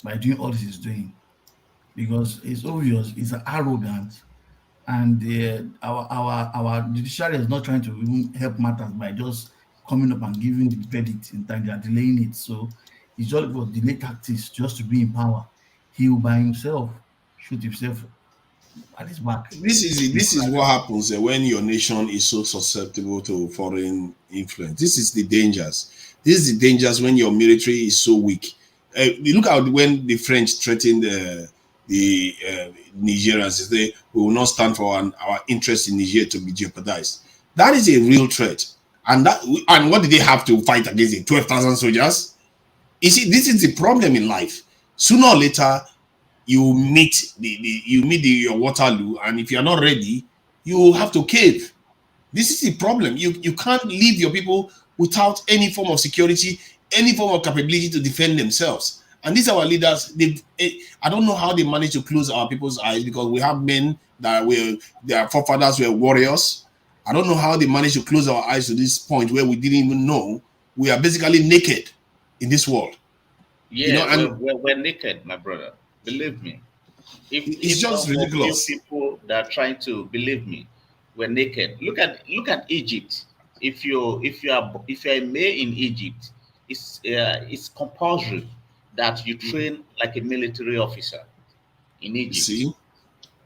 by doing all this he's doing, because it's obvious he's arrogant, and our judiciary is not trying to even help matters by just coming up and giving the verdict in time. They are delaying it, so it's just for delay tactics just to be in power. He will by himself shoot himself at his back. This is what happens when your nation is so susceptible to foreign influence. This is the dangers. This is the dangers when your military is so weak. You look at when the French threatened the Nigerians, they will not stand for our interest in Niger to be jeopardized. That is a real threat. And what did they have to fight against it? 12,000 soldiers? You see, this is the problem in life. Sooner or later, you meet your Waterloo, and if you're not ready, you have to cave. This is the problem. You can't leave your people without any form of security, any form of capability to defend themselves. And these are our leaders. I don't know how they manage to close our people's eyes, because we have men their forefathers were warriors. I don't know how they managed to close our eyes to this point where we didn't even know we are basically naked in this world. Yeah, we're naked, my brother. Believe me. It's just ridiculous. People that are trying to believe me, we're naked. Look at Egypt. If you're a male in Egypt, it's compulsory that you train like a military officer in Egypt. See?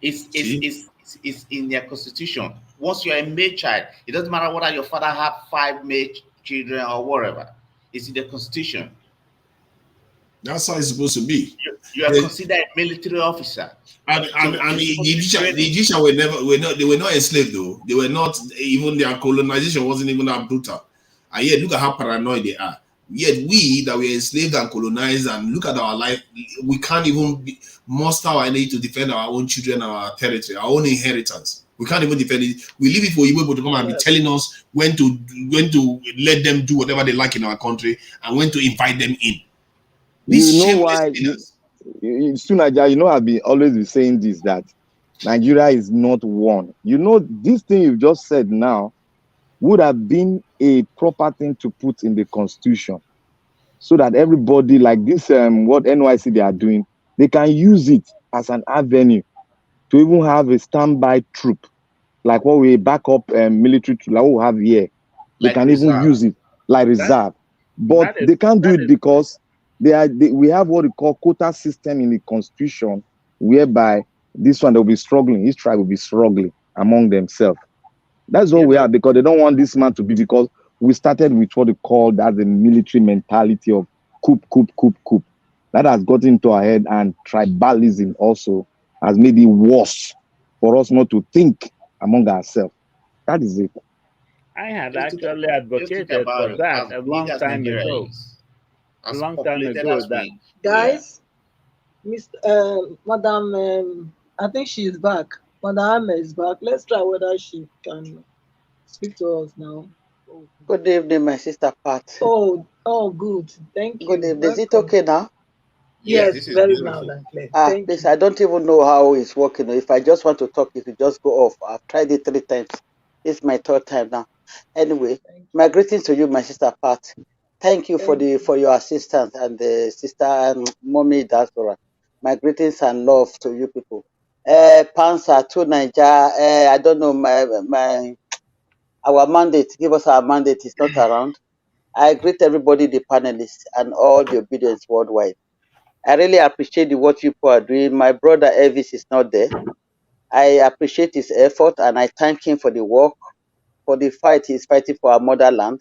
It's in their constitution. Once you're a male child, it doesn't matter whether your father had 5 male children or whatever. It's in the constitution. That's how it's supposed to be. You are considered a military officer. And the Egyptians were not enslaved though. They were not, even their colonization wasn't even that brutal. And yet look at how paranoid they are. Yet we that were enslaved and colonized, and look at our life, we can't even muster our energy to defend our own children, our territory, our own inheritance. We can't even defend it. We leave it for Igbo to come and be telling us when to let them do whatever they like in our country and when to invite them in. You know why? Naija, you know, I've always been saying this, that Nigeria is not one. You know, this thing you've just said now would have been a proper thing to put in the constitution, so that everybody, like this, what NYC they are doing, they can use it as an avenue to even have a standby troop, like what we back up military troop, like what we have here. They can even use it like reserve, but they can't do it because we have what we call quota system in the constitution, whereby this one will be struggling, each tribe will be struggling among themselves. That's what we are, because they don't want this man to be, because we started with what they call that the military mentality of coup. That has gotten into our head, and tribalism also has made it worse for us not to think among ourselves. That is it. I had actually advocated for that a long time ago. Guys, Madam, I think she is back. Madam Ahmed is back. Let's try whether she can speak to us now. Good evening, my sister Pat. Oh, good. Thank you. Good evening. Is it Welcome. okay now? Yes, this is very loud and clear. Thank Please, you. I don't even know how it's working. If I just want to talk, it will just go off. I've tried it 3 times. It's my 3rd time now. Anyway, my greetings to you, my sister Pat. Thank you for your assistance and the sister mommy diaspora. My greetings and love to you people. Pansa to Niger. I don't know our mandate. Give us our mandate is not around. I greet everybody, the panelists, and all the obedience worldwide. I really appreciate the what you people are doing. My brother Elvis is not there. I appreciate his effort and I thank him for the work, for the fight he's fighting for our motherland,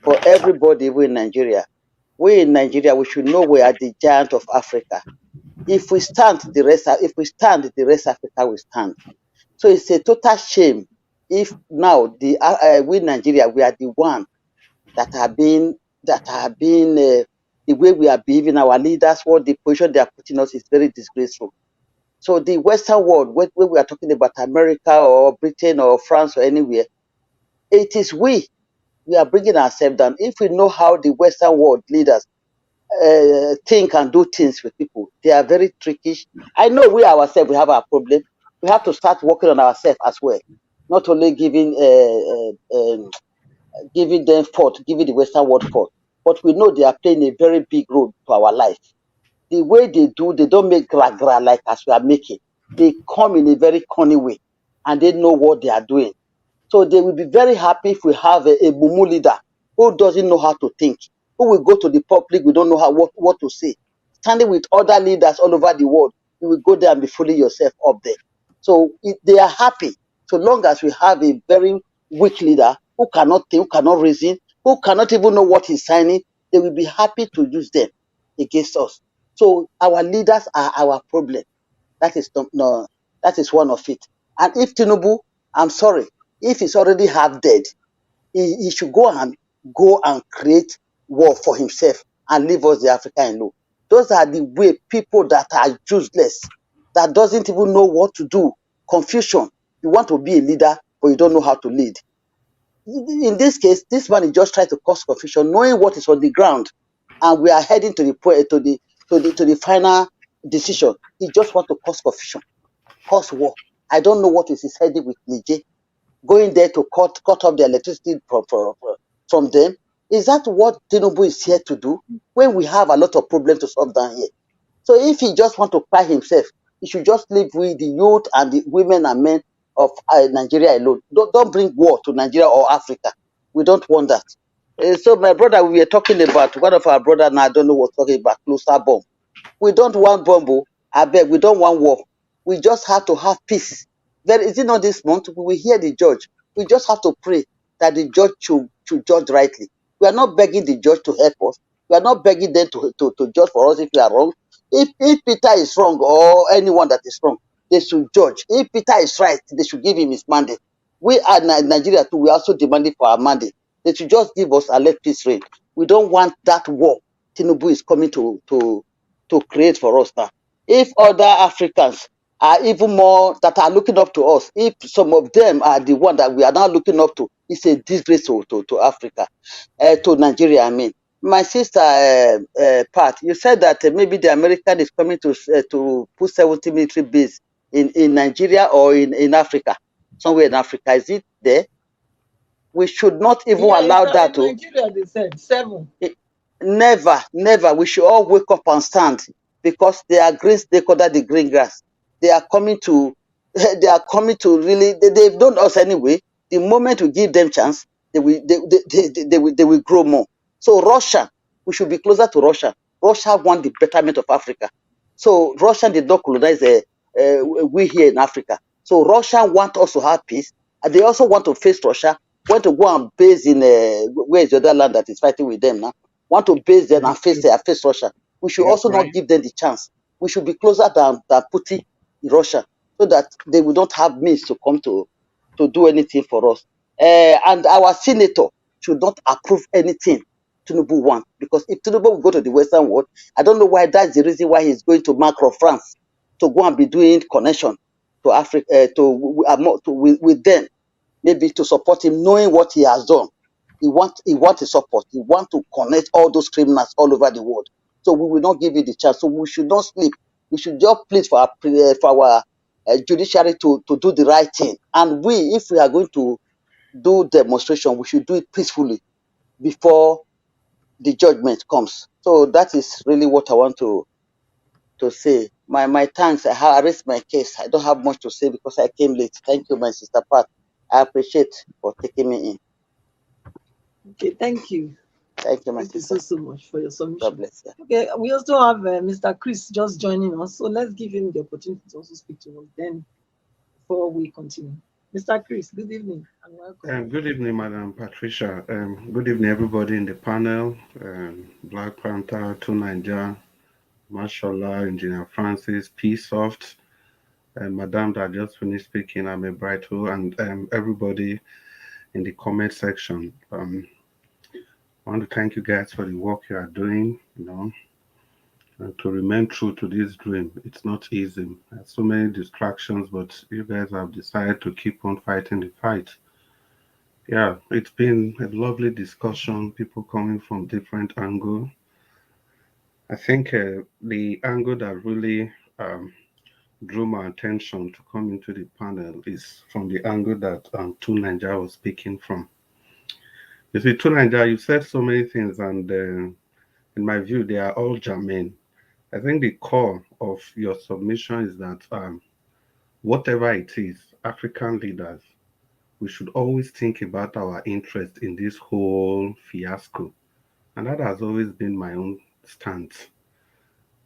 for everybody we in Nigeria. We in Nigeria, we should know we are the giant of Africa. If we stand, the rest Africa will stand. So it's a total shame if now we in Nigeria, we are the one that have been the way we are behaving, our leaders, what the position they are putting us is very disgraceful. So the Western world, when we are talking about America or Britain or France or anywhere, it is we are bringing ourselves down. If we know how the Western world leaders think and do things with people, they are very trickish. I know we ourselves, we have our problem. We have to start working on ourselves as well, not only giving them fault, giving the Western world fault, but we know they are playing a very big role to our life. The way they do, they don't make gra like as we are making. They come in a very cunning way, and they know what they are doing. So they will be very happy if we have a mumu leader who doesn't know how to think, who will go to the public, we don't know what to say. Standing with other leaders all over the world, you will go there and be fooling yourself up there. So they are happy so long as we have a very weak leader who cannot think, who cannot reason, who cannot even know what he's signing. They will be happy to use them against us. So our leaders are our problem. That is that is one of it. And if Tinubu, I'm sorry, if he's already half dead, he should go and create war for himself and leave us the Africa alone. Those are the way people that are useless, that doesn't even know what to do. Confusion. You want to be a leader, but you don't know how to lead. In this case, this man is just trying to cause confusion, knowing what is on the ground, and we are heading to the final decision. He just want to cause confusion, cause war. I don't know what is his heading with Niger, going there to cut off the electricity from them. Is that what Tinubu is here to do when we have a lot of problems to solve down here? So if he just want to cry himself, he should just live with the youth and the women and men of Nigeria alone. Don't bring war to Nigeria or Africa. We don't want that. So my brother, we were talking about, one of our brother now, I don't know what's talking about, closer bomb. We don't want bomb. I beg, we don't want war. We just have to have peace. Is it not this month? We will hear the judge. We just have to pray that the judge should judge rightly. We are not begging the judge to help us. We are not begging them to judge for us if we are wrong. If Peter is wrong or anyone that is wrong, they should judge. If Peter is right, they should give him his mandate. We are Nigeria too. We are also demanding for our mandate. They should just give us and let peace reign. We don't want that war Tinubu is coming to create for us now. If other Africans are even more that are looking up to us, if some of them are the one that we are now looking up to, it's a disgrace to Africa, to Nigeria, I mean. My sister Pat, you said that maybe the American is coming to put 70 military base in Nigeria or in Africa, somewhere in Africa. Is it there? We should not even allow that to. Nigeria, they said 7. Never. We should all wake up and stand, because they are green stakeholder, the green grass. They are coming to really. They've done us anyway. The moment we give them chance, they will grow more. So Russia, we should be closer to Russia. Russia want the betterment of Africa. So Russia did not colonize we here in Africa. So Russia want us to have peace, and they also want to face Russia. Want to go and base in where is the other land that is fighting with them now? Want to base them and face Russia. We should also not give them the chance. We should be closer than Putin in Russia, so that they will not have means to come to do anything for us. And our senator should not approve anything Tinubu wants. Because if Tinubu will go to the Western world, I don't know why that's the reason why he's going to Macron, France, to go and be doing connection to Africa, with them, maybe to support him, knowing what he has done. He want to support. He want to connect all those criminals all over the world. So we will not give you the chance. So we should not sleep. We should just plead for our judiciary to do the right thing. And if we are going to do demonstration, we should do it peacefully before the judgment comes. So that is really what I want to say. My thanks. I raised my case. I don't have much to say because I came late. Thank you, my sister Pat. I appreciate for taking me in. Okay, thank you. Thank you, my Thank you sister. so much for your submission. God bless you. Okay, we also have Mr. Chris just joining us, so let's give him the opportunity to also speak to us then before we continue. Mr. Chris, good evening and welcome. Good evening, Madam Patricia. Good evening, everybody in the panel. Black Panther, To Niger, Mashallah, Engineer Francis, P-Soft, Madam that just finished speaking, I'm a Brighto, and everybody in the comment section. I want to thank you guys for the work you are doing, and to remain true to this dream. It's not easy. There's so many distractions, but you guys have decided to keep on fighting the fight. Yeah, it's been a lovely discussion, people coming from different angles. I think the angle that really drew my attention to come into the panel is from the angle that To Niger was speaking from. You see, To Niger, you said so many things, and in my view, they are all germane. I think the core of your submission is that whatever it is, African leaders, we should always think about our interest in this whole fiasco. And that has always been my own stance.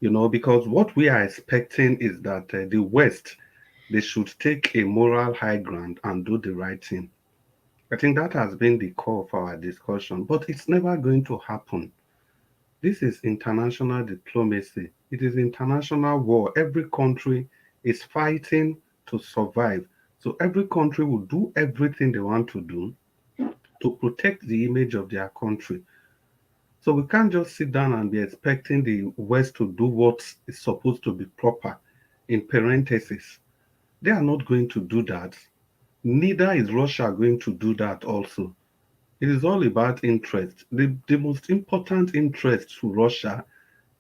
Because what we are expecting is that the West, they should take a moral high ground and do the right thing. I think that has been the core of our discussion, but it's never going to happen. This is international diplomacy. It is international war. Every country is fighting to survive. So every country will do everything they want to do to protect the image of their country. So we can't just sit down and be expecting the West to do what is supposed to be proper. In parentheses, they are not going to do that. Neither is Russia going to do that also. It is all about interest. The most important interest to Russia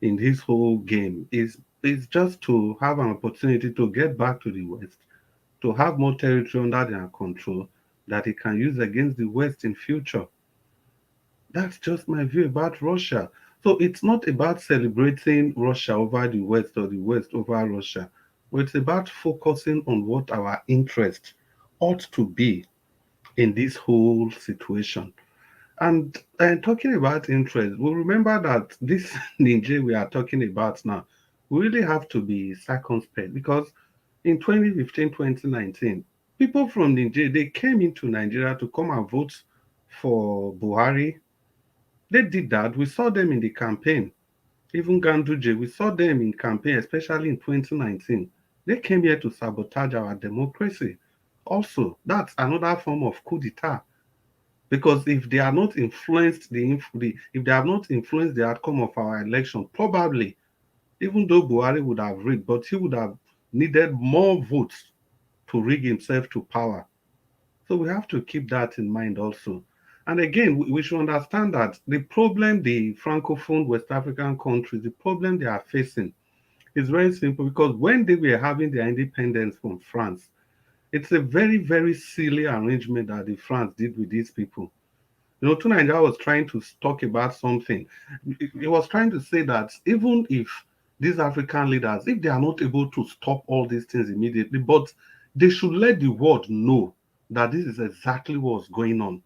in this whole game is just to have an opportunity to get back to the West, to have more territory under their control that it can use against the West in future. That's just my view about Russia. So it's not about celebrating Russia over the West or the West over Russia. But it's about focusing on what our interest ought to be in this whole situation. And talking about interest, we'll remember that this Niger we are talking about now, we really have to be circumspect because in 2015, 2019, people from Niger, they came into Nigeria to come and vote for Buhari. They did that. We saw them in the campaign. Even Ganduje, we saw them in campaign, especially in 2019. They came here to sabotage our democracy. Also, that's another form of coup d'etat. Because if they are not influenced, if they have not influenced the outcome of our election, probably, even though Buhari would have rigged, but he would have needed more votes to rig himself to power. So we have to keep that in mind also. And again, we should understand that the problem the Francophone West African countries, the problem they are facing is very simple because when they were having their independence from France, it's a very, very silly arrangement that the France did with these people. To Nigeria was trying to talk about something. He was trying to say that even if these African leaders, if they are not able to stop all these things immediately, but they should let the world know that this is exactly what's going on.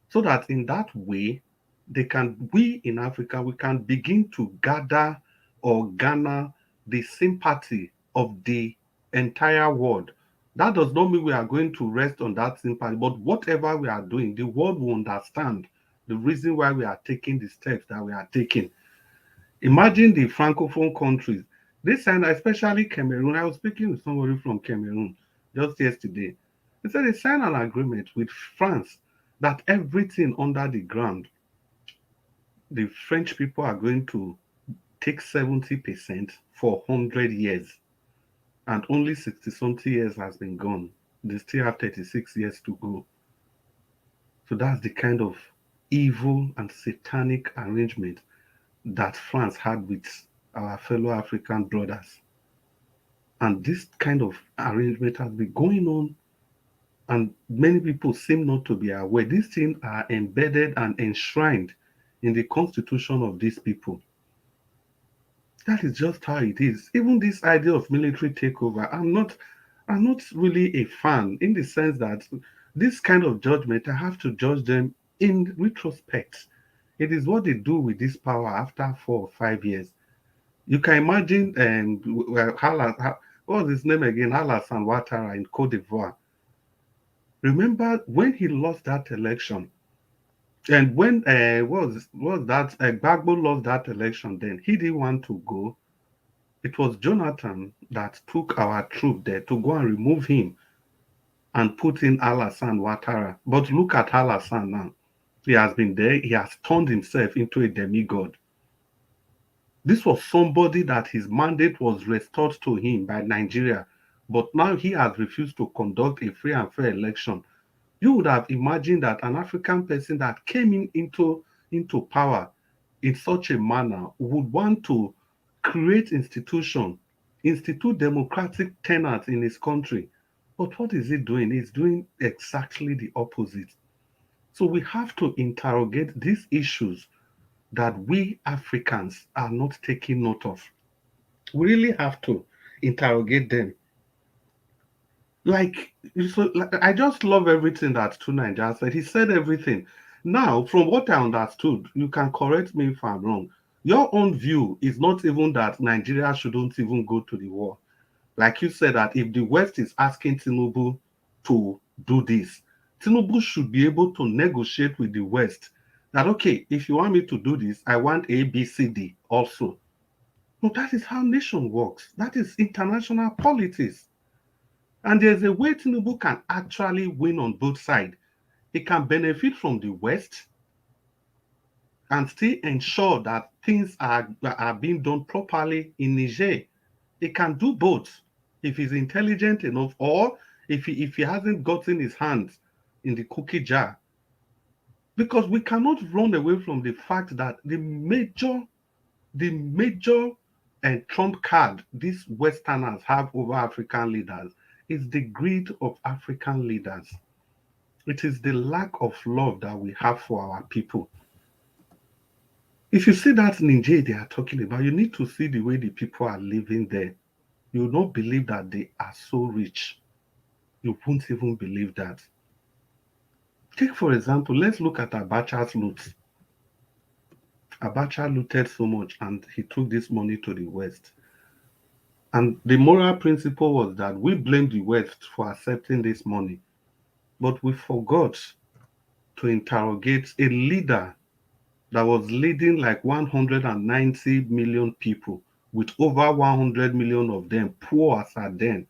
So that in that way, we in Africa, we can begin to gather or garner the sympathy of the entire world. That does not mean we are going to rest on that sympathy, but whatever we are doing, the world will understand the reason why we are taking the steps that we are taking. Imagine the Francophone countries. They signed, especially Cameroon. I was speaking with somebody from Cameroon just yesterday. They said they signed an agreement with France that everything under the ground the French people are going to take 70% for 100 years, and only 60-something years has been gone. They still have 36 years to go. So that's the kind of evil and satanic arrangement that France had with our fellow African brothers. And this kind of arrangement has been going on, and many people seem not to be aware. These things are embedded and enshrined in the constitution of these people. That is just how it is. Even this idea of military takeover, I'm not really a fan, in the sense that this kind of judgment, I have to judge them in retrospect. It is what they do with this power after 4 or 5 years. You can imagine, what was his name again? Alassane Ouattara in Cote d'Ivoire. Remember when he lost that election, and when was that Gbagbo lost that election, then he didn't want to go. It was Jonathan that took our troop there to go and remove him and put in Alassane Ouattara. But look at Alassane now. He has been there. He has turned himself into a demigod. This was somebody that his mandate was restored to him by Nigeria, but now he has refused to conduct a free and fair election. You would have imagined that an African person that came into power in such a manner would want to create institute democratic tenets in his country. But what is he doing? He's doing exactly the opposite. So we have to interrogate these issues that we Africans are not taking note of. We really have to interrogate them. I just love everything that Niger said. He said everything. Now, from what I understood, you can correct me if I'm wrong. Your own view is not even that Nigeria shouldn't even go to the war. Like you said, that if the West is asking Tinubu to do this, Tinubu should be able to negotiate with the West that, okay, if you want me to do this, I want A, B, C, D also. No, that is how nation works. That is international politics. And there's a way Tinubu can actually win on both sides. He can benefit from the West and still ensure that things are being done properly in Niger. He can do both if he's intelligent enough, or if he hasn't gotten his hands in the cookie jar. Because we cannot run away from the fact that the major trump card these Westerners have over African leaders is the greed of African leaders. It is the lack of love that we have for our people. If you see that Niger they are talking about, you need to see the way the people are living there. You will not believe that they are so rich. You won't even believe that. Take, for example, let's look at Abacha's loot. Abacha looted so much and he took this money to the West. And the moral principle was that we blame the West for accepting this money. But we forgot to interrogate a leader that was leading like 190 million people, with over 100 million of them poor as at then.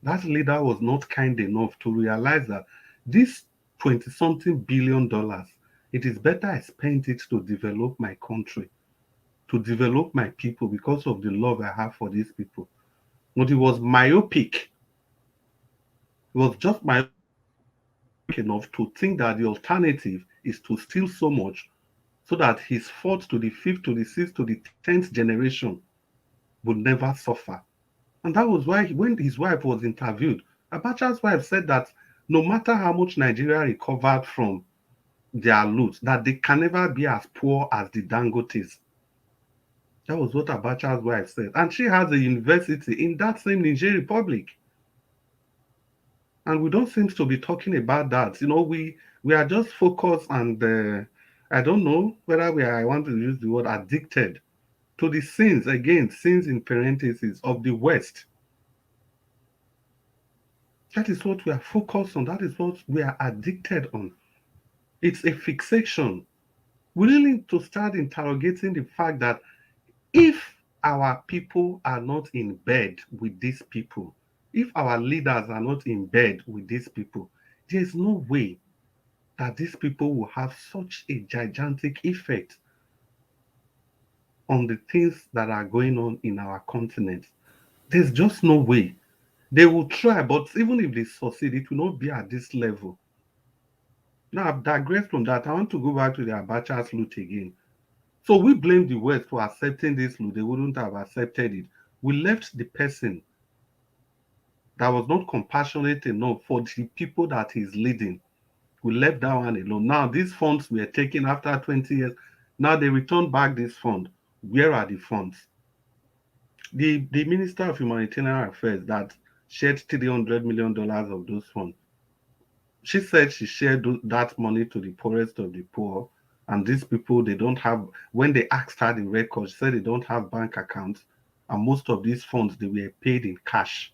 That leader was not kind enough to realize that this 20-something billion dollars, it is better I spent it to develop my country, to develop my people, because of the love I have for these people. But it was myopic. It was just myopic enough to think that the alternative is to steal so much so that his fourth to the fifth to the sixth to the 10th generation would never suffer. And that was why when his wife was interviewed, Abacha's wife said that no matter how much Nigeria recovered from their loot, that they can never be as poor as the Dangotes. That was what Abacha's wife said. And she has a university in that same Niger Republic. And we don't seem to be talking about that. You know, we are just focused, and I don't know whether I want to use the word addicted to the sins, again, sins in parentheses, of the West. That is what we are focused on. That is what we are addicted on. It's a fixation. We really need to start interrogating the fact that if our people are not in bed with these people, if our leaders are not in bed with these people, there is no way that these people will have such a gigantic effect on the things that are going on in our continent. There's just no way. They will try, but even if they succeed, it will not be at this level. Now, I've digressed from that. I want to go back to the Abacha's loot again. So we blame the West for accepting this loot. They wouldn't have accepted it. We left the person that was not compassionate enough for the people that he's leading. We left that one alone. Now, these funds were taken after 20 years. Now they return back this fund. Where are the funds? The Minister of Humanitarian Affairs that shared $300 million of those funds, she said she shared that money to the poorest of the poor. And these people, they don't have, when they asked her the record, she said they don't have bank accounts. And most of these funds, they were paid in cash.